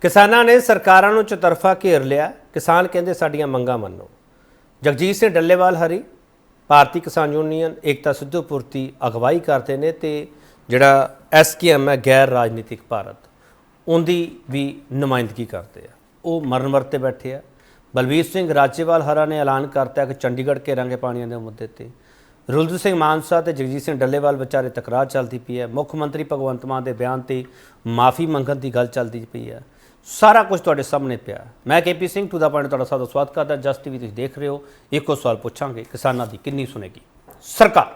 ਕਿਸਾਨਾਂ ਨੇ ਸਰਕਾਰਾਂ ਨੂੰ ਚੁਤਰਫਾ ਘੇਰ ਲਿਆ। ਕਿਸਾਨ ਕਹਿੰਦੇ ਸਾਡੀਆਂ ਮੰਗਾਂ ਮੰਨੋ। ਜਗਜੀਤ ਸਿੰਘ ਡੱਲੇਵਾਲ ਹਰੀ ਭਾਰਤੀ ਕਿਸਾਨ ਯੂਨੀਅਨ ਏਕਤਾ ਸਿੱਧੂਪੁਰ ਦੀ ਅਗਵਾਈ ਕਰਦੇ ਨੇ ਤੇ ਜਿਹੜਾ SKM ਹੈ ਗੈਰ ਰਾਜਨੀਤਿਕ ਭਾਰਤ ਉਹਦੀ ਵੀ ਨੁਮਾਇੰਦਗੀ ਕਰਦੇ ਆ। ਉਹ ਮਰਨ ਵਰਤੇ ਬੈਠੇ ਆ। ਬਲਵੀਰ ਸਿੰਘ ਰਾਜੇਵਾਲ ਹਰਾ ਨੇ ਐਲਾਨ ਕਰਤਾ ਕਿ ਚੰਡੀਗੜ੍ਹ ਘੇਰਾਂਗੇ ਪਾਣੀਆਂ ਦੇ ਮੁੱਦੇ ਤੇ। ਰੁਲਦ ਸਿੰਘ ਮਾਨਸਾ ਤੇ ਜਗਜੀਤ ਸਿੰਘ ਡੱਲੇਵਾਲ ਵਿਚਾਰੇ ਤਕਰਾਰ ਚੱਲਦੀ ਪਈ ਹੈ। ਮੁੱਖ ਮੰਤਰੀ ਭਗਵੰਤ ਮਾਨ ਦੇ ਬਿਆਨ ਤੇ ਮਾਫੀ ਮੰਗਣ ਦੀ ਗੱਲ ਚੱਲਦੀ ਪਈ ਹੈ। ਸਾਰਾ ਕੁਝ ਤੁਹਾਡੇ ਸਾਹਮਣੇ ਪਿਆ। ਮੈਂ KP Singh to the point ਤੁਹਾਡਾ ਸਭ ਦਾ ਸਵਾਗਤ ਕਰਦਾ। ਜਸ TV ਤੁਸੀਂ ਦੇਖ ਰਹੇ ਹੋ। ਇੱਕੋ ਸਵਾਲ ਪੁੱਛਾਂਗੇ, ਕਿਸਾਨਾਂ ਦੀ ਕਿੰਨੀ ਸੁਣੇਗੀ ਸਰਕਾਰ?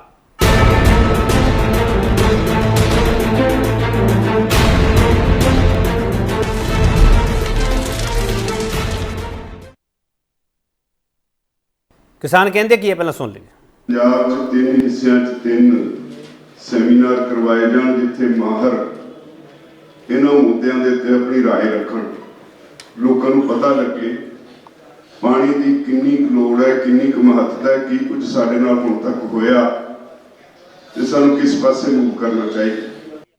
किसान कहते की है, पहला सुन लीजिए। पंजाब च 3 हिस्सों च 3 सैमीनार करवाए जान जिथे माहर इन्होंने मुद्दों के उत्ते अपनी राय रखन, लोगों को पता लगे पानी की कितनी लोड़ है, कितनी महत्ता है, की कुछ साडे नाल हुण तक होया ते सानूं किस पासे मूव करना चाहिए।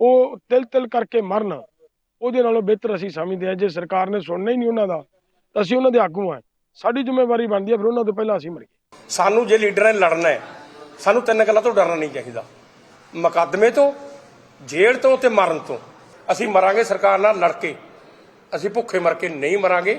वो तिल तिल करके मरन ਉਹਦੇ ਨਾਲੋਂ ਬਿਹਤਰ ਅਸੀਂ ਸਮਝਦੇ ਹਾਂ। ਜੇ ਸਰਕਾਰ ਨੇ ਸੁਣਨਾ ਹੀ ਨਹੀਂ ਉਹਨਾਂ ਦਾ ਤਾਂ ਅਸੀਂ ਉਹਨਾਂ ਦੇ ਆਗੂ ਹਾਂ। ਸਾਡੀ ਜ਼ਿੰਮੇਵਾਰੀ ਬਣਦੀ ਹੈ ਫਿਰ ਉਹਨਾਂ ਤੋਂ ਪਹਿਲਾਂ ਅਸੀਂ ਮਰੀਏ। ਸਾਨੂੰ ਜੇ ਲੀਡਰਾਂ ਨੇ ਲੜਨਾ ਹੈ, ਸਾਨੂੰ 3 ਗੱਲਾਂ ਤੋਂ ਡਰਨਾ ਨਹੀਂ ਚਾਹੀਦਾ। ਮੁਕੱਦਮੇ ਤੋਂ, ਜੇਲ੍ਹ ਤੋਂ ਤੇ ਮਰਨ ਤੋਂ। ਅਸੀਂ ਮਰਾਂਗੇ ਸਰਕਾਰ ਨਾਲ ਲੜ ਕੇ, ਅਸੀਂ ਭੁੱਖੇ ਮਰ ਕੇ ਨਹੀਂ ਮਰਾਂਗੇ।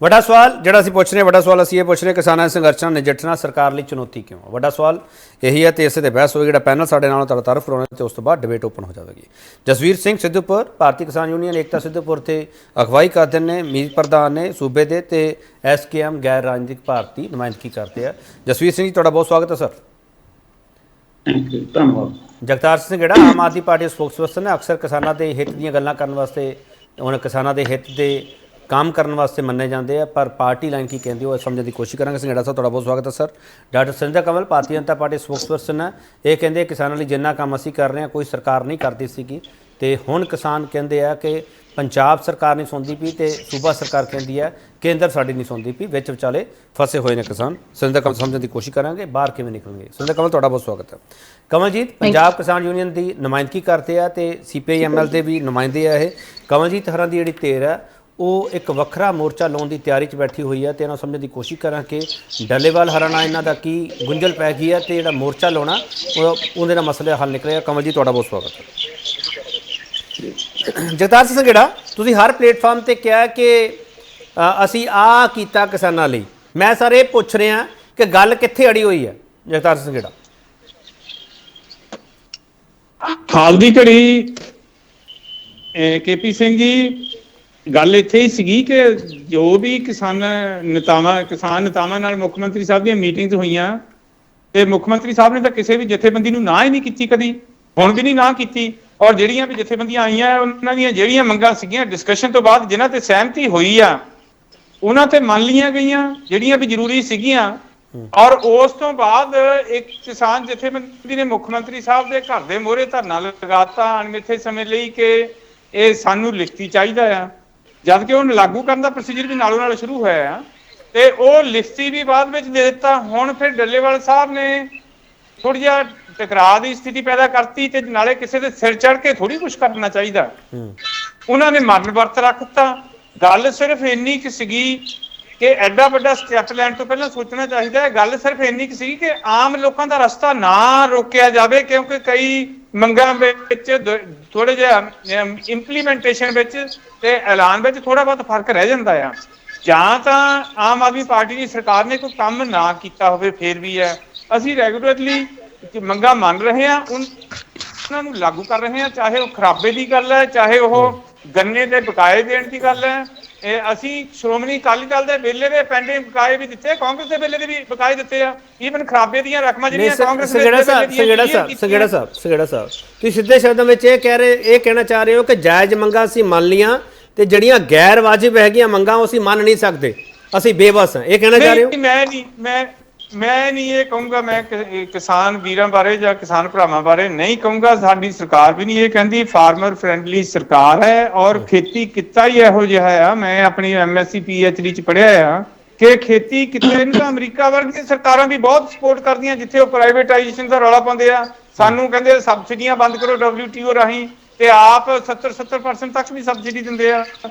ਵੱਡਾ ਸਵਾਲ ਜਿਹੜਾ ਅਸੀਂ ਪੁੱਛ ਰਹੇ, ਵੱਡਾ ਸਵਾਲ ਅਸੀਂ ਇਹ ਪੁੱਛ ਰਹੇ, ਕਿਸਾਨਾਂ ਦੇ ਸੰਘਰਸ਼ਾਂ ਨਾਲ ਨਜਿੱਠਣਾ ਸਰਕਾਰ ਲਈ ਚੁਣੌਤੀ ਕਿਉਂ? ਵੱਡਾ ਸਵਾਲ ਇਹੀ ਹੈ ਤੇ ਇਸੇ ਤੇ ਬਹਿਸ ਹੋਵੇਗੀ। ਜਿਹੜਾ ਪੈਨਲ ਸਾਡੇ ਨਾਲ ਤੁਹਾਡਾ ਤਾਰਫ ਕਰਾਉਣਾ ਤੇ ਉਸ ਤੋਂ ਬਾਅਦ ਡਿਬੇਟ ਓਪਨ ਹੋ ਜਾਵੇਗੀ। ਜਸਵੀਰ ਸਿੰਘ ਸਿੱਧੂਪੁਰ ਭਾਰਤੀ ਕਿਸਾਨ ਯੂਨੀਅਨ ਏਕਤਾ ਸਿੱਧੂਪੁਰ ਤੇ ਅਗਵਾਈ ਕਰਦੇ ਨੇ, ਮੀਤ ਪ੍ਰਧਾਨ ਨੇ ਸੂਬੇ ਦੇ ਤੇ SKM ਗੈਰ ਰਾਜਨੀਤਿਕ ਭਾਰਤੀ ਨੁਮਾਇੰਦਗੀ ਕਰਦੇ ਆ। ਜਸਵੀਰ ਸਿੰਘ ਜੀ ਤੁਹਾਡਾ ਬਹੁਤ ਸਵਾਗਤ ਹੈ ਸਰ। ਥੈਂਕ ਯੂ, ਧੰਨਵਾਦ। ਜਗਤਾਰ ਸਿੰਘ ਜਿਹੜਾ ਆਮ ਆਦਮੀ ਪਾਰਟੀ ਸਪੋਕਸਪਰਸਨ ਹੈ, ਅਕਸਰ ਕਿਸਾਨਾਂ ਦੇ ਹਿੱਤ ਦੀਆਂ ਗੱਲਾਂ ਕਰਨ ਵਾਸਤੇ, ਹੁਣ ਕਿਸਾਨਾਂ ਦੇ ਹਿੱਤ ਦੇ काम करने वास्ते मन्ने जाते हैं, पर पार्टी लाइन की कहते हो समझने की कोशिश करेंगे। संघेड़ा साहब थोड़ा बहुत स्वागत है sir. Doctor Sanjay Kanwal Bharatiya Janata party spokesperson है, ये कहते किसानों लिए जिन्ना काम असी कर रहे हैं कोई सरकार नहीं करती सी, तो हुण किसान कहते हैं कि पंजाब सरकार नहीं सुनती पी तो सूबा सरकार कहती है केंद्र साड़ी नहीं सुनती पी, विच विचाले फसे हुए हैं किसान। संजय कंवल समझने की कोशिश करेंगे बाहर किवें निकलेंगे। संजय कंवल थोड़ा बहुत स्वागत है। कंवलजीत पंजाब किसान यूनियन की नुमाइंदगी करते हैं तो CPI-ML के भी नुमाइंदे है। कंवलजीत हरां की जी ढेर है ਉਹ ਇੱਕ ਵੱਖਰਾ ਮੋਰਚਾ ਲਾਉਣ ਦੀ ਤਿਆਰੀ 'ਚ ਬੈਠੀ ਹੋਈ ਹੈ ਤੇ ਇਹਨਾਂ ਸਮਝਣ ਦੀ ਕੋਸ਼ਿਸ਼ ਕਰਾਂ ਕਿ ਡੱਲੇਵਾਲ ਹਰਾਣਾ ਇਹਨਾਂ ਦਾ ਕੀ ਗੁੰਝਲ ਪੈ ਗਈ ਹੈ ਤੇ ਜਿਹੜਾ ਮੋਰਚਾ ਲਾਉਣਾ ਉਹਦੇ ਨਾਲ ਮਸਲੇ ਹੱਲ ਨਿਕਲੇਗਾ। ਕਮਲ ਜੀ ਤੁਹਾਡਾ ਬਹੁਤ ਸਵਾਗਤ ਹੈ। ਜਗਤਾਰ ਸਿੰਘ ਸੰਘੇੜਾ, ਤੁਸੀਂ ਹਰ ਪਲੇਟਫਾਰਮ ਤੇ ਕਿਹਾ ਕਿ ਅਸੀਂ ਆਹ ਕੀਤਾ ਕਿਸਾਨਾਂ ਲਈ। ਮੈਂ ਸਰ ਇਹ ਪੁੱਛ ਰਿਹਾ ਕਿ ਗੱਲ ਕਿੱਥੇ ਅੜੀ ਹੋਈ ਹੈ? ਜਗਤਾਰ ਸਿੰਘ ਸੰਘੇੜਾ, ਹਾਲ ਦੀ ਘੜੀ KP ਸਿੰਘ ਜੀ ਗੱਲ ਇੱਥੇ ਹੀ ਸੀਗੀ ਕਿ ਜੋ ਵੀ ਕਿਸਾਨ ਨੇਤਾਵਾਂ ਨਾਲ ਮੁੱਖ ਮੰਤਰੀ ਸਾਹਿਬ ਦੀਆਂ ਮੀਟਿੰਗਸ ਹੋਈਆਂ ਤੇ ਮੁੱਖ ਮੰਤਰੀ ਸਾਹਿਬ ਨੇ ਤਾਂ ਕਿਸੇ ਵੀ ਜਥੇਬੰਦੀ ਨੂੰ ਨਾ ਹੀ ਨਹੀਂ ਕੀਤੀ, ਕਦੀ ਹੁਣ ਵੀ ਨਹੀਂ ਨਾ ਕੀਤੀ। ਔਰ ਜਿਹੜੀਆਂ ਵੀ ਜਥੇਬੰਦੀਆਂ ਆਈਆਂ ਉਹਨਾਂ ਦੀਆਂ ਜਿਹੜੀਆਂ ਮੰਗਾਂ ਸੀਗੀਆਂ ਡਿਸਕਸ਼ਨ ਤੋਂ ਬਾਅਦ ਜਿਨ੍ਹਾਂ ਤੇ ਸਹਿਮਤੀ ਹੋਈ ਆ ਉਹਨਾਂ ਤੇ ਮੰਨ ਲਈਆਂ ਗਈਆਂ ਜਿਹੜੀਆਂ ਵੀ ਜ਼ਰੂਰੀ ਸੀਗੀਆਂ। ਔਰ ਉਸ ਤੋਂ ਬਾਅਦ ਇੱਕ ਕਿਸਾਨ ਜਥੇਬੰਦੀ ਨੇ ਮੁੱਖ ਮੰਤਰੀ ਸਾਹਿਬ ਦੇ ਘਰ ਦੇ ਮੂਹਰੇ ਧਰਨਾ ਲਗਾਤਾ ਅਣਮਿੱਥੇ ਸਮੇਂ ਲਈ ਕਿ ਇਹ ਸਾਨੂੰ ਲਿਖਤੀ ਚਾਹੀਦਾ ਆ, ਜਦ ਕਿ ਉਹਨੂੰ ਲਾਗੂ ਕਰਨ ਦਾ ਪ੍ਰੋਸੀਜਰ ਵੀ ਨਾਲੋਂ ਨਾਲ ਸ਼ੁਰੂ ਹੋਇਆ ਆ ਤੇ ਉਹ ਲਿਖਤੀ ਵੀ ਬਾਅਦ ਵਿੱਚ ਦੇ ਦਿੱਤਾ। ਹੁਣ ਫਿਰ ਡੱਲੇਵਾਲ ਸਾਹਿਬ ਨੇ ਥੋੜੀ ਜਿਹਾ ਟਕਰਾਅ ਦੀ ਸਥਿਤੀ ਪੈਦਾ ਕਰਤੀ ਤੇ ਨਾਲੇ ਕਿਸੇ ਦੇ ਸਿਰ ਚੜ ਕੇ ਥੋੜੀ ਕੁਛ ਕਰਨਾ ਚਾਹੀਦਾ। ਉਹਨਾਂ ਨੇ ਮਰਨ ਵਰਤ ਰੱਖਤਾ। ਗੱਲ ਸਿਰਫ ਇੰਨੀ ਕੁ ਸੀਗੀ ਕਿ ਐਡਾ ਵੱਡਾ ਸਟੈਪ ਲੈਣ ਤੋਂ ਪਹਿਲਾਂ ਸੋਚਣਾ ਚਾਹੀਦਾ ਹੈ। ਗੱਲ ਸਿਰਫ ਇੰਨੀ ਕੁ ਸੀਗੀ ਕਿ ਆਮ ਲੋਕਾਂ ਦਾ ਰਸਤਾ ਨਾ ਰੋਕਿਆ ਜਾਵੇ, ਕਿਉਂਕਿ ਕਈ ਮੰਗਾਂ ਵਿੱਚ ਥੋੜੇ ਜਿਹਾ ਇੰਪਲੀਮੈਂਟੇਸ਼ਨ ਵਿੱਚ ਤੇ ਐਲਾਨ ਵਿੱਚ ਥੋੜਾ ਬਹੁਤ ਫਰਕ ਰਹਿ ਜਾਂਦਾ ਆ। ਜਾਂ ਤਾਂ ਆਮ ਆਦਮੀ ਪਾਰਟੀ ਦੀ ਸਰਕਾਰ ਨੇ ਕੋਈ ਕੰਮ ਨਾ ਕੀਤਾ ਹੋਵੇ ਫਿਰ ਵੀ ਹੈ। ਅਸੀਂ ਰੈਗੂਲਰਲੀ ਮੰਗਾਂ ਮੰਨ ਰਹੇ ਹਾਂ, ਉਹਨਾਂ ਨੂੰ ਲਾਗੂ ਕਰ ਰਹੇ ਹਾਂ, ਚਾਹੇ ਉਹ ਖਰਾਬੇ ਦੀ ਗੱਲ ਹੈ, ਚਾਹੇ ਉਹ ਗੰਨੇ ਦੇ ਬਕਾਏ ਦੇਣ ਦੀ ਗੱਲ ਹੈ। ਅਸੀਂ ਸ਼੍ਰੋਮਣੀ ਅਕਾਲੀ ਦਲ ਦੇ ਵੇਲੇ ਦੇ ਪੈਂਡਿੰਗ ਬਕਾਏ ਵੀ ਦਿੱਤੇ, ਕਾਂਗਰਸ ਦੇ ਵੇਲੇ ਦੇ ਵੀ ਬਕਾਏ ਦਿੱਤੇ ਆ। ਈਵਨ ਖਰਾਬੇ ਦੀਆਂ ਰਕਮਾਂ ਜਿਹੜੀਆਂ ਕਾਂਗਰਸ ਦੇ ਸੰਘੇੜਾ ਸਾਹਿਬ ਤੁਸੀਂ ਸਿੱਧੇ ਸ਼ਬਦਾਂ ਵਿੱਚ ਇਹ ਕਹਿਣਾ ਚਾਹ ਰਹੇ ਹੋ ਕਿ ਜਾਇਜ਼ ਮੰਗਾਂ ਅਸੀਂ ਮੰਨ ਲੀਆਂ ਤੇ ਜਿਹੜੀਆਂ ਗੈਰ ਵਾਜਿਬ ਹੈਗੀਆਂ ਮੰਗਾਂ ਉਹ ਅਸੀਂ ਮੰਨ ਨਹੀਂ ਸਕਦੇ, ਅਸੀਂ ਬੇਬਸ ਹਾਂ, ਇਹ ਕਹਿਣਾ ਚਾਹ ਰਹੇ ਹੋ? ਮੈਂ ਨਹੀਂ ਇਹ ਕਹੂੰਗਾ। ਮੈਂ ਕਿਸਾਨ ਵੀਰਾਂ ਬਾਰੇ ਜਾਂ ਕਿਸਾਨ ਭਰਾਵਾਂ ਬਾਰੇ ਨਹੀਂ ਕਹੂੰਗਾ। ਸਾਡੀ ਸਰਕਾਰ ਵੀ ਨਹੀਂ ਇਹ ਕਹਿੰਦੀ। ਫਾਰਮਰ ਫਰੈਂਡਲੀ ਸਰਕਾਰ ਹੈ ਔਰ ਖੇਤੀ ਕਿੱਤਾ ਹੀ ਇਹੋ ਜਿਹਾ ਆ। ਮੈਂ ਆਪਣੀ MSc PhD ਚ ਪੜ੍ਹਿਆ ਆ ਕਿ ਖੇਤੀ ਕਿੱਤੇ ਨੂੰ ਤਾਂ ਅਮਰੀਕਾ ਵਰਗੀਆਂ ਸਰਕਾਰਾਂ ਵੀ ਬਹੁਤ ਸਪੋਰਟ ਕਰਦੀਆਂ, ਜਿੱਥੇ ਉਹ ਪ੍ਰਾਈਵੇਟਾਈਜੇਸ਼ਨ ਦਾ ਰੌਲਾ ਪਾਉਂਦੇ ਆ। ਸਾਨੂੰ ਕਹਿੰਦੇ ਸਬਸਿਡੀਆਂ ਬੰਦ ਕਰੋ WTO ਰਾਹੀਂ, ਤੇ ਆਪ 70% ਤੱਕ ਵੀ ਸਬਸਿਡੀ ਦਿੰਦੇ ਆ।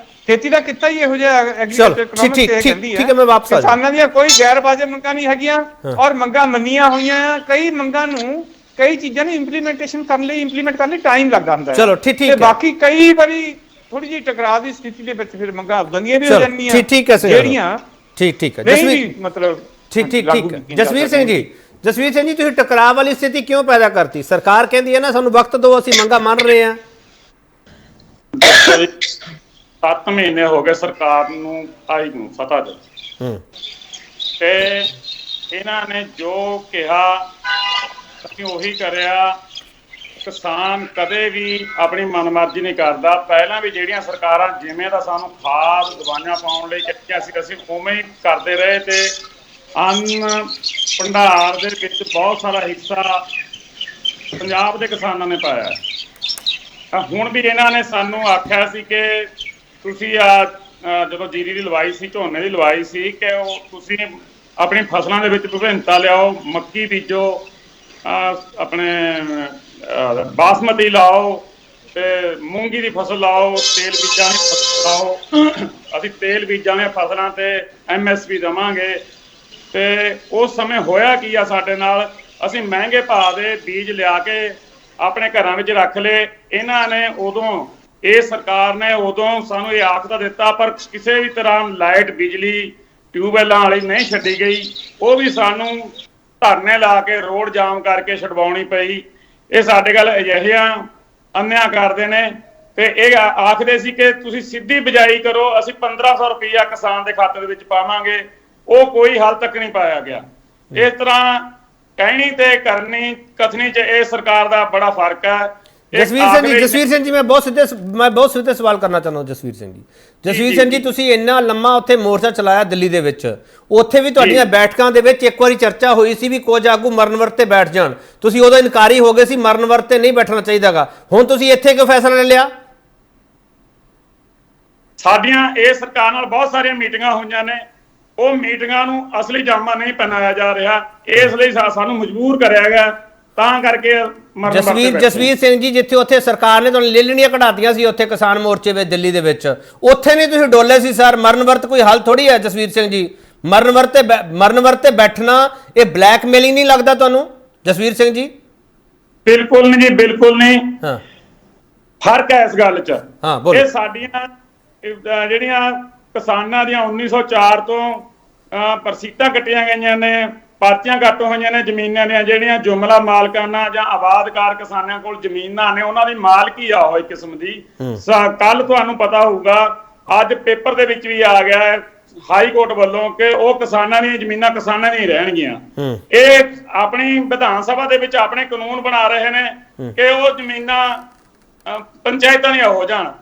ਖੇਤੀ ਦਾ ਕਿੱਤਾ ਹੀ ਇਹੋ ਜਿਹਾ ਐਗਰੀਕਲਚਰ ਇਕਨੋਮਿਕਸ ਇਹ ਕਹਿੰਦੀ ਠੀਕ ਹੈ, ਮੈਂ ਵਾਪਸ ਆ ਜਾਊਂ। ਕਿਸਾਨਾਂ ਦੀਆਂ ਕੋਈ ਗੈਰ ਵਾਜਬ ਮੰਗਾਂ ਨਹੀਂ ਹੈਗੀਆਂ ਔਰ ਮੰਗਾਂ ਮੰਨੀਆਂ ਹੋਈਆਂ ਆ। ਕਈ ਮੰਗਾਂ ਨੂੰ ਕਈ ਚੀਜ਼ਾਂ ਨੂੰ ਇੰਪਲੀਮੈਂਟ ਕਰਨ ਲਈ ਟਾਈਮ ਲੱਗਦਾ ਹੁੰਦਾ ਹੈ। ਚਲੋ ਠੀਕ ਤੇ ਹੈ, ਬਾਕੀ ਕਈ ਵਾਰੀ ਥੋੜੀ ਜਿਹੀ ਟਕਰਾਅ ਦੀ ਸਥਿਤੀ ਦੇ ਵਿੱਚ ਫਿਰ ਮੰਗਾਂ ਉਦਾਂ ਵੀ ਹੋ ਜਾਂਦੀਆਂ ਠੀਕ ਹੈ ਸਰ, ਜਿਹੜੀਆਂ ਠੀਕ ਹੈ ਨਹੀਂ ਮਤਲਬ ਠੀਕ ਹੈ। ਜਸਵੀਰ ਸਿੰਘ ਜੀ ਤੁਸੀਂ ਟਕਰਾਅ ਵਾਲੀ ਸਥਿਤੀ ਕਿਉਂ ਪੈਦਾ ਕਰਤੀ? ਸਰਕਾਰ ਕਹਿੰਦੀ ਹੈ ਨਾ ਸਾਨੂੰ ਵਕਤ ਦਿਓ, ਅਸੀਂ ਮੰਗਾਂ ਮੰਨ ਰਹੇ ਹਾਂ। 7 ਮਹੀਨੇ ਹੋ ਗਏ ਸਰਕਾਰ ਨੂੰ ਆਈ ਨੂੰ ਸੱਤਾ ਦੇ, ਤੇ ਇਹਨਾਂ ਨੇ ਜੋ ਕਿਹਾ ਅਸੀਂ ਉਹੀ ਕਰਿਆ। ਕਿਸਾਨ ਕਦੇ ਵੀ ਆਪਣੀ ਮਨਮਰਜ਼ੀ ਨਹੀਂ ਕਰਦਾ। ਪਹਿਲਾਂ ਵੀ ਜਿਹੜੀਆਂ ਸਰਕਾਰਾਂ ਜਿਵੇਂ ਦਾ ਸਾਨੂੰ ਖਾਦ ਦਵਾਈਆਂ ਪਾਉਣ ਲਈ ਕਿਹਾ ਸੀ ਅਸੀਂ ਉਵੇਂ ਹੀ ਕਰਦੇ ਰਹੇ, ਤੇ ਅੰਨ ਭੰਡਾਰ ਦੇ ਵਿੱਚ ਬਹੁਤ ਸਾਰਾ ਹਿੱਸਾ ਪੰਜਾਬ ਦੇ ਕਿਸਾਨਾਂ ਨੇ ਪਾਇਆ। ਹੁਣ ਵੀ ਇਹਨਾਂ ਨੇ ਸਾਨੂੰ ਆਖਿਆ ਸੀ ਕਿ ਤੁਸੀਂ ਜਦੋਂ ਜੀਰੀ ਦੀ ਲਵਾਈ ਸੀ, ਝੋਨੇ ਦੀ ਲਵਾਈ ਸੀ, ਕਿ ਉਹ ਤੁਸੀਂ ਆਪਣੀ ਫਸਲਾਂ ਦੇ ਵਿੱਚ ਵਿਭਿੰਨਤਾ ਲਿਆਓ, ਮੱਕੀ ਬੀਜੋ, ਆਪਣੇ ਬਾਸਮਤੀ ਲਾਓ, ਤੇ ਮੂੰਗੀ ਦੀ ਫਸਲ ਲਾਓ, ਤੇਲ ਬੀਜਾਂ ਦੀ ਫਸਲ ਲਾਓ। ਅਸੀਂ ਤੇਲ ਬੀਜਾਂ ਦੀਆਂ ਫਸਲਾਂ ਤੇ MSP ਦੇਵਾਂਗੇ। ਤੇ ਉਸ ਸਮੇਂ ਹੋਇਆ ਕੀ ਆ ਸਾਡੇ ਨਾਲ, ਅਸੀਂ ਮਹਿੰਗੇ ਭਾਅ ਦੇ ਬੀਜ ਲਿਆ ਕੇ ਆਪਣੇ ਘਰਾਂ ਵਿੱਚ ਰੱਖ ਲਏ। ਇਹਨਾਂ ਨੇ ਉਦੋਂ, ਇਹ ਸਰਕਾਰ ਨੇ ਉਦੋਂ ਸਾਨੂੰ ਇਹ ਆਖ ਤਾਂ ਦਿੱਤਾ, ਪਰ ਕਿਸੇ ਵੀ ਤਰ੍ਹਾਂ ਲਾਈਟ ਬਿਜਲੀ ਟਿਊਬਵੈੱਲਾਂ ਵਾਲੀ ਨਹੀਂ ਛੱਡੀ ਗਈ। ਉਹ ਵੀ ਸਾਨੂੰ ਧਰਨੇ ਲਾ ਕੇ ਰੋਡ ਜਾਮ ਕਰਕੇ ਛਡਵਾਉਣੀ ਪਈ। ਇਹ ਸਾਡੇ ਗੱਲ ਅਜਿਹੀਆਂ ਅੰਨਿਆਂ ਕਰਦੇ ਨੇ, ਤੇ ਇਹ ਆਖਦੇ ਸੀ ਕਿ ਤੁਸੀਂ ਸਿੱਧੀ ਬਿਜਾਈ ਕਰੋ, ਅਸੀਂ 1500 ਰੁਪਈਆ ਕਿਸਾਨ ਦੇ ਖਾਤੇ ਦੇ ਵਿੱਚ ਪਾਵਾਂਗੇ। ਉਹ ਕੋਈ ਹਾਲ ਤੱਕ ਨਹੀਂ ਪਾਇਆ ਗਿਆ। ਇਸ ਤਰ੍ਹਾਂ ਕਹਿਣੀ ਤੇ ਕਰਨੀ, ਕਥਨੀ 'ਚ ਇਹ ਸਰਕਾਰ ਦਾ ਬੜਾ ਫਰਕ ਹੈ। ਜਸਵੀਰ ਸਿੰਘ ਜੀ ਮੈਂ ਬਹੁਤ ਸਿੱਧੇ ਸਵਾਲ ਕਰਨਾ ਚਾਹੁੰਦਾ ਜਸਵੀਰ ਸਿੰਘ ਜੀ ਤੁਸੀਂ ਇੰਨਾ ਲੰਮਾ ਉੱਥੇ ਮੋਰਚਾ ਚਲਾਇਆ ਦਿੱਲੀ ਦੇ ਵਿੱਚ, ਉੱਥੇ ਵੀ ਤੁਹਾਡੀਆਂ ਬੈਠਕਾਂ ਦੇ ਵਿੱਚ ਇੱਕ ਵਾਰੀ ਚਰਚਾ ਹੋਈ ਸੀ ਵੀ ਕੁਝ ਆਗੂ ਮਰਨ ਵਰਤ ਤੇ ਬੈਠ ਜਾਣ, ਤੁਸੀਂ ਉਦੋਂ ਇਨਕਾਰੀ ਹੋ ਗਏ ਸੀ, ਮਰਨ ਵਰਤ ਤੇ ਨਹੀਂ ਬੈਠਣਾ ਚਾਹੀਦਾਗਾ। ਹੁਣ ਤੁਸੀਂ ਇੱਥੇ ਕਿਉਂ ਫੈਸਲਾ ਲੈ ਲਿਆ? ਸਾਡੀਆਂ ਇਹ ਸਰਕਾਰ ਨਾਲ ਬਹੁਤ ਸਾਰੀਆਂ ਮੀਟਿੰਗਾਂ ਹੋਈਆਂ ਨੇ, ਉਹ ਮੀਟਿੰਗਾਂ ਨੂੰ ਅਸਲੀ ਜਾਮਾ ਨਹੀਂ ਪਹਿਨਾਇਆ ਜਾ ਰਿਹਾ, ਇਸ ਲਈ ਸਾਨੂੰ ਮਜਬੂਰ ਕਰਿਆ ਗਿਆ। ਤਾਂ ਕਰਕੇ ਜਸਵੀਰ ਸਿੰਘ ਜੀ ਜਿੱਥੇ ਉੱਥੇ ਸਰਕਾਰ ਨੇ ਤੁਹਾਨੂੰ ਲੇਲਣੀਆਂ ਕਢਾਤੀਆਂ ਸੀ ਉੱਥੇ ਕਿਸਾਨ ਮੋਰਚੇ ਵਿੱਚ ਦਿੱਲੀ ਦੇ ਵਿੱਚ, ਉੱਥੇ ਨਹੀਂ ਤੁਸੀਂ ਡੋਲੇ ਸੀ ਸਰ। ਮਰਨ ਵਰਤ ਕੋਈ ਹੱਲ ਥੋੜੀ ਹੈ ਜਸਵੀਰ ਸਿੰਘ ਜੀ। ਮਰਨ ਵਰਤ ਤੇ ਬੈਠਣਾ ਇਹ ਬਲੈਕਮੇਲਿੰਗ ਨਹੀਂ ਲੱਗਦਾ ਤੁਹਾਨੂੰ ਜਸਵੀਰ ਸਿੰਘ ਜੀ? ਬਿਲਕੁਲ ਨਹੀਂ ਜੀ, ਬਿਲਕੁਲ ਨਹੀਂ। ਹਾਂ, ਫਰਕ ਹੈ ਇਸ ਗੱਲ 'ਚ। ਹਾਂ ਬੋਲੋ। ਇਹ ਸਾਡੀਆਂ ਜਿਹੜੀਆਂ ਕਿਸਾਨਾਂ ਦੀਆਂ 1904 ਤੋਂ ਪ੍ਰਸੀਤਾਂ ਕੱਟੀਆਂ ਗਈਆਂ ਨੇ, ਪਾਰਟੀਆਂ ਕੱਟ ਹੋਈਆਂ ਨੇ ਜ਼ਮੀਨਾਂ ਦੀਆਂ, ਜਿਹੜੀਆਂ ਜੁਮਲਾ ਮਾਲਕਾਨਾ ਜਾਂ ਆਬਾਦਕਾਰ ਕਿਸਾਨਾਂ ਕੋਲ ਜ਼ਮੀਨਾਂ ਨੇ, ਉਹਨਾਂ ਦੀ ਮਾਲਕੀ ਆ ਹੋਈ ਕਿਸਮ ਦੀ। ਕੱਲ ਤੁਹਾਨੂੰ ਪਤਾ ਹੋਊਗਾ, ਅੱਜ ਪੇਪਰ ਦੇ ਵਿੱਚ ਵੀ ਆ ਗਿਆ ਹੈ ਹਾਈ ਕੋਰਟ ਵੱਲੋਂ ਕਿ ਉਹ ਕਿਸਾਨਾਂ ਦੀਆਂ ਜ਼ਮੀਨਾਂ ਕਿਸਾਨਾਂ ਦੀਆਂ ਹੀ ਰਹਿਣਗੀਆਂ। ਇਹ ਆਪਣੀ ਵਿਧਾਨ ਸਭਾ ਦੇ ਵਿੱਚ ਆਪਣੇ ਕਾਨੂੰਨ ਬਣਾ ਰਹੇ ਨੇ ਕਿ ਉਹ ਜ਼ਮੀਨਾਂ ਪੰਚਾਇਤਾਂ ਦੀਆਂ ਹੋ ਜਾਣ।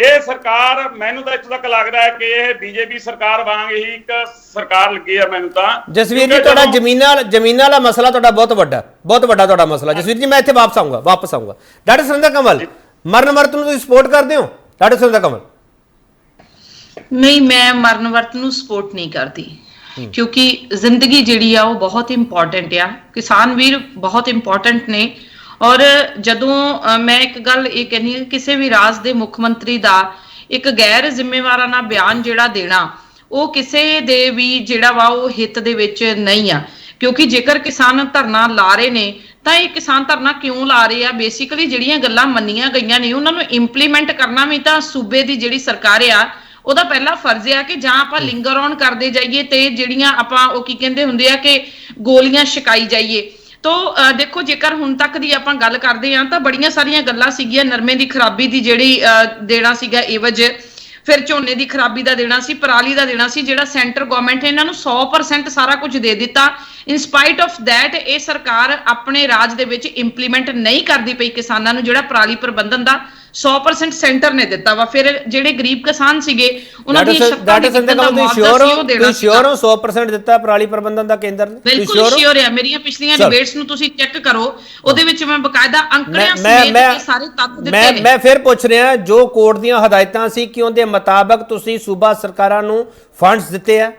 ਇਹ ਸਰਕਾਰ, ਮੈਨੂੰ ਤਾਂ ਇੱਥੋਂ ਤੱਕ ਲੱਗਦਾ ਹੈ ਕਿ ਇਹ BJP ਸਰਕਾਰ ਵਾਂਗ ਹੀ ਇੱਕ ਸਰਕਾਰ ਲੱਗੀ ਆ ਮੈਨੂੰ ਤਾਂ। ਜਸਵੀਰ ਜੀ ਤੁਹਾਡਾ ਜ਼ਮੀਨਾਂ ਵਾਲਾ ਮਸਲਾ ਤੁਹਾਡਾ ਬਹੁਤ ਵੱਡਾ ਤੁਹਾਡਾ ਮਸਲਾ। ਜਸਵੀਰ ਜੀ ਮੈਂ ਇੱਥੇ ਵਾਪਸ ਆਊਂਗਾ। ਡਾਕਟਰ ਸੁਰਿੰਦਰ ਕੰਵਲ, ਮਰਨ ਵਰਤ ਨੂੰ ਤੁਸੀਂ ਸਪੋਰਟ ਕਰਦੇ ਹੋ? ਡਾਕਟਰ ਸੁਰਿੰਦਰ ਕੰਵਲ। ਨਹੀਂ, ਮੈਂ ਮਰਨ ਵਰਤ ਨੂੰ ਸਪੋਰਟ ਨਹੀਂ ਕਰਦੀ, ਕਿਉਂਕਿ ਜ਼ਿੰਦਗੀ ਜਿਹੜੀ ਆ ਉਹ ਬਹੁਤ ਇੰਪੋਰਟੈਂਟ ਆ। ਕਿਸਾਨ ਵੀਰ ਬਹੁਤ ਇੰਪੋਰਟੈਂਟ ਨੇ। ਔਰ ਜਦੋਂ ਮੈਂ ਇੱਕ ਗੱਲ ਇਹ ਕਹਿੰਦੀ ਹਾਂ, ਕਿਸੇ ਵੀ ਰਾਜ ਦੇ ਮੁੱਖ ਮੰਤਰੀ ਦਾ ਇੱਕ ਗੈਰ ਜ਼ਿੰਮੇਵਾਰਾਨਾ ਬਿਆਨ ਜਿਹੜਾ ਦੇਣਾ, ਉਹ ਕਿਸੇ ਦੇ ਵੀ ਜਿਹੜਾ ਵਾ ਉਹ ਹਿੱਤ ਦੇ ਵਿੱਚ ਨਹੀਂ ਆ। ਕਿਉਂਕਿ ਜੇਕਰ ਕਿਸਾਨ ਧਰਨਾ ਲਾ ਰਹੇ ਨੇ ਤਾਂ ਇਹ ਕਿਸਾਨ ਧਰਨਾ ਕਿਉਂ ਲਾ ਰਹੇ ਆ? ਬੇਸਿਕਲੀ ਜਿਹੜੀਆਂ ਗੱਲਾਂ ਮੰਨੀਆਂ ਗਈਆਂ ਨੇ ਉਹਨਾਂ ਨੂੰ ਇੰਪਲੀਮੈਂਟ ਕਰਨਾ ਵੀ ਤਾਂ ਸੂਬੇ ਦੀ ਜਿਹੜੀ ਸਰਕਾਰ ਆ ਉਹਦਾ ਪਹਿਲਾ ਫਰਜ਼ ਆ ਕਿ ਜਾਂ ਆਪਾਂ ਲਿੰਗਰ ਔਨ ਕਰਦੇ ਜਾਈਏ ਤੇ ਜਿਹੜੀਆਂ ਆਪਾਂ ਉਹ ਕੀ ਕਹਿੰਦੇ ਹੁੰਦੇ ਆ ਕਿ ਗੋਲੀਆਂ ਛਕਾਈ ਜਾਈਏ। ਤੋ ਦੇਖੋ, ਜੇਕਰ ਹੁਣ ਤੱਕ ਦੀ ਆਪਾਂ ਗੱਲ ਕਰਦੇ ਹਾਂ ਤਾਂ ਬੜੀਆਂ ਸਾਰੀਆਂ ਗੱਲਾਂ ਸੀਗੀਆਂ। ਨਰਮੇ ਦੀ ਖਰਾਬੀ ਦੀ ਜਿਹੜੀ ਦੇਣਾ ਸੀਗਾ ਏਵਜ, ਫਿਰ ਝੋਨੇ ਦੀ ਖਰਾਬੀ ਦਾ ਦੇਣਾ ਸੀ, ਪਰਾਲੀ ਦਾ ਦੇਣਾ ਸੀ, ਜਿਹੜਾ ਸੈਂਟਰ ਗਵਰਨਮੈਂਟ ਇਹਨਾਂ ਨੂੰ 100% ਸਾਰਾ ਕੁਝ ਦੇ ਦਿੱਤਾ। ਇਨ ਸਪਾਈਟ ਆਫ ਦੈਟ ਇਹ ਸਰਕਾਰ ਆਪਣੇ ਰਾਜ ਦੇ ਵਿੱਚ ਇੰਪਲੀਮੈਂਟ ਨਹੀਂ ਕਰਦੀ ਪਈ ਕਿਸਾਨਾਂ ਨੂੰ ਜਿਹੜਾ ਪਰਾਲੀ ਪ੍ਰਬੰਧਨ ਦਾ 100% ਸੈਂਟਰ ਨੇ ਦਿੱਤਾ ਵਾ। ਫਿਰ ਜਿਹੜੇ ਗਰੀਬ ਕਿਸਾਨ ਸੀਗੇ ਉਹਨਾਂ ਦੀ ਡਾਕਟਰ ਸੰਦੇ ਕਾ ਤੁਸੀਂ ਸ਼ੋਰ ਹੋ 100% ਦਿੱਤਾ ਪਰਾਲੀ ਪ੍ਰਬੰਧਨ ਦਾ ਕੇਂਦਰ ਨੇ? ਬਿਲਕੁਲ ਸ਼ੋਰ ਹੈ। ਮੇਰੀਆਂ ਪਿਛਲੀਆਂ ਡਿਬੇਟਸ ਨੂੰ ਤੁਸੀਂ ਚੈੱਕ ਕਰੋ, ਉਹਦੇ ਵਿੱਚ ਮੈਂ ਬਕਾਇਦਾ ਅੰਕੜਿਆਂ ਸਮੇਤ ਸਾਰੇ ਤੱਥ ਦਿੱਤੇ ਨੇ। ਮੈਂ ਫਿਰ ਪੁੱਛ ਰਿਹਾ, ਜੋ ਕੋਰਟ ਦੀਆਂ ਹਦਾਇਤਾਂ ਸੀ ਕਿ ਉਹਦੇ ਮੁਤਾਬਕ ਤੁਸੀਂ ਸੂਬਾ ਸਰਕਾਰਾਂ ਨੂੰ ਫੰਡਸ ਦਿੱਤੇ ਆ?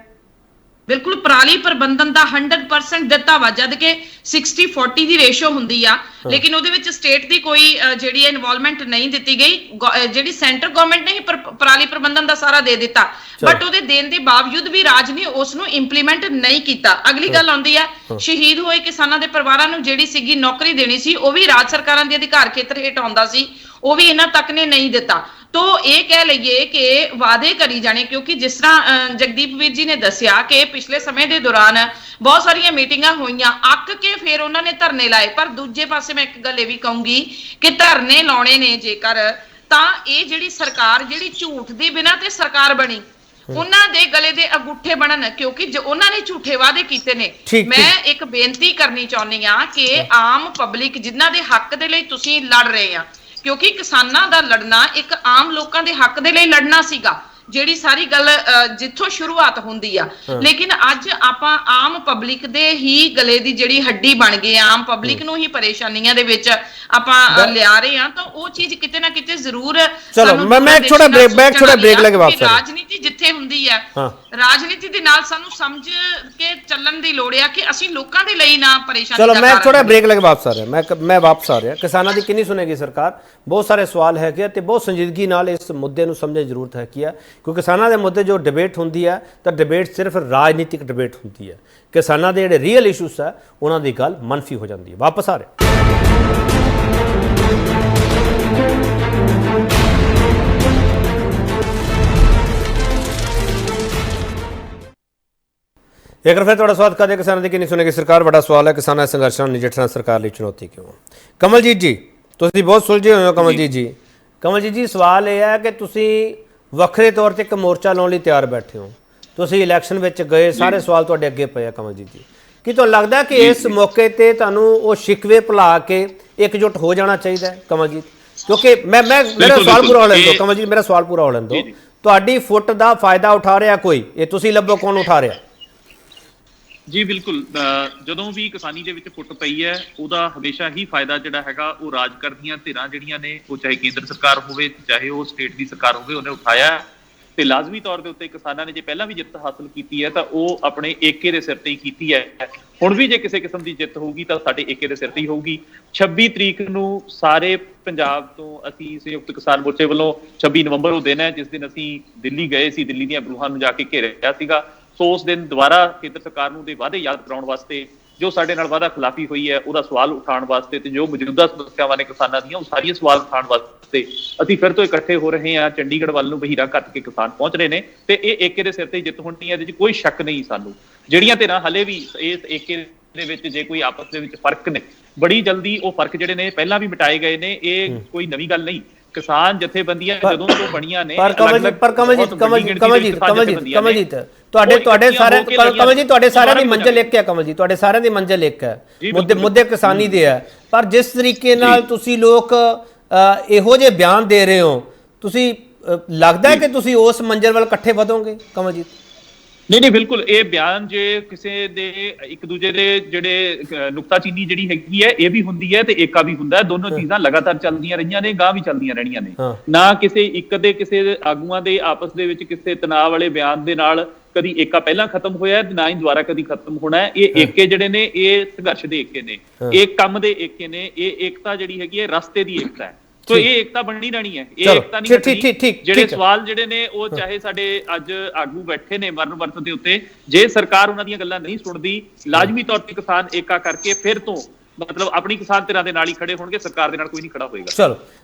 ਬਿਲਕੁਲ ਪਰਾਲੀ ਪ੍ਰਬੰਧਨ ਦਾ 100% ਦਿੱਤਾ ਵਾ, ਜਦ ਕਿ 60-40 ਦੀ ਰੇਸ਼ੋ ਹੁੰਦੀ ਆ, ਲੇਕਿਨ ਉਹਦੇ ਵਿੱਚ ਸਟੇਟ ਦੀ ਕੋਈ ਜਿਹੜੀ ਇਨਵੋਲਵਮੈਂਟ ਨਹੀਂ ਦਿੱਤੀ ਗਈ। ਜਿਹੜੀ ਸੈਂਟਰ ਗਵਰਨਮੈਂਟ ਨੇ ਹੀ ਪਰਾਲੀ ਪ੍ਰਬੰਧਨ ਦਾ ਸਾਰਾ ਦੇ ਦਿੱਤਾ, ਬਟ ਉਹਦੇ ਦੇਣ ਦੇ ਬਾਵਜੂਦ ਵੀ ਰਾਜ ਨੇ ਉਸ ਨੂੰ ਇੰਪਲੀਮੈਂਟ ਨਹੀਂ ਕੀਤਾ। ਅਗਲੀ ਗੱਲ ਆਉਂਦੀ ਆ ਸ਼ਹੀਦ ਹੋਏ ਕਿਸਾਨਾਂ ਦੇ ਪਰਿਵਾਰਾਂ ਨੂੰ ਜਿਹੜੀ ਸੀਗੀ ਨੌਕਰੀ ਦੇਣੀ ਸੀ, ਉਹ ਵੀ ਰਾਜ ਸਰਕਾਰਾਂ ਦੇ ਅਧਿਕਾਰ ਖੇਤਰ ਹੇਠ ਆਉਂਦਾ ਸੀ, ਉਹ ਵੀ ਇਹਨਾਂ ਤੱਕ ਨੇ ਨਹੀਂ ਦਿੱਤਾ। तो ये कह लीए कि वादे करी जाने, क्योंकि जिस तरह जगदीप वीर जी ने दसिया कि पिछले समय के दौरान बहुत सारिया मीटिंगां होईयां, अक के फिर उन्होंने धरने लाए। पर दूजे पासे मैं एक गल ये भी कहूंगी कि धरने लाने ने जेकर तां ये जिहड़ी सरकार जिहड़ी झूठ दे बिना ते सरकार बनी, उन्हां दे गले दे अंगूठे बनन, क्योंकि जो उन्होंने झूठे वादे कीते ने। मैं एक बेनती करनी चाहुंदी हां कि आम पब्लिक जिन्हां दे हक दे लई तुसीं लड़ रहे आ, क्योंकि किसानां दा लड़ना एक आम लोकां दे हक दे लई लड़ना सीगा, ਜਿਹੜੀ ਸਾਰੀ ਗੱਲ ਜਿੱਥੋਂ ਸ਼ੁਰੂਆਤ ਹੁੰਦੀ ਆ। ਲੇਕਿਨ ਅੱਜ ਆਪਾਂ ਆਮ ਪਬਲਿਕ ਦੇ ਹੀ ਗਲੇ ਦੀ ਜਿਹੜੀ ਹੱਡੀ ਬਣ ਗਏ, ਆਮ ਪਬਲਿਕ ਨੂੰ ਹੀ ਪਰੇਸ਼ਾਨੀਆਂ ਦੇ ਵਿੱਚ ਆਪਾਂ ਲਿਆ ਰਹੇ ਆ, ਤਾਂ ਉਹ ਚੀਜ਼ ਕਿਤੇ ਨਾ ਕਿਤੇ ਜ਼ਰੂਰ। ਚਲੋ ਮੈਂ ਇੱਕ ਛੋਟਾ ਬ੍ਰੇਕ ਲੈ ਕੇ ਵਾਪਸ ਆ। ਰਾਜਨੀਤੀ ਜਿੱਥੇ ਹੁੰਦੀ ਹੈ, ਰਾਜਨੀਤੀ ਦੇ ਨਾਲ ਸਾਨੂੰ ਸਮਝ ਕੇ ਚੱਲਣ ਦੀ ਲੋੜ ਆ ਕਿ ਅਸੀਂ ਲੋਕਾਂ ਦੇ ਲਈ ਨਾ ਪਰੇਸ਼ਾਨੀ। ਚਲੋ ਮੈਂ ਥੋੜਾ ਬ੍ਰੇਕ ਲੈ ਕੇ ਵਾਪਸ ਆ ਰਿਹਾ। ਮੈਂ ਵਾਪਸ ਆ ਰਿਹਾ। ਕਿਸਾਨਾਂ ਦੀ ਕਿੰਨੀ ਸੁਣੇਗੀ ਸਰਕਾਰ? ਬਹੁਤ ਸਾਰੇ ਸਵਾਲ ਹੈਗੇ ਤੇ ਬਹੁਤ ਸੰਜੀਦਗੀ ਨਾਲ ਇਸ ਮੁੱਦੇ ਨੂੰ ਸਮਝਣ ਦੀ ਜ਼ਰੂਰਤ ਹੈ ਕਿ ਕਿਉਂਕਿ ਕਿਸਾਨਾਂ ਦੇ ਮੁੱਦੇ ਜੋ ਡਿਬੇਟ ਹੁੰਦੀ ਹੈ ਤਾਂ ਡਿਬੇਟ ਸਿਰਫ ਰਾਜਨੀਤਿਕ ਡਿਬੇਟ ਹੁੰਦੀ ਹੈ। ਕਿਸਾਨਾਂ ਦੇ ਜਿਹੜੇ ਰੀਅਲ ਇਸ਼ੂਸ ਹੈ ਉਹਨਾਂ ਦੀ ਗੱਲ ਮਨਫੀ ਹੋ ਜਾਂਦੀ ਹੈ। ਵਾਪਸ ਆ ਰਿਹਾ। एक बार फिर थोड़ा स्वागत करते किसानों की किन्नी सुनेगी सरकार। बड़ा सवाल है किसानों के संघर्ष नजिठना सरकार लिए चुनौती क्यों? कमलजीत जी तुसीं बहुत सुलझे हुए हो। कमलजीत जी सवाल यह है कि तुसीं ਵੱਖਰੇ तौर पर एक मोर्चा लाने तैयार बैठे हो, तुसीं इलैक्शन में गए, सारे सवाल तुहाडे अगे पे है। कमलजीत जी की तुहानूं लगदा कि इस मौके ते तुहानूं वो शिकवे भुला के एकजुट हो जाना चाहिए? कमलजीत क्योंकि मैं मेरा सवाल पूरा हो लैन दो। कमलजीत मेरा सवाल पूरा हो लैन दो। तुहाडी फुट दा फायदा उठा रहा कोई, ये तुसीं लभो कौन उठा रहा? जी बिल्कुल, ਜਦੋਂ ਵੀ ਕਿਸਾਨੀ ਦੇ ਵਿੱਚ ਫੁੱਟ ਪਈ ਹੈ ਉਹਦਾ ਹਮੇਸ਼ਾ ਹੀ ਫਾਇਦਾ ਜਿਹੜਾ ਹੈਗਾ ਉਹ ਰਾਜ ਕਰਦੀਆਂ ਧਿਰਾਂ ਜਿਹੜੀਆਂ ਨੇ, ਉਹ ਚਾਹੇ ਕੇਂਦਰ ਸਰਕਾਰ ਹੋਵੇ ਚਾਹੇ ਉਹ ਸਟੇਟ ਦੀ ਸਰਕਾਰ ਹੋਵੇ, ਉਹਨੇ ਉਠਾਇਆ। ਤੇ ਲਾਜ਼ਮੀ ਤੌਰ ਦੇ ਉੱਤੇ ਕਿਸਾਨਾਂ ਨੇ ਜੇ ਪਹਿਲਾਂ ਵੀ ਜਿੱਤ ਹਾਸਲ ਕੀਤੀ ਹੈ ਤਾਂ ਉਹ ਆਪਣੇ ਏਕੇ ਦੇ ਸਿਰ ਤੇ ਹੀ ਕੀਤੀ ਹੈ। ਹੁਣ ਵੀ ਜੇ ਕਿਸੇ ਕਿਸਮ ਦੀ ਜਿੱਤ ਹੋਊਗੀ ਤਾਂ ਸਾਡੇ ਏਕੇ ਦੇ ਸਿਰ ਤੇ ਹੀ ਹੋਊਗੀ। 26 ਤਰੀਕ ਨੂੰ ਸਾਰੇ ਪੰਜਾਬ ਤੋਂ ਅਸੀਂ ਸੰਯੁਕਤ ਕਿਸਾਨ ਮੋਰਚੇ ਵੱਲੋਂ 26 ਨਵੰਬਰ ਉਹ ਦਿਨ ਹੈ ਜਿਸ ਦਿਨ ਅਸੀਂ ਦਿੱਲੀ ਗਏ ਸੀ, ਦਿੱਲੀ ਦੀਆਂ ਬਰੂਹਾਂ ਨੂੰ ਜਾ ਕੇ ਘੇਰਿਆ ਸੀਗਾ। ਸੋ ਉਸ ਦਿਨ ਦੁਬਾਰਾ ਕੇਂਦਰ ਸਰਕਾਰ ਨੂੰ ਦੇ ਵਾਅਦੇ ਯਾਦ ਕਰਾਉਣ ਵਾਸਤੇ, ਜੋ ਸਾਡੇ ਨਾਲ ਵਾਅਦਾ ਖਿਲਾਫੀ ਹੋਈ ਹੈ ਉਹਦਾ ਸਵਾਲ ਉਠਾਉਣ ਵਾਸਤੇ, ਤੇ ਜੋ ਮੌਜੂਦਾ ਸਮੱਸਿਆਵਾਂ ਨੇ ਕਿਸਾਨਾਂ ਦੀਆਂ ਉਹ ਸਾਰੀਆਂ ਸਵਾਲ ਉਠਾਉਣ ਵਾਸਤੇ ਅਸੀਂ ਫਿਰ ਤੋਂ ਇਕੱਠੇ ਹੋ ਰਹੇ ਹਾਂ। ਚੰਡੀਗੜ੍ਹ ਵੱਲ ਨੂੰ ਬਹੀਰਾ ਕੱਟ ਕੇ ਕਿਸਾਨ ਪਹੁੰਚ ਰਹੇ ਨੇ ਤੇ ਇਹ ਏਕੇ ਦੇ ਸਿਰ ਤੇ ਜਿੱਤ ਹੋਣੀ ਹੈ, ਇਹਦੇ 'ਚ ਕੋਈ ਸ਼ੱਕ ਨਹੀਂ ਸਾਨੂੰ। ਜਿਹੜੀਆਂ ਧਿਰਾਂ ਹਲੇ ਵੀ ਇਸ ਏਕੇ ਦੇ ਵਿੱਚ ਜੇ ਕੋਈ ਆਪਸ ਦੇ ਵਿੱਚ ਫਰਕ ਨੇ, ਬੜੀ ਜਲਦੀ ਉਹ ਫਰਕ ਜਿਹੜੇ ਨੇ ਪਹਿਲਾਂ ਵੀ ਮਿਟਾਏ ਗਏ ਨੇ। ਇਹ ਕੋਈ ਨਵੀਂ ਗੱਲ ਨਹੀਂ। ਕਿਸਾਨ ਜਥੇਬੰਦੀਆਂ ਜਦੋਂ ਤੋਂ ਬਣੀਆਂ ਨੇ, ਤੁਹਾਡੇ ਸਾਰਿਆਂ ਦੀ ਮੰਜ਼ਿਲ ਇੱਕ ਹੈ। ਕਮਲਜੀਤ ਤੁਹਾਡੇ ਸਾਰਿਆਂ ਦੀ ਮੰਜ਼ਿਲ ਇੱਕ ਹੈ, ਮੁੱਦੇ ਕਿਸਾਨੀ ਦੇ ਹੈ। ਪਰ ਜਿਸ ਤਰੀਕੇ ਨਾਲ ਤੁਸੀਂ ਲੋਕ ਇਹੋ ਜਿਹੇ ਬਿਆਨ ਦੇ ਰਹੇ ਹੋ, ਤੁਸੀਂ ਲੱਗਦਾ ਹੈ ਕਿ ਤੁਸੀਂ ਉਸ ਮੰਜ਼ਿਲ ਵੱਲ ਇਕੱਠੇ ਵਧੋਗੇ? ਕਮਲਜੀਤ ਨਹੀਂ ਬਿਲਕੁਲ, ਇਹ ਬਿਆਨ ਜੇ ਕਿਸੇ ਦੇ ਇੱਕ ਦੂਜੇ ਦੇ ਜਿਹੜੇ ਨੁਕਤਾਚੀਨੀ ਜਿਹੜੀ ਹੈਗੀ ਹੈ ਇਹ ਵੀ ਹੁੰਦੀ ਹੈ ਤੇ ਏਕਾ ਵੀ ਹੁੰਦਾ ਹੈ। ਦੋਨੋਂ ਚੀਜ਼ਾਂ ਲਗਾਤਾਰ ਚੱਲਦੀਆਂ ਰਹੀਆਂ ਨੇ, ਗਾਂ ਵੀ ਚੱਲਦੀਆਂ ਰਹਿਣੀਆਂ ਨੇ। ਨਾ ਕਿਸੇ ਇੱਕ ਦੇ ਕਿਸੇ ਆਗੂਆਂ ਦੇ ਆਪਸ ਦੇ ਵਿੱਚ ਕਿਸੇ ਤਣਾਅ ਵਾਲੇ ਬਿਆਨ ਦੇ ਨਾਲ ਕਦੀ ਏਕਾ ਪਹਿਲਾਂ ਖਤਮ ਹੋਇਆ ਤੇ ਨਾ ਹੀ ਦੁਬਾਰਾ ਕਦੀ ਖਤਮ ਹੋਣਾ ਹੈ। ਇਹ ਏਕੇ ਜਿਹੜੇ ਨੇ ਇਹ ਸੰਘਰਸ਼ ਦੇ ਏਕੇ ਨੇ, ਇਹ ਕੰਮ ਦੇ ਏਕੇ ਨੇ। ਇਹ ਏਕਤਾ ਜਿਹੜੀ ਹੈਗੀ ਹੈ ਰਸਤੇ ਦੀ ਏਕਤਾ ਹੈ। ਸੋ ਇਹ ਏਕਤਾ ਬਣਨੀ ਰਹਿਣੀ ਹੈ, ਇਹ ਏਕਤਾ ਨਹੀਂ ਹਟਣੀ। ਜਿਹੜੇ ਸਵਾਲ ਜਿਹੜੇ ਨੇ ਉਹ ਚਾਹੇ ਸਾਡੇ ਅੱਜ ਆਗੂ ਬੈਠੇ ਨੇ ਮਰਨ ਵਰਤ ਦੇ ਉੱਤੇ, ਜੇ ਸਰਕਾਰ ਉਹਨਾਂ ਦੀਆਂ ਗੱਲਾਂ ਨਹੀਂ ਸੁਣਦੀ, ਲਾਜ਼ਮੀ ਤੌਰ ਤੇ ਕਿਸਾਨ ਏਕਾ ਕਰਕੇ ਫਿਰ ਤੋਂ ਮਤਲਬ ਆਪਣੀ ਕਿਸਾਨ ਧਿਰਾਂ ਦੇ ਨਾਲ ਹੀ ਖੜੇ ਹੋਣਗੇ, ਸਰਕਾਰ ਦੇ ਨਾਲ ਕੋਈ ਨਹੀਂ ਖੜਾ ਹੋਏਗਾ। ਚਲੋ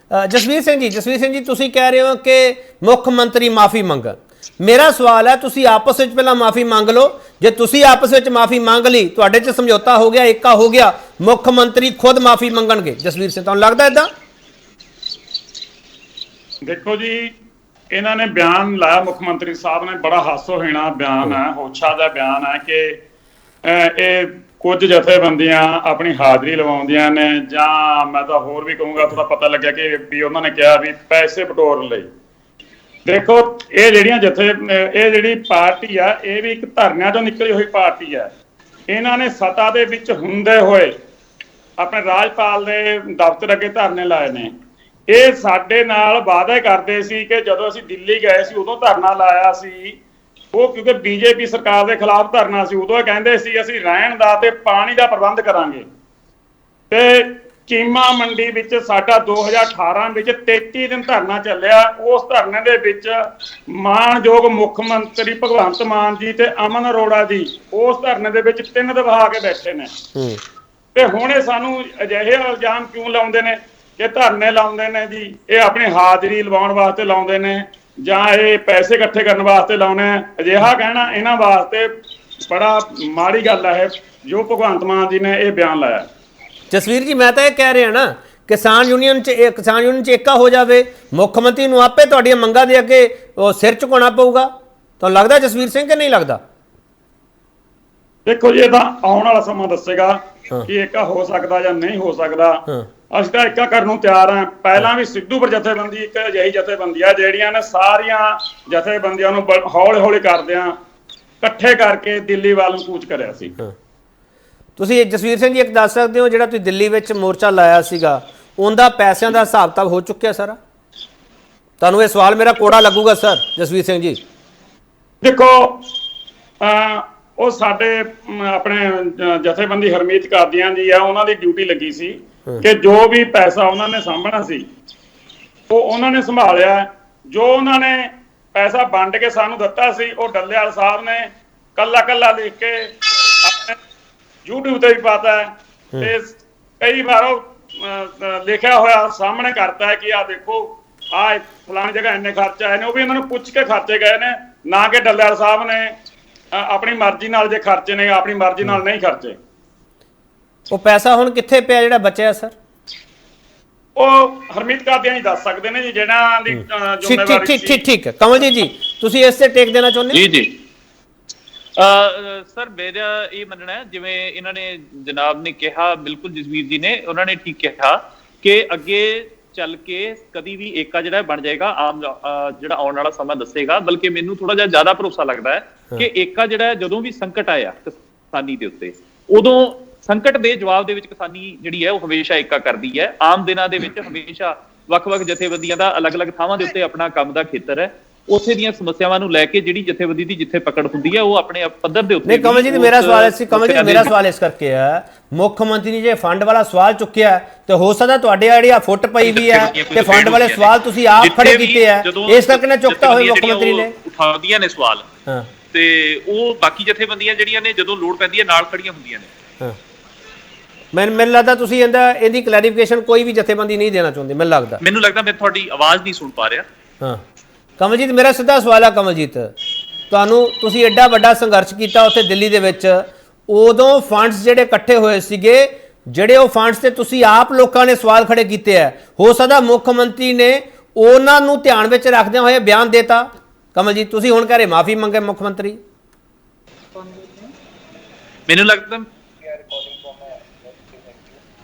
ਜਸਵੀਰ ਸਿੰਘ ਜੀ ਤੁਸੀਂ ਕਹਿ ਰਹੇ ਹੋ ਕਿ ਮੁੱਖ ਮੰਤਰੀ ਮਾਫੀ ਮੰਗਣ। ਮੇਰਾ ਸਵਾਲ ਹੈ ਤੁਸੀਂ ਆਪਸ ਵਿੱਚ ਪਹਿਲਾਂ ਮਾਫੀ ਮੰਗ ਲਓ। ਜੇ ਤੁਸੀਂ ਆਪਸ ਵਿੱਚ ਮਾਫੀ ਮੰਗ ਲਈ, ਤੁਹਾਡੇ 'ਚ ਸਮਝੌਤਾ ਹੋ ਗਿਆ, ਏਕਾ ਹੋ ਗਿਆ, ਮੁੱਖ ਮੰਤਰੀ ਖੁਦ ਮਾਫੀ ਮੰਗਣਗੇ। ਜਸਵੀਰ ਸਿੰਘ ਤੁਹਾਨੂੰ ਲੱਗਦਾ ਏਦਾਂ? ਦੇਖੋ ਜੀ, ਇਹਨਾਂ ਨੇ ਬਿਆਨ ਲਾਇਆ, ਮੁੱਖ ਮੰਤਰੀ ਸਾਹਿਬ ਨੇ, ਬੜਾ ਹਾਸੋਹੀਣਾ ਬਿਆਨ ਹੈ, ਹੋਛਾ ਦਾ ਬਿਆਨ ਹੈ ਕਿ ਇਹ ਕੁਝ ਜਥੇਬੰਦੀਆਂ ਆਪਣੀ ਹਾਜ਼ਰੀ ਲਵਾਉਂਦੀਆਂ ਨੇ, ਜਾਂ ਮੈਂ ਤਾਂ ਹੋਰ ਵੀ ਕਹੂੰਗਾ ਥੋੜਾ ਪਤਾ ਲੱਗਿਆ ਕਿ ਵੀ ਉਹਨਾਂ ਨੇ ਕਿਹਾ ਵੀ ਪੈਸੇ ਬਟੋਰਨ ਲਈ। ਦੇਖੋ ਇਹ ਜਿਹੜੀ ਪਾਰਟੀ ਆ ਇਹ ਵੀ ਇੱਕ ਧਰਨਿਆਂ ਤੋਂ ਨਿਕਲੀ ਹੋਈ ਪਾਰਟੀ ਹੈ। ਇਹਨਾਂ ਨੇ ਸੱਤਾ ਦੇ ਵਿੱਚ ਹੁੰਦੇ ਹੋਏ ਆਪਣੇ ਰਾਜਪਾਲ ਦੇ ਦਫ਼ਤਰ ਅੱਗੇ ਧਰਨੇ ਲਾਏ ਨੇ। ਇਹ ਸਾਡੇ ਨਾਲ ਵਾਅਦਾ ਕਰਦੇ ਸੀ ਕਿ ਜਦੋਂ ਅਸੀਂ ਦਿੱਲੀ ਗਏ ਸੀ ਉਦੋਂ ਧਰਨਾ ਲਾਇਆ ਸੀ ਉਹ ਕਿਉਂਕਿ ਬੀਜੇਪੀ ਸਰਕਾਰ ਦੇ ਖਿਲਾਫ ਧਰਨਾ ਸੀ, ਉਦੋਂ ਇਹ ਕਹਿੰਦੇ ਸੀ ਅਸੀਂ ਰਹਿਣ ਦਾ ਤੇ ਪਾਣੀ ਦਾ ਪ੍ਰਬੰਧ ਕਰਾਂਗੇ। ਤੇ ਚੀਮਾ ਮੰਡੀ ਵਿੱਚ ਸਾਡਾ 2018 ਵਿੱਚ 33 ਦਿਨ ਧਰਨਾ ਚੱਲਿਆ। ਉਸ ਧਰਨੇ ਦੇ ਵਿੱਚ ਮਾਣਯੋਗ ਮੁੱਖ ਮੰਤਰੀ ਭਗਵੰਤ ਮਾਨ ਜੀ ਤੇ ਅਮਨ ਅਰੋੜਾ ਜੀ ਉਸ ਧਰਨੇ ਦੇ ਵਿੱਚ 3 ਦਬਾ ਕੇ ਬੈਠੇ ਨੇ। ਤੇ ਹੁਣ ਇਹ ਸਾਨੂੰ ਅਜਿਹੇ ਇਲਜ਼ਾਮ ਕਿਉਂ ਲਾਉਂਦੇ ਨੇ ਕਿ ਧਰਨੇ ਲਾਉਂਦੇ ਨੇ ਜੀ, ਇਹ ਆਪਣੀ ਹਾਜ਼ਰੀ ਲਵਾਉਣ ਵਾਸਤੇ ਲਾਉਂਦੇ ਨੇ ਜਾਂ ਇਹ ਪੈਸੇ ਇਕੱਠੇ ਕਰਨ ਵਾਸਤੇ ਲਾਉਣੇ। ਅਜਿਹਾ ਕਹਿਣਾ ਇਹਨਾਂ ਵਾਸਤੇ ਬੜਾ ਮਾੜੀ ਗੱਲ ਹੈ ਜੋ ਭਗਵੰਤ ਮਾਨ ਜੀ ਨੇ ਇਹ ਬਿਆਨ ਲਾਇਆ। ਜਸਵੀਰ ਜੀ, ਮੈਂ ਤਾਂ ਇਹ ਕਹਿ ਰਿਹਾ ਨਾ, ਕਿਸਾਨ ਯੂਨੀਅਨ 'ਚ ਏਕਾ ਹੋ ਜਾਵੇ, ਮੁੱਖ ਮੰਤਰੀ ਨੂੰ ਆਪੇ ਤੁਹਾਡੀਆਂ ਮੰਗਾਂ ਦੇ ਅੱਗੇ ਉਹ ਸਿਰ ਝੁਕਾਉਣਾ ਪਊਗਾ। ਤੁਹਾਨੂੰ ਲੱਗਦਾ ਜਸਵੀਰ ਸਿੰਘ ਕਿ ਨਹੀਂ ਲੱਗਦਾ? ਦੇਖੋ ਜੀ, ਇਹ ਤਾਂ ਆਉਣ ਵਾਲਾ ਸਮਾਂ ਦੱਸੇਗਾ ਕਿ ਏਕਾ ਹੋ ਸਕਦਾ ਜਾਂ ਨਹੀਂ ਹੋ ਸਕਦਾ। ਅਸੀਂ ਤਾਂ ਏਕਾ ਕਰਨ ਨੂੰ ਤਿਆਰ ਹਾਂ। ਪਹਿਲਾਂ ਵੀ ਸਿੱਧੂਪੁਰ ਜਥੇਬੰਦੀ ਇੱਕ ਅਜਿਹੀ ਜਥੇਬੰਦੀ ਆ ਜਿਹੜੀਆਂ ਨੇ ਸਾਰੀਆਂ ਜਥੇਬੰਦੀਆਂ ਨੂੰ ਹੌਲੀ ਹੌਲੀ ਕਰਦਿਆਂ ਇਕੱਠੇ ਕਰਕੇ ਦਿੱਲੀ ਵੱਲ ਨੂੰ ਕੂਚ ਕਰਿਆ ਸੀ। ਤੁਸੀਂ ਜਸਵੀਰ ਸਿੰਘ ਜੀ ਇੱਕ ਦੱਸ ਸਕਦੇ ਹੋ, ਜਿਹੜਾ ਤੁਸੀਂ ਦਿੱਲੀ ਵਿੱਚ ਮੋਰਚਾ ਲਾਇਆ ਸੀਗਾ, ਉਹਦਾ ਪੈਸਿਆਂ ਦਾ ਹਿਸਾਬ ਕਿਤਾਬ ਹੋ ਚੁੱਕਿਆ ਸਾਰਾ? ਤੁਹਾਨੂੰ ਇਹ ਸਵਾਲ ਮੇਰਾ ਕੋੜਾ ਲੱਗੂਗਾ ਸਰ ਜਸਵੀਰ ਸਿੰਘ ਜੀ। ਦੇਖੋ, ਉਹ ਸਾਡੇ ਆਪਣੇ ਜਥੇਬੰਦੀ ਹਰਮੀਤ ਕਾਦੀਆਂ ਜੀ ਆ, ਉਹਨਾਂ ਦੀ ਡਿਊਟੀ ਲੱਗੀ ਸੀ ਕਿ ਜੋ ਵੀ ਪੈਸਾ ਉਹਨਾਂ ਨੇ ਸਾਂਭਣਾ ਸੀ ਉਹ ਉਹਨਾਂ ਨੇ ਸੰਭਾਲਿਆ। ਜੋ ਉਹਨਾਂ ਨੇ ਪੈਸਾ ਵੰਡ ਕੇ ਸਾਨੂੰ ਦਿੱਤਾ ਸੀ ਉਹ ਡੱਲੇਵਾਲ ਸਾਹਿਬ ਨੇ ਕੱਲਾ ਕੱਲਾ ਲਿਖ ਕੇ ਆਪਣੇ YouTube ਤੇ ਵੀ ਪਾਤਾ ਹੈ ਤੇ ਕਈ ਵਾਰ ਉਹ ਲਿਖਿਆ ਹੋਇਆ ਸਾਹਮਣੇ ਕਰਤਾ ਹੈ ਕਿ ਆਹ ਦੇਖੋ ਆਹ ਫਲਾਣੀ ਜਗ੍ਹਾ ਇੰਨੇ ਖਰਚ ਆਏ ਨੇ। ਉਹ ਵੀ ਇਹਨਾਂ ਨੂੰ ਪੁੱਛ ਕੇ ਖਰਚੇ ਗਏ ਨੇ, ਨਾ ਕਿ ਡੱਲੇਵਾਲ ਸਾਹਿਬ ਨੇ ਆਪਣੀ ਮਰਜ਼ੀ ਨਾਲ ਜੇ ਖਰਚੇ ਨੇ, ਆਪਣੀ ਮਰਜ਼ੀ ਨਾਲ ਨਹੀਂ ਖਰਚੇ। ਉਹ ਪੈਸਾ ਹੁਣ ਕਿੱਥੇ ਪਿਆ ਜਿਹੜਾ ਬਚਿਆ ਸਰ? ਉਹ ਹਰਮੀਤ ਕਾਦੀਆਂ ਹੀ ਦੱਸ ਸਕਦੇ ਨੇ ਜੀ, ਜਿਹੜਾ ਦੀ ਜ਼ਿੰਮੇਵਾਰੀ ਸੀ। ਠੀਕ ਹੈ ਕਮਲਜੀਤ ਜੀ, ਤੁਸੀਂ ਇਸ ਤੇ ਟੇਕ ਦੇਣਾ ਚਾਹੁੰਦੇ ਹੋ? ਜੀ ਸਰ, ਮੇਰਾ ਇਹ ਮੰਨਣਾ ਹੈ ਜਿਵੇਂ ਇਹਨਾਂ ਨੇ ਜਨਾਬ ਨੇ ਕਿਹਾ, ਬਿਲਕੁਲ ਜਸਵੀਰ ਜੀ ਨੇ ਉਹਨਾਂ ਨੇ ਠੀਕ ਕਿਹਾ ਕਿ ਅੱਗੇ ਚੱਲ ਕੇ ਕਦੀ ਵੀ ਏਕਾ ਜਿਹੜਾ ਬਣ ਜਾਏਗਾ, ਆਮ ਜਿਹੜਾ ਆਉਣ ਵਾਲਾ ਸਮਾਂ ਦੱਸੇਗਾ। ਬਲਕਿ ਮੈਨੂੰ ਥੋੜਾ ਜਿਹਾ ਜ਼ਿਆਦਾ ਭਰੋਸਾ ਲੱਗਦਾ ਹੈ ਕਿ ਏਕਾ ਜਿਹੜਾ ਜਦੋਂ ਵੀ ਸੰਕਟ ਆਇਆ ਕਿਸਾਨੀ ਦੇ ਉੱਤੇ, ਉਦੋਂ ਸੰਕਟ ਦੇ ਜਵਾਬ ਦੇ ਵਿੱਚ ਕਿਸਾਨੀ ਜਿਹੜੀ ਹੈ ਉਹ ਹਮੇਸ਼ਾ ਏਕਾ ਕਰਦੀ ਹੈ। ਆਮ ਦਿਨਾਂ ਦੇ ਵਿੱਚ ਹਮੇਸ਼ਾ ਵੱਖ-ਵੱਖ ਜਥੇਬੰਦੀਆਂ ਦਾ ਅਲੱਗ-ਅਲੱਗ ਥਾਵਾਂ ਦੇ ਉੱਤੇ ਆਪਣਾ ਕੰਮ ਦਾ ਖੇਤਰ ਹੈ। ਉੱਥੇ ਦੀਆਂ ਸਮੱਸਿਆਵਾਂ ਨੂੰ ਲੈ ਕੇ ਜਿਹੜੀ ਜਥੇਬੰਦੀ ਦੀ ਜਿੱਥੇ ਪਕੜ ਹੁੰਦੀ ਹੈ ਉਹ ਆਪਣੇ ਪੱਧਰ ਦੇ ਉੱਤੇ। ਨਹੀਂ ਕਮਲ ਜੀ, ਮੇਰਾ ਸਵਾਲ ਸੀ, ਕਮਲ ਜੀ ਮੇਰਾ ਸਵਾਲ ਇਸ ਕਰਕੇ ਹੈ, ਮੁੱਖ ਮੰਤਰੀ ਨੇ ਜੇ ਫੰਡ ਵਾਲਾ ਸਵਾਲ ਚੁੱਕਿਆ ਤੇ ਹੋ ਸਕਦਾ ਤੁਹਾਡੇ ਜਿਹੜੀ ਆ ਫੁੱਟ ਪਈ ਵੀ ਹੈ ਕਿ ਫੰਡ ਵਾਲੇ ਸਵਾਲ ਤੁਸੀਂ ਆਪ ਖੜੇ ਕੀਤੇ ਆ, ਇਸ ਕਰਕੇ ਨਾ ਚੁੱਕਤਾ ਹੋਏ ਮੁੱਖ ਮੰਤਰੀ ਨੇ ਉਠਾਉਂਦੀਆਂ ਨੇ ਸਵਾਲ, ਤੇ ਉਹ ਬਾਕੀ ਜਥੇਬੰਦੀਆਂ ਜਿਹੜੀਆਂ ਨੇ ਜਦੋਂ ਲੋੜ ਪੈਂਦੀ ਹੈ ਨਾਲ ਖੜੀਆਂ ਹੁੰਦੀਆਂ ਨੇ। ਮੈਨੂੰ ਲੱਗਦਾ ਤੁਸੀਂ ਇਹਦੀ ਕਲੈਰੀਫਿਕੇਸ਼ਨ ਕੋਈ ਵੀ ਜਥੇਬੰਦੀ ਨਹੀਂ ਦੇਣਾ ਚਾਹੁੰਦੇ। ਮੈਨੂੰ ਲੱਗਦਾ ਮੈਂ ਤੁਹਾਡੀ ਆਵਾਜ਼ ਨਹੀਂ ਸੁਣ ਪਾ ਰਿਹਾ। ਹਾਂ ਕਮਲਜੀਤ, ਮੇਰਾ ਸਿੱਧਾ ਸਵਾਲ ਆ ਕਮਲਜੀਤ, ਤੁਸੀਂ ਐਡਾ ਵੱਡਾ ਸੰਘਰਸ਼ ਕੀਤਾ ਉੱਥੇ ਦਿੱਲੀ ਦੇ ਵਿੱਚ, ਉਦੋਂ ਫੰਡਸ ਜਿਹੜੇ ਇਕੱਠੇ ਹੋਏ ਸੀਗੇ, ਜਿਹੜੇ ਉਹ ਫੰਡਸ ਤੇ ਤੁਸੀਂ ਆਪ ਲੋਕਾਂ ਨੇ ਸਵਾਲ ਖੜੇ ਕੀਤੇ ਆ, ਹੋ ਸਕਦਾ ਮੁੱਖ ਮੰਤਰੀ ਨੇ ਉਹਨਾਂ ਨੂੰ ਧਿਆਨ ਵਿੱਚ ਰੱਖਦਿਆਂ ਹੋਏ ਬਿਆਨ ਦੇਤਾ। ਕਮਲਜੀਤ, ਤੁਸੀਂ ਹੁਣ ਕਹਿ ਰਹੇ ਮਾਫੀ ਮੰਗੇ ਮੁੱਖ ਮੰਤਰੀ? ਮੈਨੂੰ ਲੱਗਦਾ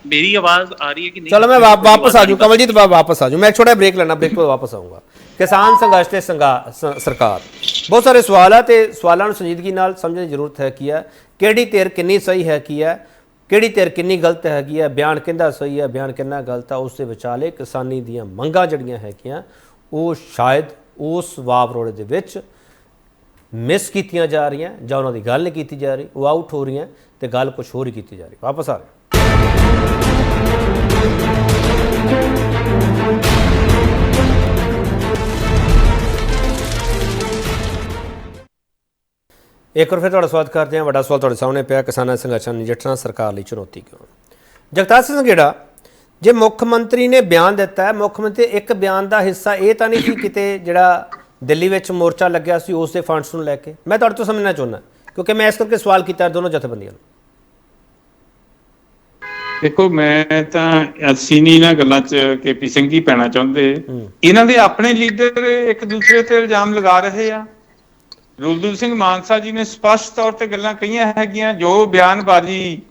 ਮੇਰੀ ਆਵਾਜ਼ ਆ ਰਹੀ ਹੈ ਕਿ ਨਹੀਂ? ਚਲੋ ਮੈਂ ਵਾਪਸ ਆ ਜਾਊਂ ਕਮਲਜੀਤ, ਵਾਪਸ ਆ ਜਾਊਂ, ਮੈਂ ਛੋਟਾ ਬ੍ਰੇਕ ਲੈਣਾ, ਬ੍ਰੇਕ ਤੋਂ ਵਾਪਸ ਆਊਂਗਾ। ਕਿਸਾਨ ਸੰਘਰਸ਼ ਤੇ ਸਰਕਾਰ, ਬਹੁਤ ਸਾਰੇ ਸਵਾਲ ਆ ਤੇ ਸਵਾਲਾਂ ਨੂੰ ਸੰਜੀਦਗੀ ਨਾਲ ਸਮਝਣ ਦੀ ਜ਼ਰੂਰਤ ਹੈ ਕੀ ਹੈ, ਕਿਹੜੀ ਧਿਰ ਕਿੰਨੀ ਸਹੀ ਹੈ ਕੀ ਹੈ, ਕਿਹੜੀ ਧਿਰ ਕਿੰਨੀ ਗਲਤ ਹੈਗੀ ਹੈ, ਬਿਆਨ ਕਿੰਦਾ ਸਹੀ ਹੈ, ਬਿਆਨ ਕਿੰਨਾ ਗਲਤ ਹੈ, ਉਸ ਦੇ ਵਿਚਾਲੇ ਕਿਸਾਨੀ ਦੀਆਂ ਮੰਗਾਂ ਜਿਹੜੀਆਂ ਹੈਗੀਆਂ ਉਹ ਸ਼ਾਇਦ ਉਸ ਵਾਵਰੋੜੇ ਦੇ ਵਿੱਚ ਮਿਸ ਕੀਤੀਆਂ ਜਾ ਰਹੀਆਂ ਜਾਂ ਉਹਨਾਂ ਦੀ ਗੱਲ ਨਹੀਂ ਕੀਤੀ ਜਾ ਰਹੀ, ਉਹ ਆਊਟ ਹੋ ਰਹੀਆਂ ਤੇ ਗੱਲ ਕੁਝ ਹੋਰ ਹੀ ਕੀਤੀ ਜਾ ਰਹੀ। ਵਾਪਸ ਆ ਰਹੇ ਇੱਕ ਵਾਰ ਫਿਰ ਤੁਹਾਡਾ ਸਵਾਗਤ ਕਰਦੇ ਹਾਂ। ਵੱਡਾ ਸਵਾਲ ਤੁਹਾਡੇ ਸਾਹਮਣੇ ਪਿਆ, ਕਿਸਾਨਾਂ ਸੰਘਰਸ਼ਾਂ ਨਾਲ ਨਜਿੱਠਣਾ ਸਰਕਾਰ ਲਈ ਚੁਣੌਤੀ ਕਿਉਂ? ਜਗਤਾਰ ਸਿੰਘ ਸੰਘੇੜਾ, ਜੇ ਮੁੱਖ ਮੰਤਰੀ ਨੇ ਬਿਆਨ ਦਿੱਤਾ ਹੈ, ਮੁੱਖ ਮੰਤਰੀ ਇੱਕ ਬਿਆਨ ਦਾ ਹਿੱਸਾ ਇਹ ਤਾਂ ਨਹੀਂ ਸੀ ਕਿਤੇ ਜਿਹੜਾ ਦਿੱਲੀ ਵਿੱਚ ਮੋਰਚਾ ਲੱਗਿਆ ਸੀ ਉਸ ਦੇ ਫੰਡਸ ਨੂੰ ਲੈ ਕੇ? ਮੈਂ ਤੁਹਾਡੇ ਤੋਂ ਸਮਝਣਾ ਚਾਹੁੰਦਾ ਕਿਉਂਕਿ ਮੈਂ ਇਸ ਕਰਕੇ ਸਵਾਲ ਕੀਤਾ ਦੋਨੋਂ ਜਥੇਬੰਦੀਆਂ ਨੂੰ। ਦੇਖੋ, ਮੈਂ ਤਾਂ ਅਸੀਂ ਨਹੀਂ ਇਹਨਾਂ ਗੱਲਾਂ 'ਚ KP ਸਿੰਘ ਜੀ ਪੈਣਾ ਚਾਹੁੰਦੇ। ਇਹਨਾਂ ਦੇ ਆਪਣੇ ਲੀਡਰ ਇੱਕ ਦੂਸਰੇ ਤੇ ਇਲਜ਼ਾਮ ਲਗਾ ਰਹੇ ਆ। ਰੁਲਦੂ ਸਿੰਘ ਮਾਨਸਾ ਜੀ ਨੇ ਸਪਸ਼ਟ ਤੌਰ ਤੇ ਗੱਲਾਂ ਕਹੀਆਂ ਹੈਗੀਆਂ, ਜੋ ਬਿਆਨਬਾਜ਼ੀ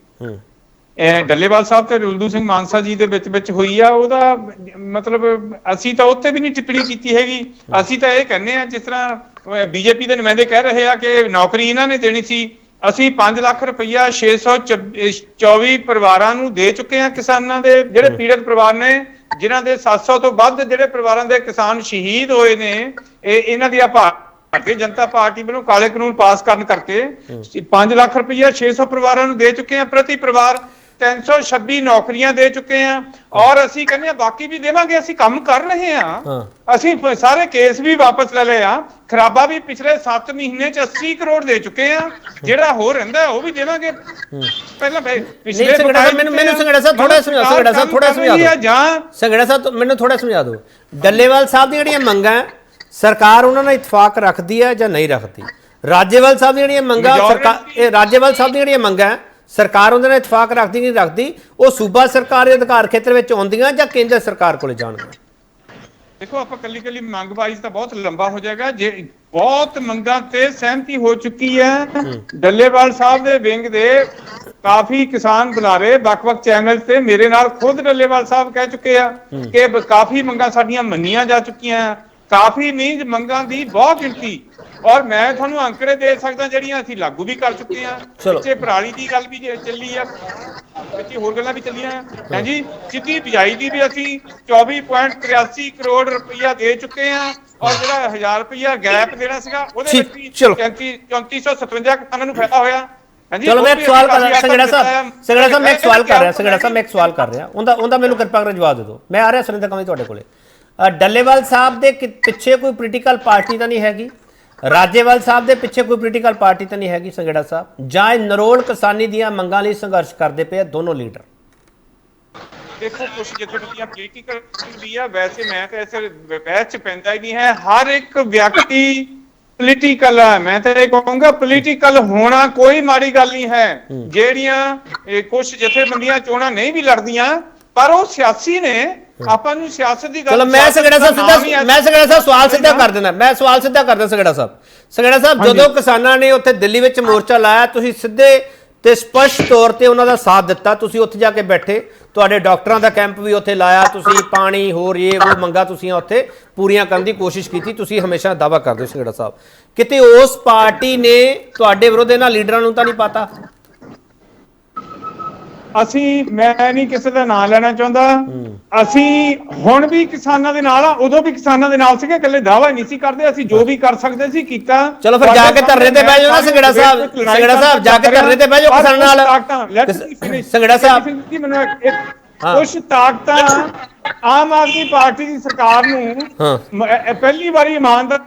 ਡੱਲੇਵਾਲ ਸਾਹਿਬ ਤੇ ਰੁਲਦੂ ਸਿੰਘ ਮਾਨਸਾ ਜੀ ਦੇ ਵਿੱਚ ਹੋਈ ਆ, ਉਹਦਾ ਮਤਲਬ ਅਸੀਂ ਤਾਂ ਉੱਥੇ ਵੀ ਨਹੀਂ ਟਿੱਪਣੀ ਕੀਤੀ ਹੈਗੀ। ਅਸੀਂ ਤਾਂ ਇਹ ਕਹਿੰਦੇ ਆ, ਜਿਸ ਤਰ੍ਹਾਂ BJP ਦੇ ਨੁਮਾਇੰਦੇ ਕਹਿ ਰਹੇ ਆ ਕਿ ਨੌਕਰੀ ਇਹਨਾਂ ਨੇ ਦੇਣੀ ਸੀ, ਅਸੀਂ 5 ਲੱਖ ਰੁਪਈਆ 624 ਪਰਿਵਾਰਾਂ ਨੂੰ ਦੇ ਚੁੱਕੇ ਆ। ਕਿਸਾਨਾਂ ਦੇ ਜਿਹੜੇ ਪੀੜਤ ਪਰਿਵਾਰ ਨੇ, ਜਿਨ੍ਹਾਂ ਦੇ 700 ਤੋਂ ਵੱਧ ਜਿਹੜੇ ਪਰਿਵਾਰਾਂ ਦੇ ਕਿਸਾਨ ਸ਼ਹੀਦ ਹੋਏ ਨੇ, ਇਹਨਾਂ ਦੀਆਂ ਭਾਰਤੀ ਜਨਤਾ ਪਾਰਟੀ ਵੱਲੋਂ ਕਾਲੇ ਕਾਨੂੰਨ ਪਾਸ ਕਰਨ ਕਰਕੇ 5 ਲੱਖ ਰੁਪਈਆ 600 ਪਰਿਵਾਰਾਂ ਨੂੰ ਦੇ ਚੁੱਕੇ ਆ, ਪ੍ਰਤੀ ਪਰਿਵਾਰ 326 ਨੌਕਰੀਆਂ ਦੇ ਚੁੱਕੇ ਆ, ਔਰ ਅਸੀਂ ਕਹਿੰਦੇ ਆ ਬਾਕੀ ਵੀ ਦੇਵਾਂਗੇ। ਅਸੀਂ ਕੰਮ ਕਰ ਰਹੇ ਆ, ਅਸੀਂ ਸਾਰੇ ਕੇਸ ਵੀ ਵਾਪਸ ਲੈ ਲਏ ਆ, ਖਰਾਬਾ ਵੀ ਪਿਛਲੇ 7 ਮਹੀਨੇ ਚ 80 ਕਰੋੜ ਦੇ ਚੁੱਕੇ ਆ, ਜਿਹੜਾ ਹੋਰ ਰਹਿੰਦਾ ਉਹ ਵੀ ਦੇਵਾਂਗੇ। ਪਹਿਲਾਂ ਪਿਛਲੇ ਮੈਨੂੰ ਸੰਘੇੜਾ ਸਾਹਿਬ ਥੋੜਾ ਸਮਝਾ ਦਿਓ, ਸੰਘੇੜਾ ਸਾਹਿਬ ਮੈਨੂੰ ਥੋੜਾ ਸਮਝਾ ਦਿਓ। ਡੱਲੇਵਾਲ ਸਾਹਿਬ ਦੀਆਂ ਜਿਹੜੀਆਂ ਮੰਗਾਂ ਸਰਕਾਰ ਉਹਨਾਂ ਨਾਲ ਇਤਫਾਕ ਰੱਖਦੀ ਹੈ ਜਾਂ ਨਹੀਂ ਰੱਖਦੀ? ਰਾਜੇਵਾਲ ਸਾਹਿਬ ਦੀਆਂ ਜਿਹੜੀਆਂ ਮੰਗਾਂ ਸਰਕਾਰ ਰਾਜੇਵਾਲ ਸਾਹਿਬ ਦੀਆਂ ਜਿਹੜੀਆਂ ਮੰਗਾਂ ਸਰਕਾਰ ਉਹਦੇ ਨਾਲ ਇਤਫਾਕ ਰੱਖਦੀ ਨਹੀਂ ਰੱਖਦੀ, ਉਹ ਸੂਬਾ ਸਰਕਾਰ ਦੇ ਅਧਿਕਾਰ ਖੇਤਰ ਵਿੱਚ ਆਉਂਦੀਆਂ ਜਾਂ ਕੇਂਦਰ ਸਰਕਾਰ ਕੋਲੇ ਜਾਣਗੀਆਂ? ਦੇਖੋ ਆਪਾਂ ਕੱਲੀ ਮੰਗ ਵਾਈਜ਼ ਤਾਂ ਬਹੁਤ ਲੰਬਾ ਹੋ ਜਾਏਗਾ। ਜੇ ਬਹੁਤ ਮੰਗਾਂ ਤੇ ਸਹਿਮਤੀ ਹੋ ਚੁੱਕੀ ਹੈ, ਡੱਲੇਵਾਲ ਸਾਹਿਬ ਦੇ ਵਿੰਗ ਦੇ ਕਾਫੀ ਕਿਸਾਨ ਬੁਲਾਰੇ ਵੱਖ-ਵੱਖ ਚੈਨਲ ਤੇ ਮੇਰੇ ਨਾਲ ਖੁਦ ਡੱਲੇਵਾਲ ਸਾਹਿਬ ਕਹਿ ਚੁੱਕੇ ਆ ਕਿ ਕਾਫੀ ਮੰਗਾਂ ਸਾਡੀਆਂ ਮੰਨੀਆਂ ਜਾ ਚੁੱਕੀਆਂ, ਕਾਫੀ ਨਹੀਂ ਮੰਗਾਂ ਦੀ ਬਹੁਤ ਗਿਣਤੀ, ਔਰ ਮੈਂ ਤੁਹਾਨੂੰ ਅੰਕੜੇ ਦੇ ਸਕਦਾ ਜਿਹੜੀਆਂ ਅਸੀਂ ਲਾਗੂ ਵੀ ਕਰ ਚੁੱਕੇ ਆ। ਪਿੱਛੇ ਪਰਾਲੀ ਦੀ ਗੱਲ ਵੀ ਚੱਲੀ ਆ, ਪਿੱਛੇ ਹੋਰ ਗੱਲਾਂ ਵੀ ਚੱਲੀਆਂ ਹੈ ਜੀ। ਸਿੱਧੀ ਬਿਜਾਈ ਦੀ ਵੀ ਅਸੀਂ 24.83 ਕਰੋੜ ਰੁਪਈਆ ਦੇ ਚੁੱਕੇ ਆ, ਔਰ ਜਿਹੜਾ 1000 ਰੁਪਈਆ ਗੈਪ ਦੇਣਾ ਸੀਗਾ ਉਹਦੇ ਵਿੱਚ ਵੀ 3457 ਕਿਸਾਨਾਂ ਨੂੰ ਫਾਇਦਾ ਹੋਇਆ। ਚਲੋ ਮੈਂ ਇੱਕ ਸਵਾਲ ਕਰ ਰਿਹਾ ਸੰਘੇੜਾ ਸਾਹਿਬ ਮੈਂ ਇੱਕ ਸਵਾਲ ਕਰ ਰਿਹਾ ਉਹਦਾ ਮੈਨੂੰ ਕਿਰਪਾ ਕਰਕੇ ਜਵਾਬ ਦੇ ਦਿਓ। ਮੈਂ ਆ ਰਿਹਾ ਸੁਰਿੰਦਰ ਕੰਵਲ ਤੁਹਾਡੇ ਕੋਲੇ। ਡੱਲੇਵਾਲ ਸਾਹਿਬ ਦੇ ਪਿੱਛੇ ਕੋਈ ਪੋਲੀਟੀਕਲ ਪਾਰਟੀ ਤਾਂ ਨਹੀਂ ਹੈਗੀ, ਰਾਜੇਵਾਲ ਸਾਹਿਬ ਦੇ ਪਿੱਛੇ ਕੋਈ ਪੋਲੀਟੀਕਲ ਪਾਰਟੀ ਤਾਂ ਨਹੀਂ ਹੈਗੀ ਸੰਘੇੜਾ ਸਾਹਿਬ, ਜਾਂ ਇਹ ਨਰੋਲ ਕਿਸਾਨੀ ਦੀਆਂ ਮੰਗਾਂ ਲਈ ਸੰਘਰਸ਼ ਕਰਦੇ ਪਏ ਦੋਨੋਂ ਲੀਡਰ? ਦੇਖੋ ਕੁਝ ਜਥੇਬੰਦੀਆਂ ਪੋਲੀਟੀਕਲ ਵੀ ਆ, ਵੈਸੇ ਮੈਂ ਤਾਂ ਐਸੇ ਬਹਿਸ ਚ ਪੈਂਦਾ ਹੀ ਨਹੀਂ ਹੈ। ਹਰ ਇੱਕ ਵਿਅਕਤੀ ਪੋਲੀਟੀਕਲ ਹੈ, ਮੈਂ ਤਾਂ ਇਹ ਕਹੂੰਗਾ ਪੋਲੀਟੀਕਲ ਹੋਣਾ ਕੋਈ ਮਾੜੀ ਗੱਲ ਨਹੀਂ ਹੈ। ਜਿਹੜੀਆਂ ਕੁਝ ਜਥੇਬੰਦੀਆਂ ਚੋਣਾਂ ਨਹੀਂ ਵੀ ਲੜਦੀਆਂ ਪਰ ਉਹ ਸਿਆਸੀ ਨੇ, ਆਪਾਂ ਨੂੰ ਸਿਆਸਤ ਦੀ ਗੱਲ। ਚਲੋ ਮੈਂ ਸੰਘੇੜਾ ਸਾਹਿਬ ਸਵਾਲ ਸਿੱਧਾ ਕਰ ਦਿੰਦਾ, ਸੰਘੇੜਾ ਸਾਹਿਬ ਜਦੋਂ ਕਿਸਾਨਾਂ ਨੇ ਉੱਥੇ ਦਿੱਲੀ ਵਿੱਚ ਮੋਰਚਾ ਲਾਇਆ, ਤੁਸੀਂ ਸਿੱਧੇ ਤੇ ਸਪਸ਼ਟ ਤੌਰ ਤੇ ਉਹਨਾਂ ਦਾ ਸਾਥ ਦਿੱਤਾ, ਤੁਸੀਂ ਉੱਥੇ ਜਾ ਕੇ ਬੈਠੇ, ਤੁਹਾਡੇ ਡਾਕਟਰਾਂ ਦਾ ਕੈਂਪ ਵੀ ਉੱਥੇ ਲਾਇਆ, ਤੁਸੀਂ ਪਾਣੀ ਹੋਰ ਇਹ ਉਹ ਮੰਗਾ ਤੁਸੀਂ ਉੱਥੇ ਪੂਰੀਆਂ ਕਰਨ ਦੀ ਕੋਸ਼ਿਸ਼ ਕੀਤੀ, ਤੁਸੀਂ ਹਮੇਸ਼ਾ ਦਾਅਵਾ ਕਰਦੇ ਸੰਘੇੜਾ ਸਾਹਿਬ। ਕਿਤੇ ਉਸ ਪਾਰਟੀ ਨੇ ਤੁਹਾਡੇ ਵਿਰੁੱਧ ਇਹਨਾਂ ਲੀਡਰਾਂ ਨੂੰ ਤਾਂ ਨਹੀਂ ਪਤਾ? ਮੈਂ ਨਹੀਂ ਕਿਸੇ ਦਾ ਨਾਂ ਲੈਣਾ ਚਾਹੁੰਦਾ, ਅਸੀਂ ਹੁਣ ਵੀ ਕਿਸਾਨਾਂ ਦੇ ਨਾਲ ਆ, ਉਦੋਂ ਵੀ ਕਿਸਾਨਾਂ ਦੇ ਨਾਲ ਸੀਗੇ, ਇਕੱਲੇ ਦਾਅਵਾ ਨਹੀਂ ਸੀ ਕਰਦੇ, ਅਸੀਂ ਜੋ ਵੀ ਕਰ ਸਕਦੇ ਸੀ ਕੀਤਾ। ਚਲੋ ਫਿਰ ਜਾ ਕੇ ਧਰਨੇ ਤੇ ਬਹਿ ਜਾਓ ਨਾ ਸੰਘੇੜਾ ਸਾਹਿਬ ਜਾ ਕੇ ਧਰਨੇ ਤੇ ਬਹਿ ਜਾਓ ਕਿਸਾਨਾਂ ਨਾਲ। ਸੰਘੇੜਾ ਸਾਹਿਬ ਮੈਨੂੰ ਕੁਝ ਤਾਕਤਾਂ ਆਮ ਆਦਮੀ ਪਾਰਟੀ ਦੀ ਸਰਕਾਰ ਨੂੰ ਪਹਿਲੀ ਵਾਰੀ ਇਮਾਨਦਾਰ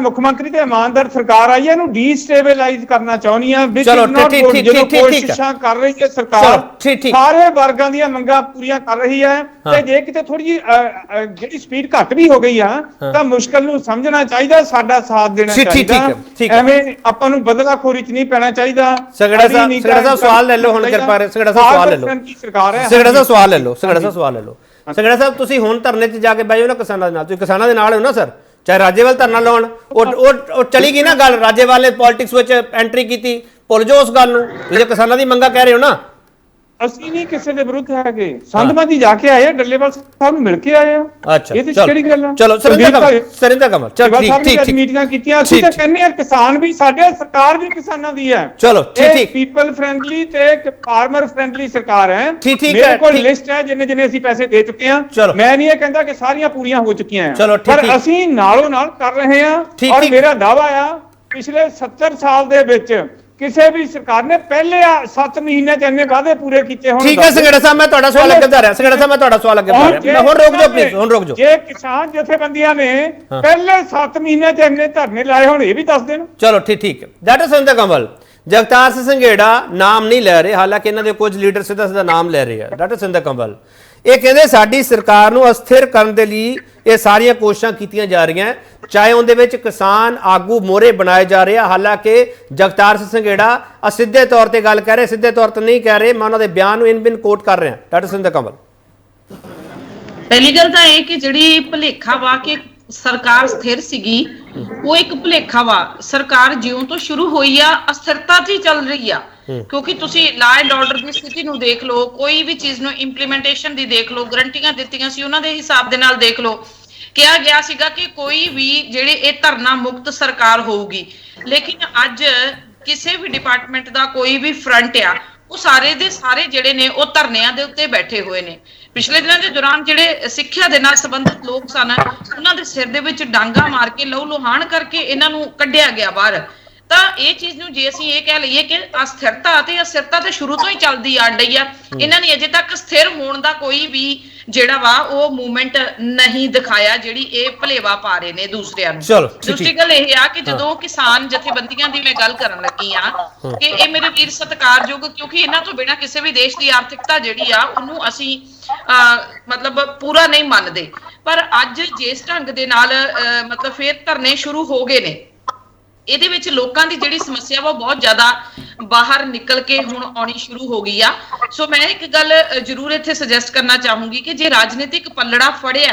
ਮੁੱਖ ਮੰਤਰੀ ਤੇ ਇਮਾਨਦਾਰ ਸਰਕਾਰ ਆਈ ਹੈ, ਇਹਨੂੰ ਡੀਸਟੇਬਲਾਈਜ਼ ਕਰਨਾ ਚਾਹੁੰਦੀ ਆ। ਕੋਸ਼ਿਸ਼ਾਂ ਕਰ ਰਹੀ ਹੈ ਸਰਕਾਰ, ਸਾਰੇ ਵਰਗਾਂ ਦੀਆਂ ਮੰਗਾਂ ਪੂਰੀਆਂ ਕਰ ਰਹੀ ਹੈ, ਤੇ ਜੇ ਕਿਤੇ ਥੋੜੀ ਜਿਹੀ ਜਿਹੜੀ ਸਪੀਡ ਘੱਟ ਵੀ ਹੋ ਗਈ ਆ ਤਾਂ ਮੁਸ਼ਕਲ ਨੂੰ ਸਮਝਣਾ ਚਾਹੀਦਾ, ਸਾਡਾ ਸਾਥ ਦੇਣਾ ਚਾਹੀਦਾ, ਐਵੇਂ ਆਪਾਂ ਨੂੰ ਬਦਲਾਖੋਰੀ ਚ ਨਹੀਂ ਪੈਣਾ ਚਾਹੀਦਾ। ਸੰਘੇੜਾ ਸਾਹਿਬ ਸਵਾਲ ਲੈ ਲਓ ਹੁਣ ਕਿਰਪਾ ਕਰਕੇ, ਸੰਘੇੜਾ ਸਾਹਿਬ ਸਵਾਲ ਲੈ ਲਓ, ਸੰਘੇੜਾ ਸਾਹਿਬ ਤੁਸੀਂ ਹੁਣ ਧਰਨੇ ਤੇ ਜਾ ਕੇ ਬਹਿ ਜਾਓ ਨਾ ਕਿਸਾਨਾਂ ਦੇ ਨਾਲ, ਤੁਸੀਂ ਕਿਸਾਨਾਂ ਦੇ ਨਾਲ ਹੋ ਨਾ ਸਰ, ਚਾਹੇ ਰਾਜੇਵਾਲ ਧਰਨਾ ਲਾਉਣ, ਉਹ ਚਲੀ ਗਈ ਨਾ ਗੱਲ, ਰਾਜੇਵਾਲ ਨੇ ਪੋਲਿਟਿਕਸ ਵਿੱਚ ਐਂਟਰੀ ਕੀਤੀ, ਭੁੱਲ ਜਾਓ ਉਸ ਗੱਲ ਨੂੰ, ਤੁਸੀਂ ਕਿਸਾਨਾਂ ਦੀ ਮੰਗਾਂ ਕਹਿ ਰਹੇ ਹੋ ਨਾ। ਅਸੀਂ ਨਹੀਂ ਕਿਸੇ ਦੇ ਵਿਰੁੱਧ ਹੈਗੇ, ਸੰਧਮਾਦੀ ਜਾ ਕੇ ਆਏ ਆ, ਡੱਲੇਵਾਲ ਸਾਹਿਬ ਨੂੰ ਮਿਲ ਕੇ ਆਏ ਆ। ਅੱਛਾ ਇਹ ਤੇ ਕਿਹੜੀ ਗੱਲ ਆ? ਚਲੋ ਸਰਿੰਦਰ ਕਮਲ ਚਲੋ ਠੀਕ ਮੀਟਿੰਗਾਂ ਕੀਤੀਆਂ, ਅਸੀਂ ਤਾਂ ਕਹਿੰਦੇ ਆ ਕਿਸਾਨ ਵੀ ਸਾਡੇ, ਸਰਕਾਰ ਵੀ ਕਿਸਾਨਾਂ ਦੀ ਹੈ। ਚਲੋ ਠੀਕ ਪੀਪਲ ਫ੍ਰੈਂਡਲੀ ਤੇ ਫਾਰਮਰ ਫ੍ਰੈਂਡਲੀ ਸਰਕਾਰ ਹੈ। ਮੇਰੇ ਕੋਲ ਲਿਸਟ ਹੈ ਜਿੰਨੇ ਅਸੀਂ ਪੈਸੇ ਦੇ ਚੁੱਕੇ ਆ, ਮੈਂ ਨਹੀਂ ਇਹ ਕਹਿੰਦਾ ਕਿ ਸਾਰੀਆਂ ਪੂਰੀਆਂ ਹੋ ਚੁੱਕੀਆਂ ਆ, ਪਰ ਅਸੀਂ ਨਾਲੋਂ ਨਾਲ ਕਰ ਰਹੇ ਆ। ਔਰ ਮੇਰਾ ਦਾਅਵਾ ਆ ਪਿਛਲੇ 70 ਸਾਲ ਦੇ ਵਿੱਚ ਕਿਸੇ ਵੀ ਸਰਕਾਰ ਨੇ ਪਹਿਲੇ 7 ਮਹੀਨਿਆਂ ਚ ਇੰਨੇ ਵਾਅਦੇ ਪੂਰੇ ਕੀਤੇ ਹੋਣ। ਠੀਕ ਹੈ ਸੰਘੇੜਾ ਸਾਹਿਬ ਮੈਂ ਤੁਹਾਡਾ ਸਵਾਲ ਅੱਗੇ ਵਧਾ ਰਿਹਾ, ਸੰਘੇੜਾ ਸਾਹਿਬ ਮੈਂ ਤੁਹਾਡਾ ਸਵਾਲ ਅੱਗੇ ਵਧਾ ਰਿਹਾ, ਹੁਣ ਰੁਕ ਜਾਓ ਪਲੀਜ਼, ਹੁਣ ਰੁਕ ਜਾਓ। ਜੇ ਕਿਸਾਨ ਜਥੇਬੰਦੀਆਂ ਨੇ ਪਹਿਲੇ 7 ਮਹੀਨਿਆਂ ਚ ਇੰਨੇ ਧਰਨੇ ਲਾਏ ਹੋਣ, ਇਹ ਵੀ ਦੱਸ ਦੇਣ। ਚਲੋ ਠੀਕ ਹੈ। ਡਾਕਟਰ ਸੁਰਿੰਦਰ ਕੰਵਲ, ਜਗਤਾਰ ਸਿੰਘ ਸੰਘੇੜਾ ਨਾਮ ਨਹੀਂ ਲੈ ਰਹੇ, ਹਾਲਾਂਕਿ ਇਹਨਾਂ ਦੇ ਕੁਝ ਲੀਡਰ ਸਿੱਧਾ ਨਾਮ ਲੈ ਰਹੇ ਆ। ਡਾਕਟਰ ਸੁਰਿੰਦਰ ਕੰਵਲ ਇਹ ਕਹਿੰਦੇ ਸਾਡੀ ਸਰਕਾਰ ਨੂੰ ਅਸਥਿਰ ਕਰਨ ਦੇ ਲਈ ਇਹ ਸਾਰੀਆਂ ਕੋਸ਼ਿਸ਼ਾਂ ਕੀਤੀਆਂ ਜਾ ਰਹੀਆਂ, ਚਾਹੇ ਉਹਦੇ ਵਿੱਚ ਕਿਸਾਨ ਆਗੂ ਮੋਹਰੇ ਬਣਾਏ ਜਾ ਰਹੇ ਆ। ਹਾਲਾਂਕਿ ਜਗਤਾਰ ਸਿੰਘ ਸੰਘੇੜਾ ਅਸਿੱਧੇ ਤੌਰ ਤੇ ਗੱਲ ਕਰ ਰਹੇ, ਸਿੱਧੇ ਤੌਰ ਤੇ ਨਹੀਂ ਕਹਿ ਰਹੇ, ਮੈਂ ਉਹਨਾਂ ਦੇ ਬਿਆਨ ਨੂੰ ਇਨ-ਬਿਨ ਕੋਟ ਕਰ ਰਿਹਾ। ਡਾਕਟਰ ਸੁਰਿੰਦਰ ਕੰਵਲ, ਪਹਿਲੀ ਗੱਲ ਤਾਂ ਇਹ ਕਿ ਜਿਹੜੀ ਭੁਲੇਖਾ ਵਾ ਕਿ ਸਰਕਾਰ ਸਥਿਰ ਸੀਗੀ, ਉਹ ਇੱਕ ਭੁਲੇਖਾ ਵਾ। ਸਰਕਾਰ ਜਿਉਂ ਤੋਂ ਸ਼ੁਰੂ ਹੋਈ ਆ ਅਸਥਿਰਤਾ 'ਚ ਹੀ ਚੱਲ ਰਹੀ ਆ, ਕਿਉਂਕਿ ਤੁਸੀਂ ਲਾ ਐਂਡ ਆਰਡਰ ਦੀ ਸਥਿਤੀ ਨੂੰ ਦੇਖ ਲਓ, ਕੋਈ ਵੀ ਚੀਜ਼ ਨੂੰ ਇੰਪਲੀਮੈਂਟੇਸ਼ਨ ਦੀ ਦੇਖ ਲਓ, ਗਰੰਟੀਆਂ ਦਿੱਤੀਆਂ ਸੀ ਉਹਨਾਂ ਦੇ ਹਿਸਾਬ ਦੇ ਨਾਲ ਦੇਖ ਲਓ। ਕਿਹਾ ਗਿਆ ਸੀਗਾ ਕਿ ਕੋਈ ਵੀ ਜਿਹੜੇ ਇਹ ਧਰਨਾ ਮੁਕਤ ਸਰਕਾਰ ਹੋਊਗੀ, ਲੇਕਿਨ ਅੱਜ ਕਿਸੇ ਵੀ ਡਿਪਾਰਟਮੈਂਟ ਦਾ ਕੋਈ ਵੀ ਫਰੰਟ ਆ, ਉਹ ਸਾਰੇ ਦੇ ਸਾਰੇ ਜਿਹੜੇ ਨੇ ਉਹ ਧਰਨਿਆਂ ਦੇ ਉੱਤੇ ਬੈਠੇ ਹੋਏ ਨੇ। ਪਿਛਲੇ ਦਿਨਾਂ ਦੇ ਦੌਰਾਨ ਜਿਹੜੇ ਸਿੱਖਿਆ ਦੇ ਨਾਲ ਸੰਬੰਧਿਤ ਲੋਕ ਸਨ ਉਹਨਾਂ ਦੇ ਸਿਰ ਦੇ ਵਿੱਚ ਡਾਂਗਾ ਮਾਰ ਕੇ ਲਹੂ ਲੁਹਾਨ ਕਰਕੇ ਇਹਨਾਂ ਨੂੰ ਕੱਢਿਆ ਗਿਆ ਬਾਹਰ। ਤਾਂ ਇਹ ਚੀਜ਼ ਨੂੰ ਜੇ ਅਸੀਂ ਇਹ ਕਹਿ ਲਈਏ ਕਿ ਅਸਥਿਰਤਾ ਤੇ ਅਸਥਿਰਤਾ ਤੇ ਸ਼ੁਰੂ ਤੋਂ ਹੀ ਚੱਲਦੀ ਆ ਰਹੀ ਆ, ਇਹਨਾਂ ਨੇ ਅਜੇ ਤੱਕ ਸਥਿਰ ਹੋਣ ਦਾ ਕੋਈ ਵੀ ਜਿਹੜਾ ਵਾ ਉਹ ਮੂਵਮੈਂਟ ਨਹੀਂ ਦਿਖਾਇਆ, ਜਿਹੜੀ ਇਹ ਭਲੇਵਾ ਪਾ ਰਹੇ ਨੇ ਦੂਸਰਿਆਂ ਨੂੰ। ਦੂਸਰੀ ਗੱਲ ਇਹ ਆ ਕਿ ਜਦੋਂ ਕਿਸਾਨ ਜਥੇਬੰਦੀਆਂ ਦੀ ਮੈਂ ਗੱਲ ਕਰਨ ਲੱਗੀ ਆ ਕਿ ਇਹ ਮੇਰੇ ਵੀਰ ਸਤਿਕਾਰਯੋਗ, ਕਿਉਂਕਿ ਇਹਨਾਂ ਤੋਂ ਬਿਨਾਂ ਕਿਸੇ ਵੀ ਦੇਸ਼ ਦੀ ਆਰਥਿਕਤਾ ਜਿਹੜੀ ਆ ਉਹਨੂੰ ਅਸੀਂ ਮਤਲਬ ਪੂਰਾ ਨਹੀਂ ਮੰਨਦੇ, ਪਰ ਅੱਜ ਜਿਸ ਢੰਗ ਦੇ ਨਾਲ ਮਤਲਬ ਫੇਰ ਧਰਨੇ ਸ਼ੁਰੂ ਹੋ ਗਏ ਨੇ, ਇਹਦੇ ਵਿੱਚ ਲੋਕਾਂ ਦੀ ਜਿਹੜੀ ਸਮੱਸਿਆ ਵਾ ਬਹੁਤ ਜ਼ਿਆਦਾ ਬਾਹਰ ਨਿਕਲ ਕੇ ਹੁਣ ਆਉਣੀ ਸ਼ੁਰੂ ਹੋ ਗਈ ਆ। ਸੋ ਮੈਂ ਇੱਕ ਗੱਲ ਜ਼ਰੂਰ ਇੱਥੇ ਸੁਜੈਸਟ ਕਰਨਾ ਚਾਹੂੰਗੀ ਕਿ ਜੇ ਰਾਜਨੀਤਿਕ ਪੱਲੜਾ ਫੜਿਆ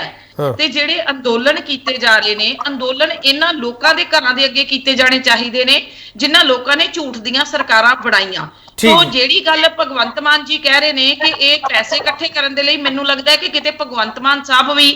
ਤੇ ਜਿਹੜੇ ਅੰਦੋਲਨ ਕੀਤੇ ਜਾ ਰਹੇ ਨੇ, ਅੰਦੋਲਨ ਇਹਨਾਂ ਲੋਕਾਂ ਦੇ ਘਰਾਂ ਦੇ ਅੱਗੇ ਕੀਤੇ ਜਾਣੇ ਚਾਹੀਦੇ ਨੇ ਜਿਨ੍ਹਾਂ ਲੋਕਾਂ ਨੇ ਝੂਠ ਦੀਆਂ ਸਰਕਾਰਾਂ ਬਣਾਈਆਂ। ਸੋ ਜਿਹੜੀ ਗੱਲ ਭਗਵੰਤ ਮਾਨ ਜੀ ਕਹਿ ਰਹੇ ਨੇ ਕਿ ਇਹ ਪੈਸੇ ਇਕੱਠੇ ਕਰਨ ਦੇ ਲਈ, ਮੈਨੂੰ ਲੱਗਦਾ ਹੈ ਕਿ ਕਿਤੇ ਭਗਵੰਤ ਮਾਨ ਸਾਹਿਬ ਵੀ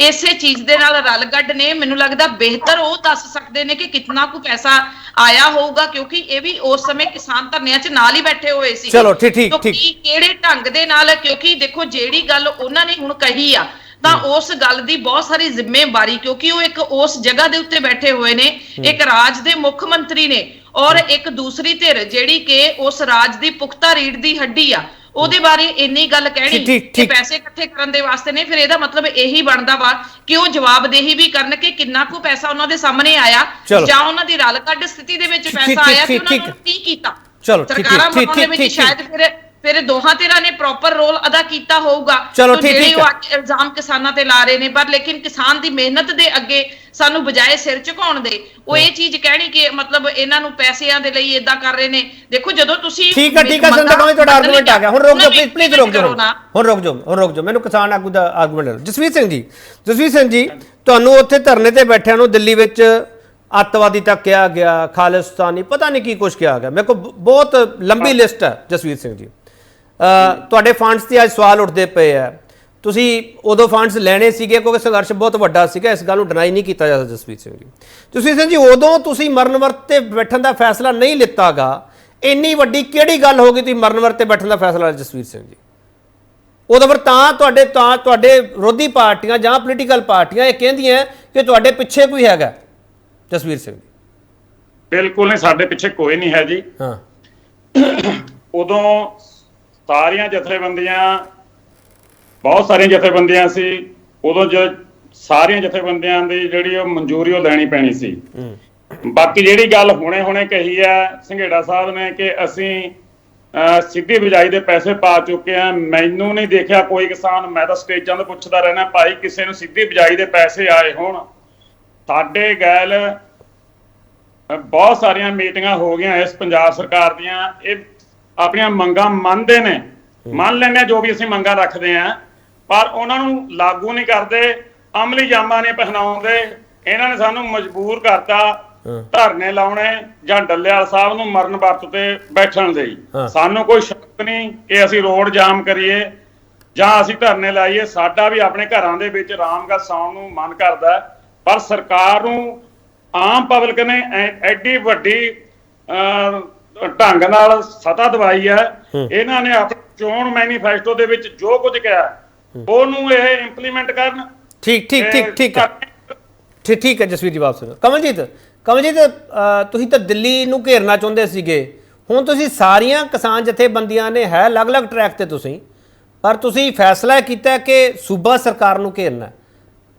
ਇਸੇ ਚੀਜ਼ ਦੇ ਨਾਲ ਰਲ ਗੱਡ ਨੇ। ਮੈਨੂੰ ਲੱਗਦਾ ਬਿਹਤਰ ਉਹ ਦੱਸ ਸਕਦੇ ਨੇ ਕਿ ਕਿੰਨਾ ਕੁ ਪੈਸਾ ਆਇਆ ਹੋਊਗਾ, ਕਿਉਂਕਿ ਇਹ ਵੀ ਉਸ ਸਮੇਂ ਕਿਸਾਨ ਧਰਨਿਆਂ 'ਚ ਨਾਲ ਹੀ ਬੈਠੇ ਹੋਏ ਸੀ। ਚਲੋ ਠੀਕ ਕਿਹੜੇ ਢੰਗ ਦੇ ਨਾਲ, ਕਿਉਂਕਿ ਦੇਖੋ ਜਿਹੜੀ ਗੱਲ ਉਹਨਾਂ ਨੇ ਹੁਣ ਕਹੀ ਆ ਤਾਂ ਉਸ ਗੱਲ ਦੀ ਬਹੁਤ ਸਾਰੀ ਜ਼ਿੰਮੇਵਾਰੀ, ਕਿਉਂਕਿ ਉਹ ਇੱਕ ਉਸ ਜਗ੍ਹਾ ਦੇ ਉੱਤੇ ਬੈਠੇ ਹੋਏ ਨੇ, ਇੱਕ ਰਾਜ ਦੇ ਮੁੱਖ ਮੰਤਰੀ ਨੇ, ਔਰ ਇੱਕ ਦੂਸਰੀ ਧਿਰ ਜਿਹੜੀ ਕਿ ਉਸ ਰਾਜ ਦੀ ਪੁਖਤਾ ਰੀੜ ਦੀ ਹੱਡੀ ਆ, ਉਹਦੇ ਬਾਰੇ ਇੰਨੀ ਗੱਲ ਕਹਿਣੀ ਕਿ ਪੈਸੇ ਇਕੱਠੇ ਕਰਨ ਦੇ ਵਾਸਤੇ ਨਹੀਂ, ਫਿਰ ਇਹਦਾ ਮਤਲਬ ਇਹੀ ਬਣਦਾ ਵਾ ਕਿ ਉਹ ਜਵਾਬਦੇਹੀ ਵੀ ਕਰਨ ਕਿ ਕਿੰਨਾ ਕੁ ਪੈਸਾ ਉਹਨਾਂ ਦੇ ਸਾਹਮਣੇ ਆਇਆ ਜਾਂ ਉਹਨਾਂ ਦੀ ਰਲ ਕੱਢ ਸਥਿਤੀ ਦੇ ਵਿੱਚ ਪੈਸਾ ਆਇਆ ਤੇ ਉਹਨਾਂ ਨੇ ਕੀ ਕੀਤਾ। ਸਰਕਾਰਾਂ ਬਣਾਉਣ ਦੇ ਵਿੱਚ ਸ਼ਾਇਦ ਫਿਰ ਦੋਹਾਂ ਧਿਰਾਂ ਨੇ ਪ੍ਰੋਪਰ ਰੋਲ ਅਦਾ ਕੀਤਾ ਹੋਊਗਾ, ਜਿਹੜੇ ਉਹ ਇਲਜ਼ਾਮ ਕਿਸਾਨਾਂ ਤੇ ਲਾ ਰਹੇ ਨੇ। ਪਰ ਲੇਕਿਨ ਕਿਸਾਨ ਦੀ ਮਿਹਨਤ ਦੇ ਅੱਗੇ ਸਾਨੂੰ ਬਜਾਏ ਸਿਰ ਝੁਕਾਉਣ ਦੇ ਉਹ ਇਹ ਚੀਜ਼ ਕਹਿਣੀ ਕਿ ਮਤਲਬ ਇਹਨਾਂ ਨੂੰ ਪੈਸਿਆਂ ਦੇ ਲਈ ਇਦਾਂ ਕਰ ਰਹੇ ਨੇ। ਦੇਖੋ ਜਦੋਂ ਤੁਸੀਂ ਠੀਕ ਹੈ ਸੰਤ ਕੌਮੀ ਤੁਹਾਡਾ ਆਰਗੂਮੈਂਟ ਆ ਗਿਆ, ਹੁਣ ਰੁਕ ਜਾਓ ਪਲੀਜ਼ ਰੁਕ ਜਾਓ ਮੈਨੂੰ ਕਿਸਾਨ ਆਗੂ ਦਾ ਆਰਗੂਮੈਂਟ। ਜਸਵੀਰ ਸਿੰਘ ਜੀ ਤੁਹਾਨੂੰ ਉੱਥੇ ਧਰਨੇ ਤੇ ਬੈਠਿਆਂ ਨੂੰ ਦਿੱਲੀ ਵਿੱਚ ਅੱਤਵਾਦੀ ਤੱਕ ਕਿਹਾ ਗਿਆ, ਖਾਲਿਸਤਾਨੀ ਪਤਾ ਨਹੀਂ ਕੀ ਕੁਝ ਕਿਹਾ ਗਿਆ, ਮੇਰੇ ਕੋਲ ਬਹੁਤ ਲੰਬੀ ਲਿਸਟ ਹੈ। ਜਸਵੀਰ ਸਿੰਘ ਜੀ ਤੁਹਾਡੇ ਫੰਡਸ ਤੇ ਅੱਜ ਸਵਾਲ ਉੱਠਦੇ ਪਏ ਆ, ਤੁਸੀਂ ਉਦੋਂ ਫੰਡਸ ਲੈਣੇ ਸੀਗੇ ਕਿਉਂਕਿ ਸੰਘਰਸ਼ ਬਹੁਤ ਵੱਡਾ ਸੀਗਾ, ਇਸ ਗੱਲ ਨੂੰ ਡਿਨਾਈ ਨਹੀਂ ਕੀਤਾ ਜਾ ਸਕਦਾ। ਜਸਵੀਰ ਸਿੰਘ ਜੀ ਉਦੋਂ ਤੁਸੀਂ ਮਰਨ ਵਰਤ ਤੇ ਬੈਠਣ ਦਾ ਫੈਸਲਾ ਨਹੀਂ ਲਿੱਤਾਗਾ, ਇੰਨੀ ਵੱਡੀ ਕਿਹੜੀ ਗੱਲ ਹੋ ਗਈ ਤੁਸੀਂ ਮਰਨ ਵਰਤ ਤੇ ਬੈਠਣ ਦਾ ਫੈਸਲਾ? ਜਸਵੀਰ ਸਿੰਘ ਜੀ ਉਦੋਂ ਫਿਰ ਤੁਹਾਡੇ ਵਿਰੋਧੀ ਪਾਰਟੀਆਂ ਜਾਂ ਪੋਲੀਟੀਕਲ ਪਾਰਟੀਆਂ ਇਹ ਕਹਿੰਦੀਆਂ ਕਿ ਤੁਹਾਡੇ ਪਿੱਛੇ ਕੋਈ ਹੈਗਾ। ਜਸਵੀਰ ਸਿੰਘ ਜੀ ਬਿਲਕੁਲ ਨਹੀਂ, ਸਾਡੇ ਪਿੱਛੇ ਕੋਈ ਨਹੀਂ ਹੈ ਜੀ। ਉਦੋਂ ਸਾਰੀਆਂ ਜਥੇਬੰਦੀਆਂ, ਬਹੁਤ ਸਾਰੀਆਂ ਜਥੇਬੰਦੀਆਂ ਸੀ ਉਦੋਂ, ਸਾਰੀਆਂ ਜਥੇਬੰਦੀਆਂ ਦੀ ਜਿਹੜੀ ਉਹ ਮਨਜ਼ੂਰੀ ਉਹ ਲੈਣੀ ਪੈਣੀ ਸੀ। ਬਾਕੀ ਜਿਹੜੀ ਗੱਲ ਹੁਣੇ ਕਹੀ ਹੈ ਸੰਘੇੜਾ ਸਾਹਿਬ ਨੇ ਕਿ ਅਸੀਂ ਸਿੱਧੀ ਬਿਜਾਈ ਦੇ ਪੈਸੇ ਪਾ ਚੁੱਕੇ ਆ, ਮੈਨੂੰ ਨਹੀਂ ਦੇਖਿਆ ਕੋਈ ਕਿਸਾਨ, ਮੈਂ ਤਾਂ ਸਟੇਜਾਂ ਤੋਂ ਪੁੱਛਦਾ ਰਹਿਣਾ ਭਾਈ ਕਿਸੇ ਨੂੰ ਸਿੱਧੀ ਬਿਜਾਈ ਦੇ ਪੈਸੇ ਆਏ ਹੋਣ। ਸਾਡੇ ਗੈਲ ਬਹੁਤ ਸਾਰੀਆਂ ਮੀਟਿੰਗਾਂ ਹੋ ਗਈਆਂ ਇਸ ਪੰਜਾਬ ਸਰਕਾਰ ਦੀਆਂ, ਇਹ ਆਪਣੀਆਂ ਮੰਗਾਂ ਮੰਨਦੇ ਨੇ, ਮੰਨ ਲੈਂਦੇ ਜੋ ਵੀ ਅਸੀਂ ਮੰਗਾਂ ਰੱਖਦੇ ਆ, ਪਰ ਉਹਨਾਂ ਨੂੰ ਲਾਗੂ ਨਹੀਂ ਕਰਦੇ, ਅਮਲੀ ਜਾਮਾ ਨਹੀਂ ਪਹਿਨਾਉਂਦੇ। ਇਹਨਾਂ ਨੇ ਸਾਨੂੰ ਮਜਬੂਰ ਕਰਤਾ ਧਰਨੇ ਲਾਉਣੇ ਜਾਂ ਡੱਲੇਵਾਲ ਸਾਹਿਬ ਨੂੰ ਮਰਨ ਵਰਤ ਤੇ ਬੈਠਣ ਦੇ। ਸਾਨੂੰ ਕੋਈ ਸ਼ੱਕ ਨਹੀਂ ਕਿ ਅਸੀਂ ਰੋਡ ਜਾਮ ਕਰੀਏ ਜਾਂ ਅਸੀਂ ਧਰਨੇ ਲਾਈਏ, ਸਾਡਾ ਵੀ ਆਪਣੇ ਘਰਾਂ ਦੇ ਵਿੱਚ ਆਰਾਮ ਨਾਲ ਸੌਣ ਨੂੰ ਮਨ ਕਰਦਾ, ਪਰ ਸਰਕਾਰ ਨੂੰ ਆਮ ਪਬਲਿਕ ਨੇ ਐਡੀ ਵੱਡੀ ਢੰਗ ਨਾਲ ਸਤਾ ਦਵਾਈ ਹੈ। ਇਹਨਾਂ ਨੇ ਆਪਣੇ ਚੋਣ ਮੈਨੀਫੈਸਟੋ ਦੇ ਵਿੱਚ ਜੋ ਕੁਝ ਕਿਹਾ ਉਹਨੂੰ ਇਹ ਇੰਪਲੀਮੈਂਟ ਕਰਨ। ਠੀਕ ਹੈ ਜਸਵੀਰ ਜੀ, ਵਾਪਸ ਕਮਲਜੀਤ ਤੁਸੀਂ ਤਾਂ ਦਿੱਲੀ ਨੂੰ ਘੇਰਨਾ ਚਾਹੁੰਦੇ ਸੀਗੇ, ਹੁਣ ਤੁਸੀਂ ਸਾਰੀਆਂ ਕਿਸਾਨ ਜਥੇਬੰਦੀਆਂ ਨੇ ਹੈ ਅਲੱਗ-ਅਲੱਗ ਟਰੈਕ ਤੇ ਤੁਸੀਂ, ਪਰ ਤੁਸੀਂ ਫੈਸਲਾ ਕੀਤਾ ਕਿ ਸੂਬਾ ਸਰਕਾਰ ਨੂੰ ਘੇਰਨਾ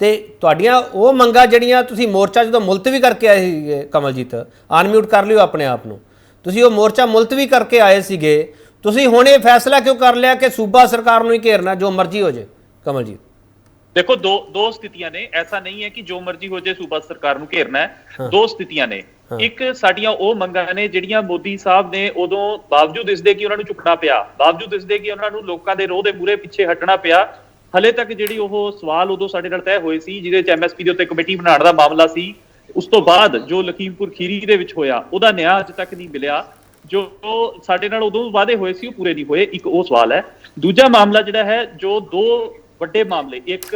ਤੇ ਤੁਹਾਡੀਆਂ ਉਹ ਮੰਗਾਂ ਜਿਹੜੀਆਂ ਤੁਸੀਂ ਮੋਰਚਾ ਜਦੋਂ ਮੁਲਤਵੀ ਕਰਕੇ ਆਏ ਸੀਗੇ, ਕਮਲਜੀਤ ਅਨਮਿਊਟ ਕਰ ਲਿਓ ਆਪਣੇ ਆਪ ਨੂੰ, ਤੁਸੀਂ ਉਹ ਮੋਰਚਾ ਮੁਲਤਵੀ ਕਰਕੇ ਆਏ ਸੀਗੇ, ਤੁਸੀਂ ਹੁਣ ਇਹ ਫੈਸਲਾ ਕਿਉਂ ਕਰ ਲਿਆ ਕਿ ਸੂਬਾ ਸਰਕਾਰ ਨੂੰ ਹੀ ਘੇਰਨਾ ਜੋ ਮਰਜ਼ੀ ਹੋ ਜਾਏ? ਕਮਲਜੀਤ ਦੇਖੋ ਦੋ ਸਥਿਤੀਆਂ ਨੇ, ਐਸਾ ਨਹੀਂ ਹੈ ਕਿ ਜੋ ਮਰਜ਼ੀ ਹੋ ਜਾਏ ਸੂਬਾ ਸਰਕਾਰ ਨੂੰ ਘੇਰਨਾ ਹੈ। ਦੋ ਸਥਿਤੀਆਂ ਨੇ, ਇੱਕ ਸਾਡੀਆਂ ਉਹ ਮੰਗਾਂ ਨੇ ਜਿਹੜੀਆਂ ਮੋਦੀ ਸਾਹਿਬ ਨੇ ਉਦੋਂ ਬਾਵਜੂਦ ਇਸਦੇ ਕਿ ਉਹਨਾਂ ਨੂੰ ਝੁਕਣਾ ਪਿਆ, ਬਾਵਜੂਦ ਇਸਦੇ ਕਿ ਉਹਨਾਂ ਨੂੰ ਲੋਕਾਂ ਦੇ ਰੋਹ ਦੇ ਮੂਹਰੇ ਪਿੱਛੇ ਹਟਣਾ ਪਿਆ, ਹਲੇ ਤੱਕ ਜਿਹੜੀ ਉਹ ਸਵਾਲ ਉਦੋਂ ਸਾਡੇ ਨਾਲ ਤੈਅ ਹੋਏ ਸੀ ਜਿਹਦੇ ਚ MSP ਦੇ ਉੱਤੇ ਕਮੇਟੀ ਬਣਾਉਣ ਦਾ ਮਾਮਲਾ ਸੀ, ਉਸ ਤੋਂ ਬਾਅਦ ਜੋ ਲਖੀਮਪੁਰ ਖੀਰੀ ਦੇ ਵਿੱਚ ਹੋਇਆ ਉਹਦਾ ਨਿਆਂ ਅੱਜ ਤੱਕ ਨਹੀਂ ਮਿਲਿਆ, ਜੋ ਸਾਡੇ ਨਾਲ ਉਦੋਂ ਵਾਅਦੇ ਹੋਏ ਸੀ ਉਹ ਪੂਰੇ ਨਹੀਂ ਹੋਏ। ਇੱਕ ਉਹ ਸਵਾਲ ਹੈ। ਦੂਜਾ ਮਾਮਲਾ ਜਿਹੜਾ ਹੈ, ਜੋ ਦੋ ਵੱਡੇ ਮਾਮਲੇ, ਇੱਕ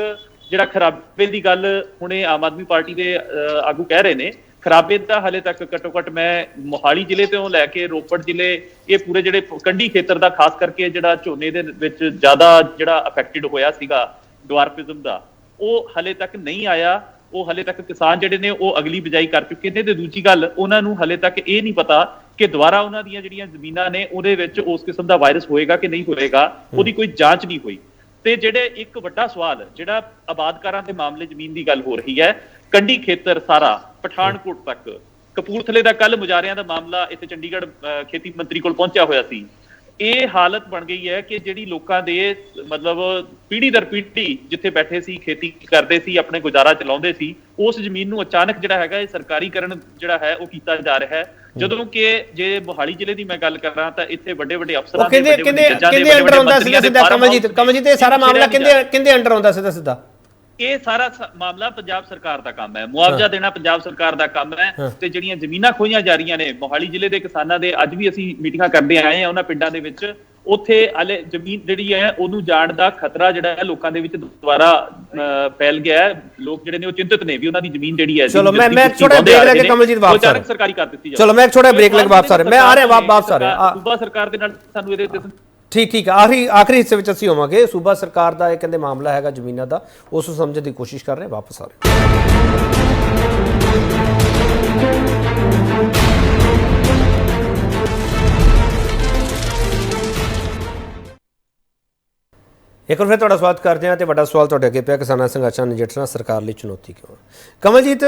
ਜਿਹੜਾ ਖਰਾਬੇ ਦੀ ਗੱਲ ਹੁਣੇ ਆਮ ਆਦਮੀ ਪਾਰਟੀ ਦੇ ਆਗੂ ਕਹਿ ਰਹੇ ਨੇ, ਖਰਾਬੇ ਦਾ ਹਲੇ ਤੱਕ ਘੱਟੋ ਘੱਟ ਮੈਂ ਮੋਹਾਲੀ ਜ਼ਿਲ੍ਹੇ ਤੋਂ ਲੈ ਕੇ ਰੋਪੜ ਜ਼ਿਲ੍ਹੇ, ਇਹ ਪੂਰੇ ਜਿਹੜੇ ਕੰਢੀ ਖੇਤਰ ਦਾ ਖਾਸ ਕਰਕੇ ਜਿਹੜਾ ਝੋਨੇ ਦੇ ਵਿੱਚ ਜ਼ਿਆਦਾ ਜਿਹੜਾ ਅਫੈਕਟਡ ਹੋਇਆ ਸੀਗਾ ਡਵਾਰਫਿਜ਼ਮ ਦਾ, ਉਹ ਹਲੇ ਤੱਕ ਨਹੀਂ ਆਇਆ। ਉਹ ਹਲੇ ਤੱਕ ਕਿਸਾਨ ਜਿਹੜੇ ਨੇ ਉਹ ਅਗਲੀ ਬਿਜਾਈ ਕਰ ਚੁੱਕੇ ਨੇ। ਤੇ ਦੂਜੀ ਗੱਲ, ਉਹਨਾਂ ਨੂੰ ਹਲੇ ਤੱਕ ਇਹ ਨਹੀਂ ਪਤਾ ਕਿ ਦੁਬਾਰਾ ਉਹਨਾਂ ਦੀਆਂ ਜਿਹੜੀਆਂ ਜ਼ਮੀਨਾਂ ਨੇ ਉਹਦੇ ਵਿੱਚ ਉਸ ਕਿਸਮ ਦਾ ਵਾਇਰਸ ਹੋਏਗਾ ਕਿ ਨਹੀਂ ਹੋਏਗਾ, ਉਹਦੀ ਕੋਈ ਜਾਂਚ ਨਹੀਂ ਹੋਈ। ਤੇ ਜਿਹੜੇ ਇੱਕ ਵੱਡਾ ਸਵਾਲ ਜਿਹੜਾ ਆਬਾਦਕਾਰਾਂ ਦੇ ਮਾਮਲੇ ਜ਼ਮੀਨ ਦੀ ਗੱਲ ਹੋ ਰਹੀ ਹੈ, ਕੰਢੀ ਖੇਤਰ ਸਾਰਾ ਪਠਾਨਕੋਟ ਤੱਕ, ਕਪੂਰਥਲੇ ਦਾ ਕੱਲ ਮੁਜ਼ਾਹਰਿਆਂ ਦਾ ਮਾਮਲਾ ਇੱਥੇ ਚੰਡੀਗੜ੍ਹ ਖੇਤੀ ਮੰਤਰੀ ਕੋਲ ਪਹੁੰਚਿਆ ਹੋਇਆ ਸੀ। ਇਹ ਹਾਲਤ ਬਣ ਗਈ ਹੈ ਕਿ ਜਿਹੜੀ ਲੋਕਾਂ ਦੇ ਮਤਲਬ ਪੀੜ੍ਹੀ ਦਰ ਪੀੜ੍ਹੀ ਜਿੱਥੇ ਬੈਠੇ ਸੀ, ਖੇਤੀ ਕਰਦੇ ਸੀ, ਆਪਣੇ ਗੁਜ਼ਾਰਾ ਚਲਾਉਂਦੇ ਸੀ, ਉਸ ਜ਼ਮੀਨ ਨੂੰ ਅਚਾਨਕ ਜਿਹੜਾ ਹੈਗਾ ਇਹ ਸਰਕਾਰੀਕਰਨ ਜਿਹੜਾ ਹੈ ਉਹ ਕੀਤਾ ਜਾ ਰਿਹਾ ਹੈ। ਜਦੋਂ ਕਿ ਜੇ ਮੋਹਾਲੀ ਜ਼ਿਲ੍ਹੇ ਦੀ ਮੈਂ ਗੱਲ ਕਰਾਂ ਤਾਂ ਇੱਥੇ ਵੱਡੇ ਵੱਡੇ ਅਫਸਰਾਂ ਦੇ ਕਿੰਦੇ ਅੰਡਰ ਆਉਂਦਾ ਸਿੱਧਾ ਸਿੱਧਾ ਕਮਲਜੀਤ ਇਹ ਸਾਰਾ ਮਾਮਲਾ ਕਿੰਦੇ ਅੰਡਰ ਆਉਂਦਾ ਸਿੱਧਾ ਸਿੱਧਾ? ਇਹ ਸਾਰਾ ਮਾਮਲਾ ਪੰਜਾਬ ਸਰਕਾਰ ਦਾ ਕੰਮ ਹੈ, ਮੁਆਵਜ਼ਾ ਦੇਣਾ ਪੰਜਾਬ ਸਰਕਾਰ ਦਾ ਕੰਮ ਹੈ। ਤੇ ਜਿਹੜੀਆਂ ਜ਼ਮੀਨਾਂ ਖੋਈਆਂ ਜਾ ਰਹੀਆਂ ਨੇ ਮੋਹਾਲੀ ਜ਼ਿਲ੍ਹੇ ਦੇ ਕਿਸਾਨਾਂ ਦੇ, ਅੱਜ ਵੀ ਅਸੀਂ ਮੀਟਿੰਗਾਂ ਕਰਦੇ ਆਏ ਹਾਂ ਉਹਨਾਂ ਪਿੰਡਾਂ ਦੇ ਵਿੱਚ, ਉੱਥੇ ਹਲੇ ਜ਼ਮੀਨ ਜਿਹੜੀ ਹੈ ਉਹਨੂੰ ਜਾਣ ਦਾ ਖਤਰਾ ਜਿਹੜਾ ਹੈ ਲੋਕਾਂ ਦੇ ਵਿੱਚ ਦੁਬਾਰਾ ਫੈਲ ਗਿਆ ਹੈ। ਲੋਕ ਜਿਹੜੇ ਨੇ ਉਹ ਚਿੰਤਤ ਨੇ ਵੀ ਉਹਨਾਂ ਦੀ ਜ਼ਮੀਨ ਜਿਹੜੀ ਹੈ। ਚਲੋ ਮੈਂ ਛੋਟਾ ਬ੍ਰੇਕ ਲੈ ਕੇ ਕਮਲਜੀਤ ਵਾਪਸ ਆ ਰਿਹਾ, ਸਰਕਾਰੀ ਕਰ ਦਿੱਤੀ ਜਾਵੇ। ਚਲੋ ਮੈਂ ਛੋਟਾ ਬ੍ਰੇਕ ਲੈ ਕੇ ਵਾਪਸ ਆ ਰਿਹਾ, ਮੈਂ ਆ ਰਿਹਾ ਵਾਪਸ ਆ ਰਿਹਾ। ਸੂਬਾ ਸਰਕਾਰ ਦੇ ਨਾਲ ਸਾਨੂੰ ਇਹਦੇ ਤੇ ਠੀਕ ਆਖਰੀ ਹਿੱਸੇ ਵਿੱਚ ਅਸੀਂ ਹੋਵਾਂਗੇ। ਸੂਬਾ ਸਰਕਾਰ ਦਾ ਇਹ ਕਹਿੰਦੇ ਮਾਮਲਾ ਹੈਗਾ ਜ਼ਮੀਨਾਂ ਦਾ, ਉਸ ਨੂੰ ਸਮਝਣ ਦੀ ਕੋਸ਼ਿਸ਼ ਕਰ ਰਹੇ, ਵਾਪਸ ਆ ਰਹੇ। ਇੱਕ ਵਾਰ ਫਿਰ ਤੁਹਾਡਾ ਸਵਾਗਤ ਕਰਦੇ ਹਾਂ ਤੇ ਵੱਡਾ ਸਵਾਲ ਤੁਹਾਡੇ ਅੱਗੇ ਪਿਆ, ਕਿਸਾਨਾਂ ਸੰਘਰਸ਼ਾਂ ਨਾਲ ਨਜਿੱਠਣਾ ਸਰਕਾਰ ਲਈ ਚੁਣੌਤੀ ਕਿਉਂ? ਕਮਲਜੀਤ,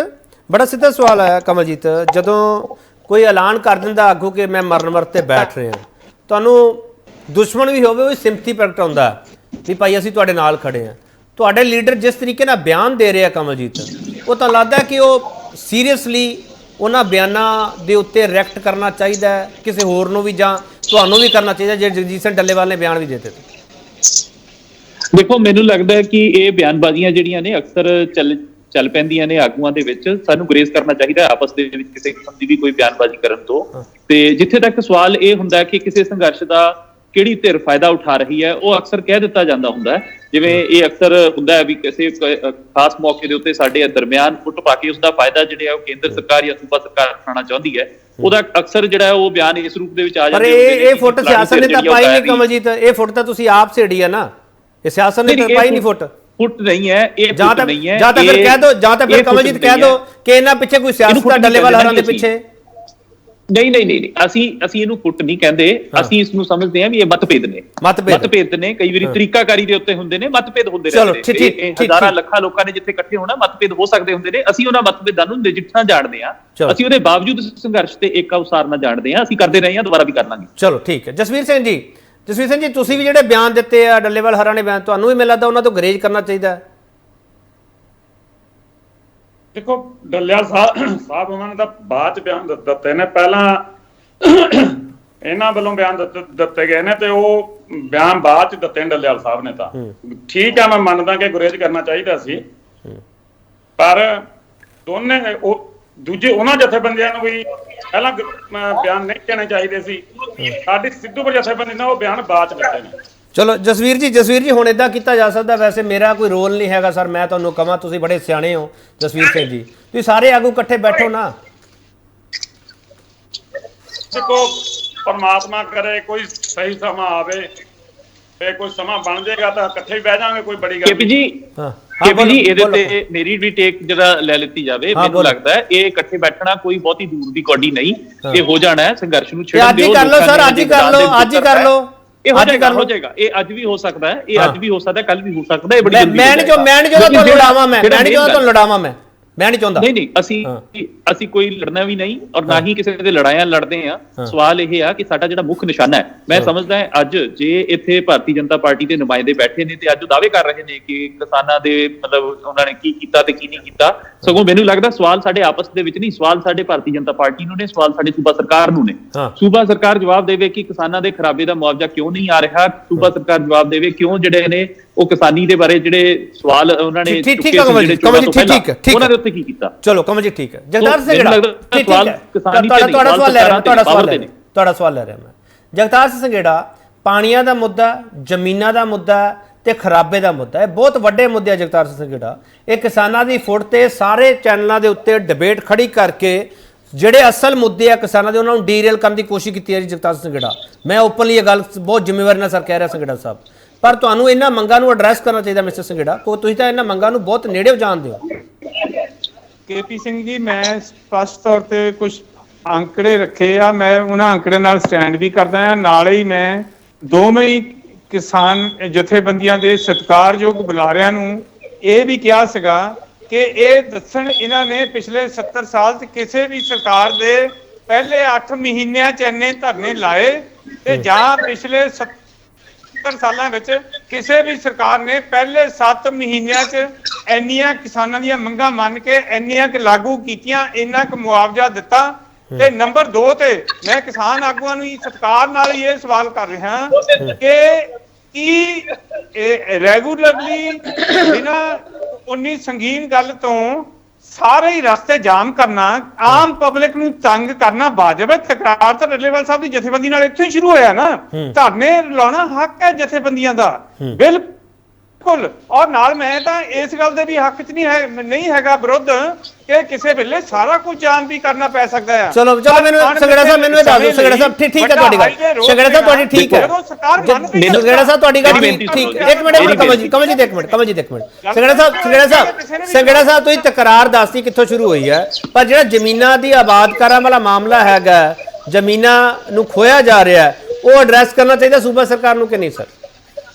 ਬੜਾ ਸਿੱਧਾ ਸਵਾਲ ਆਇਆ ਕਮਲਜੀਤ, ਜਦੋਂ ਕੋਈ ਐਲਾਨ ਕਰ ਦਿੰਦਾ ਆਗੂ ਕਿ ਮੈਂ ਮਰਨ ਵਰਤ ਤੇ ਬੈਠ ਰਿਹਾ, ਤੁਹਾਨੂੰ ਦੁਸ਼ਮਣ ਵੀ ਹੋਵੇ ਉਹ ਸਿੰਪਥੀ ਪ੍ਰਗਟ ਹੁੰਦਾ ਵੀ ਭਾਈ ਅਸੀਂ ਤੁਹਾਡੇ ਨਾਲ ਖੜੇ ਹਾਂ। ਤੁਹਾਡੇ ਲੀਡਰ ਜਿਸ ਤਰੀਕੇ ਨਾਲ ਬਿਆਨ ਦੇ ਰਿਹਾ ਕਮਲਜੀਤ, ਉਹ ਤਾਂ ਲੱਗਦਾ ਕਿ ਉਹ ਸੀਰੀਅਸਲੀ ਉਹਨਾਂ ਬਿਆਨਾਂ ਦੇ ਉੱਤੇ ਰਿਐਕਟ ਕਰਨਾ ਚਾਹੀਦਾ ਹੈ ਕਿਸੇ ਹੋਰ ਨੂੰ ਵੀ, ਜਾਂ ਤੁਹਾਨੂੰ ਵੀ ਕਰਨਾ ਚਾਹੀਦਾ ਜੇ ਜਗਜੀਤ ਸਿੰਘ ਡੱਲੇਵਾਲ ਨੇ ਬਿਆਨ ਵੀ ਦਿੱਤੇ? ਦੇਖੋ, ਮੈਨੂੰ ਲੱਗਦਾ ਹੈ ਕਿ ਇਹ ਬਿਆਨਬਾਜ਼ੀਆਂ ਜਿਹੜੀਆਂ ਨੇ ਅਕਸਰ ਚੱਲ ਪੈਂਦੀਆਂ ਨੇ ਆਗੂਆਂ ਦੇ ਵਿੱਚ, ਸਾਨੂੰ ਗੁਰੇਜ਼ ਕਰਨਾ ਚਾਹੀਦਾ ਆਪਸ ਦੇ ਵਿੱਚ ਕਿਸੇ ਕਿਸਮ ਦੀ ਵੀ ਕੋਈ ਬਿਆਨਬਾਜ਼ੀ ਕਰਨ ਤੋਂ। ਤੇ ਜਿੱਥੇ ਤੱਕ ਸਵਾਲ ਇਹ ਹੁੰਦਾ ਕਿ ਕਿਸੇ ਸੰਘਰਸ਼ ਦਾ ਕਿਹੜੀ ਧਿਰ ਫਾਇਦਾ ਉਠਾ ਰਹੀ ਹੈ, ਉਹ ਅਕਸਰ ਕਹਿ ਦਿੱਤਾ ਜਾਂਦਾ ਹੁੰਦਾ ਹੈ। ਜਿਵੇਂ ਇਹ ਅਕਸਰ ਹੁੰਦਾ ਹੈ ਵੀ ਕਿਸੇ ਖਾਸ ਮੌਕੇ ਦੇ ਉੱਤੇ ਸਾਡੇ ਦਰਮਿਆਨ ਫੁੱਟ ਪਾ ਕੇ ਉਸਦਾ ਫਾਇਦਾ ਜਿਹੜਾ ਉਹ ਕੇਂਦਰ ਸਰਕਾਰ ਜਾਂ ਸੂਬਾ ਸਰਕਾਰ ਉਠਾਉਣਾ ਚਾਹੁੰਦੀ ਹੈ, ਉਹਦਾ ਅਕਸਰ ਜਿਹੜਾ ਉਹ ਬਿਆਨ ਇਸ ਰੂਪ ਦੇ ਵਿੱਚ ਆ ਜਾਂਦਾ ਹੈ। ਪਰ ਇਹ ਫੁੱਟ ਸਿਆਸਤ ਨੇ ਤਾਂ ਪਾਈ ਨਹੀਂ ਕਮਲਜੀਤ, ਇਹ ਫੁੱਟ ਤਾਂ ਤੁਸੀਂ ਆਪ ਛੇੜੀ ਹੈ ਨਾ, ਇਹ ਸਿਆਸਤ ਨੇ ਤਾਂ ਪਾਈ ਨਹੀਂ ਫੁੱਟ ਨਹੀਂ ਹੈ, ਇਹ ਫੁੱਟ ਨਹੀਂ ਹੈ। ਜਾਂ ਤਾਂ ਫਿਰ ਕਹਿ ਦੋ, ਜਾਂ ਤਾਂ ਫਿਰ ਕਮਲਜੀਤ ਕਹਿ ਦੋ ਕਿ ਇਹਨਾਂ ਪਿੱਛੇ ਕੋਈ ਸਿਆਸਤ ਦਾ ਡੱਲੇਵਾਲ ਹਰਾਂ ਦੇ ਪਿੱਛੇ। ਨਹੀਂ, ਅਸੀਂ ਇਹਨੂੰ ਫੁੱਟ ਨਹੀਂ ਕਹਿੰਦੇ, ਅਸੀਂ ਇਸ ਨੂੰ ਸਮਝਦੇ ਹਾਂ ਵੀ ਇਹ ਮਤਭੇਦ ਨੇ। ਕਈ ਵਾਰੀ ਤਰੀਕਾਕਾਰੀ ਦੇ ਉੱਤੇ ਹੁੰਦੇ ਨੇ, ਮਤਭੇਦ ਹੁੰਦੇ ਰਹਿੰਦੇ ਨੇ। ਹਜ਼ਾਰਾਂ ਲੱਖਾਂ ਲੋਕਾਂ ਨੇ ਜਿੱਥੇ ਇਕੱਠੇ ਹੋਣਾ, ਮਤਭੇਦ ਹੋ ਸਕਦੇ ਹੁੰਦੇ ਨੇ। ਅਸੀਂ ਉਹਨਾਂ ਮਤਭੇਦਾਂ ਨੂੰ ਨਜਿੱਠਣਾ ਜਾਣਦੇ ਹਾਂ, ਅਸੀਂ ਉਹਦੇ ਬਾਵਜੂਦ ਸੰਘਰਸ਼ ਤੇ ਏਕਾ ਉਸਾਰਨਾ ਜਾਣਦੇ ਹਾਂ। ਅਸੀਂ ਕਰਦੇ ਰਹੇ ਹਾਂ, ਦੁਬਾਰਾ ਵੀ ਕਰ ਲਾਂਗੇ। ਚਲੋ ਠੀਕ ਹੈ। ਜਸਵੀਰ ਸਿੰਘ ਜੀ, ਤੁਸੀਂ ਵੀ ਜਿਹੜੇ ਬਿਆਨ ਦਿੱਤੇ ਆ ਡੱਲੇਵਾਲ ਹਰਾਂ ਨੇ ਬਿਆਨ, ਤੁਹਾਨੂੰ ਵੀ ਮੈਨੂੰ ਲੱਗਦਾ ਉਹਨਾਂ ਤੋਂ ਗੁਰੇਜ਼ ਕਰਨਾ ਚਾਹੀਦਾ ਹੈ? ਦੇਖੋ, ਡੱਲੇਵਾਲ ਸਾਹਿਬ ਉਹਨਾਂ ਨੇ ਤਾਂ ਬਾਅਦ ਚ ਬਿਆਨ ਦਿੱਤੇ ਨੇ, ਪਹਿਲਾਂ ਇਹਨਾਂ ਵੱਲੋਂ ਬਿਆਨ ਦਿੱਤੇ ਗਏ ਨੇ ਤੇ ਉਹ ਬਿਆਨ ਬਾਅਦ ਚ ਦਿੱਤੇ ਨੇ ਡੱਲੇਵਾਲ ਸਾਹਿਬ ਨੇ। ਤਾਂ ਠੀਕ ਹੈ, ਮੈਂ ਮੰਨਦਾ ਕਿ ਗੁਰੇਜ਼ ਕਰਨਾ ਚਾਹੀਦਾ ਸੀ, ਪਰ ਦੋਨੇ ਉਹ ਦੂਜੇ ਉਹਨਾਂ ਜਥੇਬੰਦੀਆਂ ਨੂੰ ਵੀ ਪਹਿਲਾਂ ਬਿਆਨ ਨਹੀਂ ਦੇਣੇ ਚਾਹੀਦੇ ਸੀ। ਸਾਡੀ ਸਿੱਧੂਪੁਰ ਜਥੇਬੰਦੀ ਨਾਲ ਉਹ ਬਿਆਨ ਬਾਅਦ ਚ ਦਿੱਤੇ ਨੇ। ਚਲੋ ਜਸਵੀਰ ਜੀ ਹੁਣ ਇਦਾਂ ਕੀਤਾ ਜਾ ਸਕਦਾ, ਵੈਸੇ ਮੇਰਾ ਕੋਈ ਰੋਲ ਨਹੀਂ ਹੈਗਾ ਸਰ, ਮੈਂ ਤੁਹਾਨੂੰ ਕਹਾਂ, ਤੁਸੀਂ ਬੜੇ ਸਿਆਣੇ ਹੋ ਜਸਵੀਰ ਸਿੰਘ ਜੀ, ਤੁਸੀਂ ਸਾਰੇ ਆਗੂ ਇਕੱਠੇ ਬੈਠੋ ਨਾ। ਦੇਖੋ, ਪਰਮਾਤਮਾ ਕਰੇ ਕੋਈ ਸਹੀ ਸਮਾਂ ਆਵੇ ਤੇ ਕੋਈ ਸਮਾਂ ਬਣ ਜਾਏਗਾ ਤਾਂ ਇਕੱਠੇ ਬਹਿ ਜਾਾਂਗੇ, ਕੋਈ ਬੜੀ ਗੱਲ ਕੇਪੀ ਜੀ ਇਹਦੇ ਤੇ ਮੇਰੀ ਵੀ ਟੇਕ ਜਿਹੜਾ ਲੈ ਲਿੱਤੀ ਜਾਵੇ। ਮੈਨੂੰ ਲੱਗਦਾ ਹੈ ਇਹ ਇਕੱਠੇ ਬੈਠਣਾ ਕੋਈ ਬਹੁਤੀ ਦੂਰ ਦੀ ਕੌਡੀ ਨਹੀਂ, ਇਹ ਹੋ ਜਾਣਾ ਹੈ। ਸੰਘਰਸ਼ ਨੂੰ ਛੇੜਨ ਦਿਓ, ਅੱਜ ਹੀ ਕਰ ਲਓ ਸਰ, ਅੱਜ ਹੀ ਕਰ ਲਓ। ਇਹ ਹੋ ਜਾਏਗਾ, ਇਹ ਅੱਜ ਵੀ ਹੋ ਸਕਦਾ ਹੈ, ਇਹ ਅੱਜ ਵੀ ਹੋ ਸਕਦਾ, ਕੱਲ ਵੀ ਹੋ ਸਕਦਾ ਹੈ। ਬੜੀ ਮੈਂ ਨਹੀਂ ਚਾਹੁੰਦਾ ਨਹੀਂ, ਅਸੀਂ ਕੋਈ ਲੜਨਾ ਵੀ ਨਹੀਂ ਔਰ ਨਾ ਹੀ ਕਿਸੇ ਦੇ ਲੜਾਈਆਂ ਲੜਦੇ ਆ। ਸਵਾਲ ਇਹ ਆ ਕਿ ਸਾਡਾ ਜਿਹੜਾ ਮੁੱਖ ਨਿਸ਼ਾਨਾ ਹੈ, ਮੈਂ ਸਮਝਦਾ ਹਾਂ ਅੱਜ ਜੇ ਇੱਥੇ ਭਾਰਤੀ ਜਨਤਾ ਪਾਰਟੀ ਦੇ ਨੁਮਾਇੰਦੇ ਬੈਠੇ ਨੇ ਤੇ ਅੱਜ ਉਹ ਦਾਅਵੇ ਕਰ ਰਹੇ ਨੇ ਕਿ ਕਿਸਾਨਾਂ ਦੇ ਮਤਲਬ ਉਹਨਾਂ ਨੇ ਕੀ ਕੀਤਾ ਤੇ ਕੀ ਨਹੀਂ ਕੀਤਾ, ਸਗੋਂ ਮੈਨੂੰ ਲੱਗਦਾ ਸਵਾਲ ਸਾਡੇ ਆਪਸ ਦੇ ਵਿੱਚ ਨਹੀਂ, ਸਵਾਲ ਸਾਡੇ ਭਾਰਤੀ ਜਨਤਾ ਪਾਰਟੀ ਨੂੰ ਨੇ, ਸਵਾਲ ਸਾਡੇ ਸੂਬਾ ਸਰਕਾਰ ਨੂੰ ਨੇ। ਸੂਬਾ ਸਰਕਾਰ ਜਵਾਬ ਦੇਵੇ ਕਿ ਕਿਸਾਨਾਂ ਦੇ ਖਰਾਬੇ ਦਾ ਮੁਆਵਜ਼ਾ ਕਿਉਂ ਨਹੀਂ ਆ ਰਿਹਾ। ਸੂਬਾ ਸਰਕਾਰ ਜਵਾਬ ਦੇਵੇ ਕਿਉਂ ਜਿਹੜੇ ਨੇ ਉਹ ਕਿਸਾਨੀ ਦੇ ਬਾਰੇ ਜਿਹੜੇ ਸਵਾਲ ਉਹਨਾਂ ਨੇ ਉਹਨਾਂ ਦੇ ਉੱਤੇ ਕੀ ਕੀਤਾ। ਚਲੋ ਕਮਲ ਜੀ ਠੀਕ ਹੈ। ਜਗਤਾਰ ਸਿੰਘ ਤੁਹਾਡਾ ਸਵਾਲ ਲੈ ਰਿਹਾ ਮੈਂ। ਜਗਤਾਰ ਸਿੰਘ ਸੰਘੇੜਾ, ਪਾਣੀਆਂ ਦਾ ਮੁੱਦਾ, ਜ਼ਮੀਨਾਂ ਦਾ ਮੁੱਦਾ ਤੇ ਖਰਾਬੇ ਦਾ ਮੁੱਦਾ ਹੈ। ਬਹੁਤ ਵੱਡੇ ਮੁੱਦੇ ਆ ਜਗਤਾਰ ਸਿੰਘ ਸੰਘੇੜਾ। ਇਹ ਕਿਸਾਨਾਂ ਦੀ ਫੁੱਟ ਤੇ ਸਾਰੇ ਚੈਨਲਾਂ ਦੇ ਉੱਤੇ ਡਿਬੇਟ ਖੜੀ ਕਰਕੇ ਜਿਹੜੇ ਅਸਲ ਮੁੱਦੇ ਆ ਕਿਸਾਨਾਂ ਦੇ ਉਹਨਾਂ ਨੂੰ ਡੀਰੇਲ ਕਰਨ ਦੀ ਕੋਸ਼ਿਸ਼ ਕੀਤੀ ਹੈ ਜਗਤਾਰ ਸਿੰਘ ਸੰਘੇੜਾ। ਮੈਂ ਓਪਨਲੀ ਇਹ ਗੱਲ ਬਹੁਤ ਜ਼ਿੰਮੇਵਾਰੀ ਨਾਲ ਸਰ ਕਹਿ ਰਿਹਾ ਸੰਘੇੜਾ ਸਾਹਿਬ, ਪਰ ਤੁਹਾਨੂੰ ਇਹਨਾਂ ਮੰਗਾਂ ਨੂੰ ਐਡਰੈਸ ਕਰਨਾ ਚਾਹੀਦਾ ਮਿਸਟਰ ਸੰਘੇੜਾ, ਕਿਉਂਕਿ ਤੁਸੀਂ ਤਾਂ ਇਹਨਾਂ ਮੰਗਾਂ ਨੂੰ ਬਹੁਤ ਨੇੜਿਓਂ ਜਾਣਦੇ ਹੋ। ਕੇਪੀ ਸਿੰਘ ਜੀ, ਮੈਂ ਸਪਸ਼ਟ ਤੌਰ ਤੇ ਕੁਝ ਅੰਕੜੇ ਰੱਖੇ ਆ, ਮੈਂ ਉਹਨਾਂ ਅੰਕੜੇ ਨਾਲ ਸਟੈਂਡ ਵੀ ਕਰਦਾ ਹਾਂ। ਨਾਲ ਹੀ ਮੈਂ ਦੋਵੇਂ ਹੀ ਕਿਸਾਨ ਜਥੇਬੰਦੀਆਂ ਦੇ ਸਤਿਕਾਰਯੋਗ ਬੁਲਾਰਿਆਂ ਨੂੰ ਇਹ ਵੀ ਕਿਹਾ ਸੀਗਾ ਕਿ ਇਹ ਦੱਸਣ ਇਹਨਾਂ ਨੇ ਪਿਛਲੇ 70 ਸਾਲ 'ਚ ਕਿਸੇ ਵੀ ਸਰਕਾਰ ਦੇ ਪਹਿਲੇ 8 ਮਹੀਨਿਆਂ 'ਚ ਇੰਨੇ ਧਰਨੇ ਲਾਏ ਤੇ ਜਾਂ ਪਿਛਲੇ 70 ਸਾਲਾਂ ਵਿੱਚ ਕਿਸੇ ਵੀ ਸਰਕਾਰ ਨੇ ਪਹਿਲੇ 7 ਮਹੀਨਿਆਂ 'ਚ ਇੰਨੀਆਂ ਕਿਸਾਨਾਂ ਦੀਆਂ ਮੰਗਾਂ ਮੰਨ ਕੇ ਇੰਨੀਆਂ ਕਿ ਲਾਗੂ ਕੀਤੀਆਂ, ਇੰਨਾ ਕੁ ਮੁਆਵਜ਼ਾ ਦਿੱਤਾ। ਤੇ ਨੰਬਰ 2 ਤੇ ਮੈਂ ਕਿਸਾਨ ਆਗੂਆਂ ਨੂੰ ਸਤਿਕਾਰ ਨਾਲ ਹੀ ਇਹ ਸਵਾਲ ਕਰ ਰਿਹਾ ਕਿ ਕੀ ਰੈਗੂਲਰਲੀ ਬਿਨਾਂ ਉਨੀ ਸੰਗੀਨ ਗੱਲ ਤੋਂ ਸਾਰੇ ਹੀ ਰਸਤੇ ਜਾਮ ਕਰਨਾ, ਆਮ ਪਬਲਿਕ ਨੂੰ ਤੰਗ ਕਰਨਾ ਵਾਜਬ ਹੈ? ਤਕਰਾਰ ਤਾਂ ਡੱਲੇਵਾਲ ਸਾਹਿਬ ਦੀ ਜਥੇਬੰਦੀ ਨਾਲ ਇੱਥੋਂ ਹੀ ਸ਼ੁਰੂ ਹੋਇਆ ਨਾ। ਧਰਨੇ ਲਾਉਣਾ ਹੱਕ ਹੈ ਜਥੇਬੰਦੀਆਂ ਦਾ, ਬਿਲਕੁਲ। ਔਰ ਨਾਲ ਮੈਂ ਤਾਂ ਇਸ ਗੱਲ ਦੇ ਵੀ ਹੱਕ 'ਚ ਨਹੀਂ ਹੈਗਾ ਵਿਰੁੱਧ ਕਿ ਕਿਸੇ ਵੇਲੇ ਸਾਰਾ ਕੁਝ ਜਾਮ ਵੀ ਕਰਨਾ ਪੈ ਸਕਦਾ ਹੈ। ਚਲੋ ਮੈਨੂੰ ਸੰਘੇੜਾ ਸਾਹਿਬ ਮੈਨੂੰ ਇਹ ਦੱਸ ਦਿਓ। ਸੰਘੇੜਾ ਸਾਹਿਬ ਠੀਕ ਹੈ ਤੁਹਾਡੀ ਗੱਲ, ਸੰਘੇੜਾ ਸਾਹਿਬ ਤੁਹਾਡੀ ਠੀਕ ਹੈ, ਸੰਘੇੜਾ ਸਾਹਿਬ ਤੁਹਾਡੀ ਗੱਲ ਠੀਕ। ਇੱਕ ਮਿੰਟ ਕਮਲਜੀਤ ਇੱਕ ਮਿੰਟ ਸੰਘੇੜਾ ਸਾਹਿਬ ਤੁਸੀਂ ਤਕਰਾਰ ਦੱਸਦੀ ਕਿੱਥੋਂ ਸ਼ੁਰੂ ਹੋਈ ਹੈ, ਪਰ ਜਿਹੜਾ ਜ਼ਮੀਨਾਂ ਦੀ ਆਬਾਦਕਾਰਾਂ ਵਾਲਾ ਮਾਮਲਾ ਹੈਗਾ, ਜ਼ਮੀਨਾਂ ਨੂੰ ਖੋਇਆ ਜਾ ਰਿਹਾ, ਉਹ ਐਡਰੈਸ ਕਰਨਾ ਚਾਹੀਦਾ ਸੂਬਾ ਸਰਕਾਰ ਨੂੰ ਕਿ ਨਹੀਂ ਸਰ?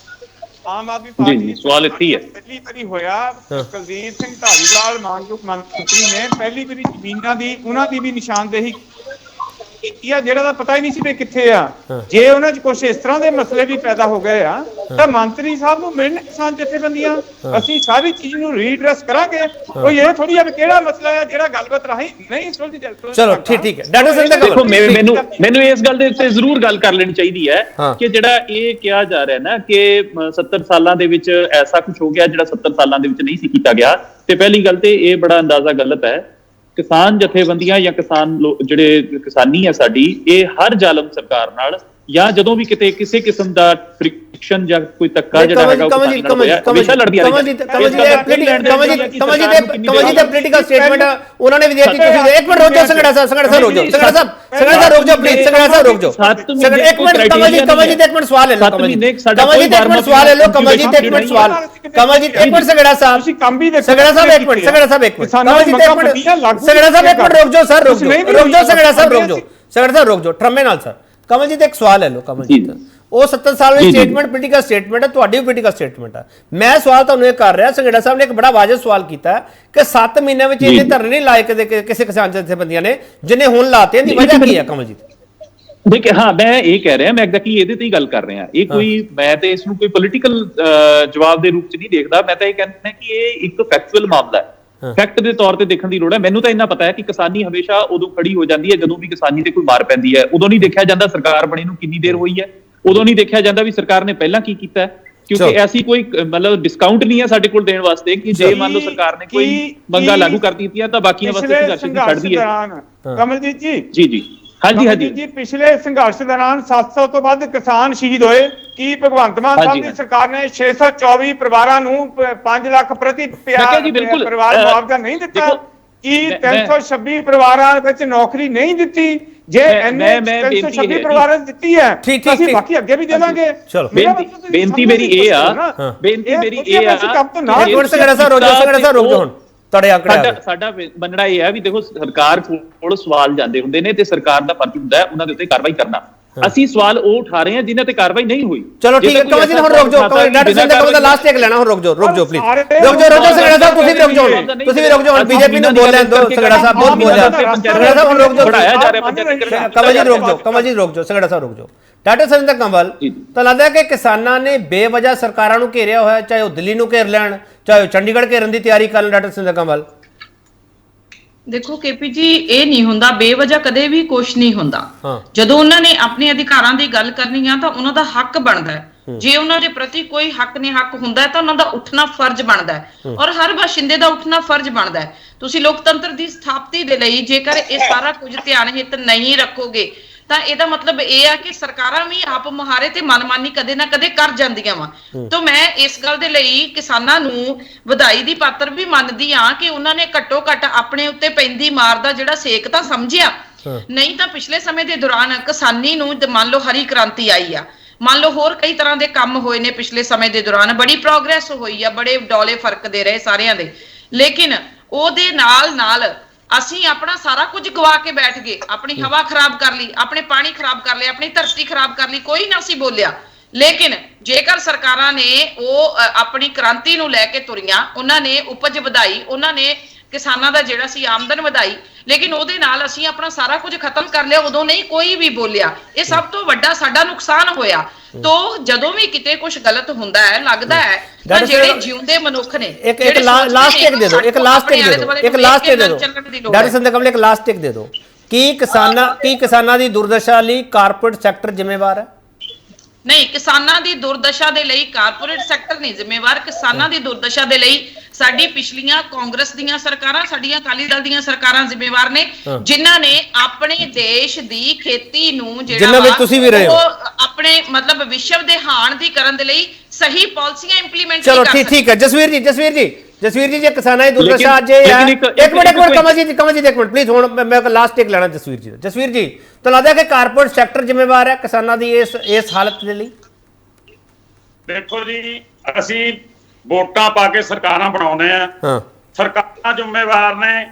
ਆਮ ਆਦਮੀ ਪਾਰਟੀ ਸਵਾਲ ਇੱਥੇ ਹੀ ਹੈ। ਪਹਿਲੀ ਵਾਰੀ ਹੋਇਆ ਕੁਲਦੀਪ ਸਿੰਘ ਢਾਲੀਵਾਲ ਮਾਨਯੋਗ ਮੰਤਰੀ ਨੇ ਪਹਿਲੀ ਵਾਰੀ ਜ਼ਮੀਨਾਂ ਦੀ ਉਹਨਾਂ ਦੀ ਵੀ ਨਿਸ਼ਾਨਦੇਹੀ ਕੀਤੀ ਆ, ਜਿਹੜਾ ਦਾ ਪਤਾ ਹੀ ਨਹੀਂ ਸੀ ਵੀ ਕਿੱਥੇ ਆ। ਜੇ ਉਹਨਾਂ 'ਚ ਕੁਝ ਇਸ ਤਰ੍ਹਾਂ ਦੇ ਮਸਲੇ ਵੀ ਪੈਦਾ ਹੋ ਗਏ ਆ ਤਾਂ ਮੰਤਰੀ ਸਾਹਿਬ ਨੂੰ ਮਿਲਣ ਕਿਸਾਨ ਜਥੇਬੰਦੀਆਂ, ਅਸੀਂ ਸਾਰੀ ਚੀਜ਼ ਨੂੰ ਰੀਐਡਰੈਸ ਕਰਾਂਗੇ। ਕੋਈ ਇਹ ਥੋੜੀ ਆ ਵੀ ਕਿਹੜਾ ਮਸਲਾ ਹੈ ਜਿਹੜਾ ਗੱਲਬਾਤ ਰਾਹੀਂ ਨਹੀਂ ਸੁਲਝ ਜਾਏ। ਚਲੋ ਠੀਕ ਹੈ ਡਾਕਟਰ ਸਿੰਘ ਦੇਖੋ, ਮੈਨੂੰ ਇਸ ਗੱਲ ਦੇ ਉੱਤੇ ਜ਼ਰੂਰ ਗੱਲ ਕਰ ਲੈਣੀ ਚਾਹੀਦੀ ਹੈ ਕਿ ਜਿਹੜਾ ਇਹ ਕਿਹਾ ਜਾ ਰਿਹਾ ਨਾ ਕਿ 70 ਸਾਲਾਂ ਦੇ ਵਿੱਚ ਐਸਾ ਕੁਝ ਹੋ ਗਿਆ ਜਿਹੜਾ 70 ਸਾਲਾਂ ਦੇ ਵਿੱਚ ਨਹੀਂ ਸੀ ਕੀਤਾ ਗਿਆ, ਤੇ ਪਹਿਲੀ ਗੱਲ ਤੇ ਇਹ ਬੜਾ ਅੰਦਾਜ਼ਾ ਗਲਤ ਹੈ। ਕਿਸਾਨ ਜਥੇਬੰਦੀਆਂ ਜਾਂ ਕਿਸਾਨ ਜਿਹੜੇ ਕਿਸਾਨੀ ਹੈ ਸਾਡੀ, ਇਹ ਹਰ ਜ਼ਾਲਮ ਸਰਕਾਰ ਨਾਲ ਜਾਂ ਜਦੋਂ ਵੀ ਕਿਤੇ ਕਿਸੇ ਕਿਸਮ ਦਾ ਫ੍ਰਿਕਸ਼ਨ ਜਾਂ ਕੋਈ ਧੱਕਾ ਜਿਹੜਾ ਹੈਗਾ ਹਮੇਸ਼ਾ ਲੜਦੀਆਂ ਰਹੀਆਂ। ਕਮਲਜੀਤ ਦੇ ਪੋਲੀਟੀਕਲ ਸਟੇਟਮੈਂਟ ਉਹਨਾਂ ਨੇ ਵੀ ਦਿੱਤੀ। ਤੁਸੀਂ ਇੱਕ ਮਿੰਟ ਰੁਕ ਜਾਓ ਸੰਘੇੜਾ ਸਾਹਿਬ ਰੁਕ ਜਾਓ, ਸੰਘੇੜਾ ਸਾਹਿਬ ਰੁਕ ਜਾਓ ਪਲੀਜ਼, ਸੰਘੇੜਾ ਸਾਹਿਬ ਰੁਕ ਜਾਓ ਇੱਕ ਮਿੰਟ। ਕਮਲਜੀਤ ਇੱਕ ਮਿੰਟ ਸਵਾਲ ਲੈ ਲਓ, ਕਮਲਜੀਤ ਇੱਕ ਮਿੰਟ ਸਵਾਲ ਲੈ ਲਓ, ਕਮਲਜੀਤ ਇੱਕ ਮਿੰਟ ਸਵਾਲ, ਕਮਲਜੀਤ ਇੱਕ ਮਿੰਟ, ਸੰਘੇੜਾ ਸਾਹਿਬ ਇੱਕ ਮਿੰਟ, ਸੰਘੇੜਾ ਸਾਹਿਬ ਇੱਕ ਮਿੰਟ, ਕਮਲਜੀਤ ਇੱਕ ਮਿੰਟ, ਸੰਘੇੜਾ ਸਾਹਿਬ ਇੱਕ ਮਿੰਟ ਰੁਕ ਜਾਓ ਸਰ, ਰੁਕ ਜਾਓ ਸੰਘੇੜਾ ਸਾਹਿਬ ਰੁਕ ਜਾਓ, ਸੰਘੇੜਾ ਸਾਹਿਬ ਰੁਕ ਜਾਓ ਟਰਮੇ ਨਾਲ ਸਰ। ਕਮਲਜੀਤ ਇੱਕ ਸਵਾਲ ਲੈ ਲਓ ਕਮਲਜੀਤ, ਉਹ 70 ਸਾਲ ਦੀ ਸਟੇਟਮੈਂਟ ਪੋਲੀਟੀਕਲ ਸਟੇਟਮੈਂਟ ਹੈ, ਤੁਹਾਡੀ ਵੀ ਪੋਲੀਟੀਕਲ ਸਟੇਟਮੈਂਟ ਹੈ। ਮੈਂ ਸਵਾਲ ਤੁਹਾਨੂੰ ਇਹ ਕਰ ਰਿਹਾ, ਸੰਘੇੜਾ ਸਾਹਿਬ ਨੇ ਇੱਕ ਬੜਾ ਵਾਜਬ ਸਵਾਲ ਕੀਤਾ ਕਿ 7 ਮਹੀਨਿਆਂ ਵਿੱਚ ਇਹਦੇ ਧਰਨੇ ਨਹੀਂ ਲਾਏ ਕਿਸੇ ਕਿਸਾਨ ਜਥੇਬੰਦੀਆਂ ਨੇ, ਜਿਨੇ ਹੁਣ ਲਾਤੇ, ਇਹਦੀ ਵਜ੍ਹਾ ਕੀ ਹੈ ਕਮਲਜੀਤ? ਦੇਖਿਏ, ਹਾਂ ਮੈਂ ਇਹ ਕਹਿ ਰਿਹਾ, ਮੈਂ ਐਗਜ਼ੈਕਟਲੀ ਇਹਦੇ ਤੇ ਹੀ ਗੱਲ ਕਰ ਰਿਹਾ। ਇਹ ਕੋਈ, ਮੈਂ ਤੇ ਇਸ ਨੂੰ ਕੋਈ ਪੋਲੀਟੀਕਲ ਜਵਾਬ ਦੇ ਰੂਪ 'ਚ ਨਹੀਂ ਦੇਖਦਾ। ਮੈਂ ਤਾਂ ਇਹ ਕਹਿੰਦਾ ਕਿ ਇਹ ਇੱਕ ਫੈਕਚੁਅਲ ਮਾਮਲਾ ਹੈ, ਫੈਕਟ ਦੇ ਤੌਰ ਤੇ ਦੇਖਣ ਦੀ ਲੋੜ ਹੈ। ਮੈਨੂੰ ਤਾਂ ਇੰਨਾ ਪਤਾ ਹੈ ਕਿ ਕਿਸਾਨੀ ਹਮੇਸ਼ਾ ਉਦੋਂ ਖੜੀ ਹੋ ਜਾਂਦੀ ਹੈ ਜਦੋਂ ਵੀ ਕਿਸਾਨੀ ਤੇ ਕੋਈ ਮਾਰ ਪੈਂਦੀ ਹੈ। ਉਦੋਂ ਨਹੀਂ ਦੇਖਿਆ ਜਾਂਦਾ ਸਰਕਾਰ ਬਣੀ ਨੂੰ ਕਿੰਨੀ ਦੇਰ ਹੋਈ ਹੈ, ਉਦੋਂ ਨਹੀਂ ਦੇਖਿਆ ਜਾਂਦਾ ਵੀ ਸਰਕਾਰ ਨੇ ਪਹਿਲਾਂ ਕੀ ਕੀਤਾ, ਕਿਉਂਕਿ ਐਸੀ ਕੋਈ ਮਤਲਬ ਡਿਸਕਾਊਂਟ ਨਹੀਂ ਹੈ ਸਾਡੇ ਕੋਲ ਦੇਣ ਵਾਸਤੇ ਕਿ ਜੇ ਮੰਨ ਲਓ ਸਰਕਾਰ ਨੇ ਕੋਈ ਮੰਗਾਂ ਲਾਗੂ ਕਰ ਦਿੱਤੀਆਂ ਤਾਂ ਬਾਕੀਆਂ ਵਾਸਤੇ ਸੰਘਰਸ਼ ਦੀ ਛੱਡਦੀ ਹੈ। ਕਮਲਜੀਤ ਜੀ ਹਾਂਜੀ ਪਿਛਲੇ ਸੰਘਰਸ਼ ਦੌਰਾਨ 700 ਤੋਂ ਵੱਧ ਕਿਸਾਨ ਸ਼ਹੀਦ ਹੋਏ। ਕੀ ਭਗਵੰਤ ਮਾਨ ਸਾਹਿਬ ਦੀ ਸਰਕਾਰ ਨੇ 624 ਪਰਿਵਾਰਾਂ ਨੂੰ 5 ਲੱਖ ਪ੍ਰਤੀ ਪਰਿਵਾਰ ਮੁਆਵਜ਼ਾ ਨਹੀਂ ਦਿੱਤਾ? ਕੀ 326 ਪਰਿਵਾਰਾਂ ਵਿੱਚ ਨੌਕਰੀ ਨਹੀਂ ਦਿੱਤੀ? ਜੇ ਐਨੇ 326 ਪਰਿਵਾਰਾਂ ਨੂੰ ਦਿੱਤੀ ਹੈ ਅਸੀਂ ਬਾਕੀ ਅੱਗੇ ਵੀ ਦੇਵਾਂਗੇ। ਬੇਨਤੀ ਮੇਰੀ ਇਹ ਆ ਸਾਡਾ ਮੰਨਣਾ ਇਹ ਹੈ ਵੀ ਦੇਖੋ, ਸਰਕਾਰ ਕੋਲ ਸਵਾਲ ਜਾਂਦੇ ਹੁੰਦੇ ਨੇ ਤੇ ਸਰਕਾਰ ਦਾ ਫਰਜ਼ ਹੁੰਦਾ ਹੈ ਉਹਨਾਂ ਦੇ ਉੱਤੇ ਕਾਰਵਾਈ ਕਰਨਾ। ਅਸੀਂ ਸਵਾਲ ਉਹ ਉਠਾ ਰਹੇ ਹਾਂ ਜਿਨ੍ਹਾਂ ਤੇ ਕਾਰਵਾਈ ਨਹੀਂ ਹੋਈ। ਚਲੋ ਠੀਕ ਹੈ ਕਮਲਜੀਤ, ਹੁਣ ਰੁਕ ਜਾਓ, ਡਾਕਟਰ ਸਿੰਘ ਦਾ ਲਾਸਟ ਟੇਕ ਲੈਣਾ, ਹੁਣ ਰੁਕ ਜਾਓ ਪਲੀਜ਼, ਰੁਕ ਜਾਓ ਸੰਘੇੜਾ ਸਾਹਿਬ, ਤੁਸੀਂ ਵੀ ਰੁਕ ਜਾਓ, ਹੁਣ ਬੀਜੇਪੀ ਨੂੰ ਬੋਲ ਲੈਣ ਦਿਓ। ਸੰਘੇੜਾ ਸਾਹਿਬ ਬਹੁਤ ਬੋਲ ਰਿਹਾ, ਸੰਘੇੜਾ ਸਾਹਿਬ ਹੁਣ ਰੁਕ ਜਾਓ, ਕਮਲਜੀਤ ਰੁਕ ਜਾਓ, ਸੰਘੇੜਾ ਸਾਹਿਬ ਰੁਕ ਜਾਓ। ਡਾਕਟਰ ਸਿੰਘ ਕੰਵਲ, ਤਾਂ ਲੱਗਦਾ ਕਿ ਕਿਸਾਨਾਂ ਨੇ ਬੇਵਜ੍ਹਾ ਸਰਕਾਰਾਂ ਨੂੰ ਘੇਰਿਆ ਹੋਇਆ, ਚਾਹੇ ਉਹ ਦਿੱਲੀ ਨੂੰ ਘੇਰ ਲੈਣ, ਚਾਹੇ ਉਹ ਚੰਡੀਗੜ੍ਹ ਘੇਰਨ ਦੀ ਤਿਆਰੀ ਕਰਨ। ਡਾਕਟਰ ਸਿੰਘ ਕੰਵਲ, ਦੇਖੋ ਕੇਪੀ ਜੀ, ਇਹ ਨਹੀਂ ਹੁੰਦਾ, ਬੇਵਜ੍ਹਾ ਕਦੇ ਵੀ ਕੁਛ ਨਹੀਂ ਹੁੰਦਾ। ਜਦੋਂ ਉਹਨਾਂ ਨੇ ਆਪਣੇ ਅਧਿਕਾਰਾਂ ਦੀ ਗੱਲ ਕਰਨੀ ਆ ਤਾਂ ਉਹਨਾਂ ਦਾ ਹੱਕ ਬਣਦਾ ਹੈ। ਜੇ ਉਹਨਾਂ ਦੇ ਪ੍ਰਤੀ ਕੋਈ ਹੱਕ ਹੁੰਦਾ ਤਾਂ ਉਹਨਾਂ ਦਾ ਉੱਠਣਾ ਫਰਜ਼ ਬਣਦਾ ਹੈ, ਔਰ ਹਰ ਬਾਸ਼ਿੰਦੇ ਦਾ ਉੱਠਣਾ ਫਰਜ਼ ਬਣਦਾ ਹੈ। ਤੁਸੀਂ ਲੋਕਤੰਤਰ ਦੀ ਸਥਾਪਤੀ ਦੇ ਲਈ ਜੇਕਰ ਇਹ ਸਾਰਾ ਕੁਝ ਧਿਆਨ ਹਿੱਤ ਨਹੀਂ ਰੱਖੋਗੇ ਤਾਂ ਇਹਦਾ ਮਤਲਬ ਇਹ ਆ ਕਿ ਸਰਕਾਰਾਂ ਵੀ ਆਪ ਮੁਹਾਰੇ ਤੇ ਮਨਮਾਨੀ ਕਦੇ ਨਾ ਕਦੇ ਕਰ ਜਾਂਦੀਆਂ ਵਾ। ਤਾਂ ਮੈਂ ਇਸ ਗੱਲ ਦੇ ਲਈ ਕਿਸਾਨਾਂ ਨੂੰ ਵਧਾਈ ਦੀ ਪਾਤਰ ਵੀ ਮੰਨਦੀ ਆ ਕਿ ਉਹਨਾਂ ਨੇ ਘੱਟੋ ਘੱਟ ਆਪਣੇ ਉੱਤੇ ਪੈਂਦੀ ਮਾਰ ਦਾ ਜਿਹੜਾ ਸੇਕ ਤਾਂ ਸਮਝਿਆ। ਨਹੀਂ ਤਾਂ ਪਿਛਲੇ ਸਮੇਂ ਦੇ ਦੌਰਾਨ ਕਿਸਾਨੀ ਨੂੰ ਮੰਨ ਲਓ ਹਰੀ ਕ੍ਰਾਂਤੀ ਆਈ ਆ, ਮੰਨ ਲਓ ਹੋਰ ਕਈ ਤਰ੍ਹਾਂ ਦੇ ਕੰਮ ਹੋਏ ਨੇ ਪਿਛਲੇ ਸਮੇਂ ਦੇ ਦੌਰਾਨ, ਬੜੀ ਪ੍ਰੋਗਰੈਸ ਹੋਈ ਆ, ਬੜੇ ਡੋਲੇ ਫਰਕ ਦੇ ਰਹੇ ਸਾਰਿਆਂ ਦੇ, ਲੇਕਿਨ ਉਹਦੇ ਨਾਲ ਨਾਲ ਅਸੀਂ ਆਪਣਾ ਸਾਰਾ ਕੁਝ ਗਵਾ ਕੇ ਬੈਠ ਗਏ। ਆਪਣੀ ਹਵਾ ਖਰਾਬ ਕਰ ਲਈ, ਆਪਣੇ ਪਾਣੀ ਖਰਾਬ ਕਰ ਲਿਆ, ਆਪਣੀ ਧਰਤੀ ਖਰਾਬ ਕਰ ਲਈ, ਕੋਈ ਨਾ ਅਸੀਂ ਬੋਲਿਆ। ਲੇਕਿਨ ਜੇਕਰ ਸਰਕਾਰਾਂ ਨੇ ਉਹ ਆਪਣੀ ਕ੍ਰਾਂਤੀ ਨੂੰ ਲੈ ਕੇ ਤੁਰੀਆਂ, ਉਹਨਾਂ ਨੇ ਉਪਜ ਵਧਾਈ, ਉਹਨਾਂ ਨੇ ਕਿਸਾਨਾਂ ਦਾ ਜਿਹੜਾ ਸੀ ਆਮਦਨ ਵਧਾਈ, ਲੇਕਿਨ ਉਹਦੇ ਨਾਲ ਅਸੀਂ ਆਪਣਾ ਸਾਰਾ ਕੁਝ ਖਤਮ ਕਰ ਲਿਆ, ਉਦੋਂ ਨਹੀਂ ਕੋਈ ਵੀ ਬੋਲਿਆ। ਇਹ ਸਭ ਤੋਂ ਵੱਡਾ ਸਾਡਾ ਨੁਕਸਾਨ ਹੋਇਆ। ਤੋ ਜਦੋਂ ਵੀ ਕਿਤੇ ਕੁਝ ਗਲਤ ਹੁੰਦਾ ਹੈ, ਲੱਗਦਾ ਹੈ ਤਾਂ ਜਿਹੜੇ ਜਿਉਂਦੇ ਮਨੁੱਖ ਨੇ ਇੱਕ ਲਾਸਟ ਟੇਕ ਦੇ ਦਿਓ, ਇੱਕ ਲਾਸਟ ਟੇਕ ਦੇ ਦਿਓ, ਇੱਕ ਲਾਸਟ ਟੇਕ ਦੇ ਦਿਓ ਡਾਕਟਰ ਸੰਧੂ ਕਮਲ, ਇੱਕ ਲਾਸਟ ਟੇਕ ਦੇ ਦਿਓ। ਕੀ ਕਿਸਾਨਾਂ ਦੀ ਦੁਰਦਸ਼ਾ ਲਈ ਕਾਰਪੋਰੇਟ ਸੈਕਟਰ ਜ਼ਿੰਮੇਵਾਰ ਹੈ? ਨਹੀਂ, ਕਿਸਾਨਾਂ ਦੀ ਦੁਰਦਸ਼ਾ ਦੇ ਲਈ ਕਾਰਪੋਰੇਟ ਸੈਕਟਰ ਨਹੀਂ ਜ਼ਿੰਮੇਵਾਰ। ਕਿਸਾਨਾਂ ਦੀ ਦੁਰਦਸ਼ਾ ਦੇ ਲਈ ਸਾਡੀ ਪਿਛਲੀਆਂ ਕਾਂਗਰਸ ਦੀਆਂ ਸਰਕਾਰਾਂ, ਸਾਡੀਆਂ ਅਕਾਲੀ ਦਲ ਦੀਆਂ ਸਰਕਾਰਾਂ ਜ਼ਿੰਮੇਵਾਰ ਨੇ, ਜਿਨ੍ਹਾਂ ਨੇ ਆਪਣੇ ਦੇਸ਼ ਦੀ ਖੇਤੀ ਨੂੰ ਜਿਹੜਾ ਤੁਸੀਂ ਵੀ ਰਹੇ ਹੋ, ਆਪਣੇ ਮਤਲਬ ਵਿਸ਼ਵ ਦੇ ਹਾਣ ਦੀ ਕਰਨ ਦੇ ਲਈ ਸਹੀ ਪਾਲਿਸੀਆਂ ਇੰਪਲੀਮੈਂਟ ਚਲੋ ਠੀਕ ਹੈ। ਜਸਵੀਰ ਜੀ ਜੇ ਕਿਸਾਨਾਂ ਦੀ ਦੁਰਦਸ਼ਾ ਅੱਜ ਇਹ ਹੈ, ਇੱਕ ਮਿੰਟ ਕਮਲ ਜੀ ਇੱਕ ਮਿੰਟ ਪਲੀਜ਼, ਹੁਣ ਮੈਂ ਲਾਸਟ ਟੇਕ ਲੈਣਾ ਜਸਵੀਰ ਜੀ ਤਾਂ ਲੱਗਦਾ ਕਿ ਕਾਰਪੋਰੇਟ ਸੈਕਟਰ ਜ਼ਿੰਮੇਵਾਰ ਹੈ ਕਿਸਾਨਾਂ ਦੀ ਇਸ ਹਾਲਤ ਦੇ ਲਈ? ਦੇਖੋ ਜੀ, ਅਸੀਂ ਵੋਟਾਂ ਪਾ ਕੇ ਸਰਕਾਰਾਂ ਬਣਾਉਂਦੇ ਆ, ਸਰਕਾਰਾਂ ਜ਼ਿੰਮੇਵਾਰ ਨੇ,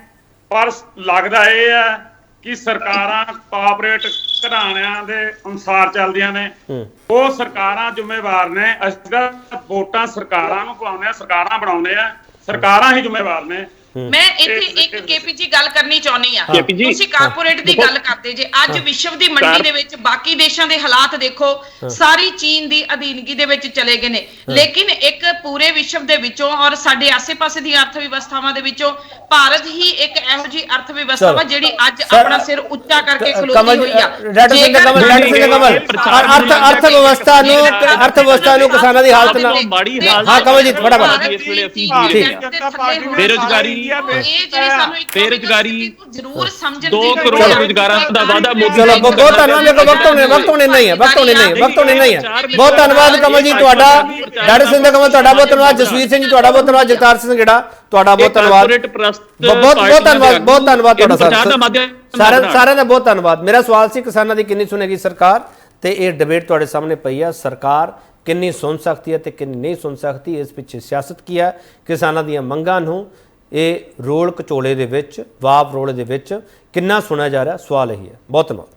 ਪਰ ਲੱਗਦਾ ਇਹ ਹੈ ਕਿ ਸਰਕਾਰਾਂ ਕਾਰਪੋਰੇਟ ਘਰਾਣਿਆਂ ਦੇ ਅਨੁਸਾਰ ਚੱਲਦੀਆਂ ਨੇ। ਉਹ ਸਰਕਾਰਾਂ ਜ਼ਿੰਮੇਵਾਰ ਨੇ, ਅਸੀਂ ਤਾਂ ਵੋਟਾਂ ਸਰਕਾਰਾਂ ਨੂੰ ਪਾਉਂਦੇ ਆ, ਸਰਕਾਰਾਂ ਬਣਾਉਂਦੇ ਆ, ਸਰਕਾਰਾਂ ਹੀ ਜ਼ਿੰਮੇਵਾਰ ਨੇ। ਮੈਂ ਇੱਥੇ ਇੱਕ ਕੇਪੀ ਜੀ ਗੱਲ ਕਰਨੀ ਚਾਹੁੰਦੀ ਆ। ਤੁਸੀਂ ਕਾਰਪੋਰੇਟ ਦੀ ਗੱਲ ਕਰਦੇ ਜੇ, ਅੱਜ ਵਿਸ਼ਵ ਦੀ ਮੰਡੀ ਦੇ ਵਿੱਚ ਬਾਕੀ ਦੇਸ਼ਾਂ ਦੇ ਹਾਲਾਤ ਦੇਖੋ, ਸਾਰੀ ਚੀਨ ਦੀ ਅਧੀਨਗੀ ਦੇ ਵਿੱਚ ਚਲੇ ਗਏ ਨੇ, ਲੇਕਿਨ ਇੱਕ ਪੂਰੇ ਵਿਸ਼ਵ ਦੇ ਵਿੱਚੋਂ ਔਰ ਸਾਡੇ ਆਸੇ-ਪਾਸੇ ਦੀਆਂ ਅਰਥ ਵਿਵਸਥਾਵਾਂ ਦੇ ਵਿੱਚੋਂ ਭਾਰਤ ਹੀ ਇੱਕ ਇਹੋ ਜਿਹੀ ਅਰਥ ਵਿਵਸਥਾ ਵਾ ਜਿਹੜੀ ਅੱਜ ਆਪਣਾ ਸਿਰ ਉੱਚਾ ਕਰਕੇ ਖਲੋਤੀ ਹੋਈ ਆ। ਅਰਥ ਵਿਵਸਥਾ ਨੂੰ ਕਿਸਾਨਾਂ ਦੀ ਹਾਲਤ ਨਾਲ ਮਾੜੀ ਹਾਲਤ, ਹਾਂ ਕਮਲ ਜੀ ਫਟਾਫਟ, ਇਸ ਵੇਲੇ ਅਸੀਂ ਬੇਰੁਜ਼ਗਾਰੀ ਜ਼ਰੂਰ ਸਮਝਣ 2 ਕਰੋੜ ਰੁਜ਼ਗਾਰਾਂ ਦਾ ਵਾਅਦਾ ਮੋਦੀ। ਚਲੋ ਬਹੁਤ ਧੰਨਵਾਦ, ਵਕਤ ਹੋਣੇ ਨਹੀਂ ਹੈ। ਬਹੁਤ ਧੰਨਵਾਦ ਕਮਲ ਜੀ ਤੁਹਾਡਾ, ਡਾਕਟਰ ਸਿੰਧੂ ਕਮਲ ਤੁਹਾਡਾ ਬਹੁਤ ਧੰਨਵਾਦ, ਜਸਵੀਰ ਸਿੰਘ ਜੀ ਤੁਹਾਡਾ ਬਹੁਤ ਧੰਨਵਾਦ, ਜਗਤਾਰ ਸਿੰਘ ਜਿਹੜਾ ਤੁਹਾਡਾ ਬਹੁਤ ਧੰਨਵਾਦ, ਬਹੁਤ ਧੰਨਵਾਦ ਤੁਹਾਡਾ ਸਾਰਿਆਂ ਦਾ ਬਹੁਤ ਧੰਨਵਾਦ। ਮੇਰਾ ਸਵਾਲ ਸੀ ਕਿਸਾਨਾਂ ਦੀ ਕਿੰਨੀ ਸੁਣੇਗੀ ਸਰਕਾਰ, ਤੇ ਇਹ ਡਿਬੇਟ ਤੁਹਾਡੇ ਸਾਹਮਣੇ ਪਈ ਹੈ, ਸਰਕਾਰ ਕਿੰਨੀ ਸੁਣ ਸਕਦੀ ਹੈ ਤੇ ਕਿੰਨੀ ਨਹੀਂ ਸੁਣ ਸਕਦੀ, ਇਸ ਪਿੱਛੇ ਸਿਆਸਤ ਕੀ ਹੈ, ਕਿਸਾਨਾਂ ਦੀਆਂ ਮੰਗਾਂ ਨੂੰ ਇਹ ਰੋਲ ਕਚੋਲੇ ਦੇ ਵਿੱਚ, ਵਾਪ ਰੋਲੇ ਦੇ ਵਿੱਚ ਕਿੰਨਾ ਸੁਣਿਆ ਜਾ ਰਿਹਾ, ਸਵਾਲ ਇਹੀ ਹੈ। ਬਹੁਤ ਧੰਨਵਾਦ।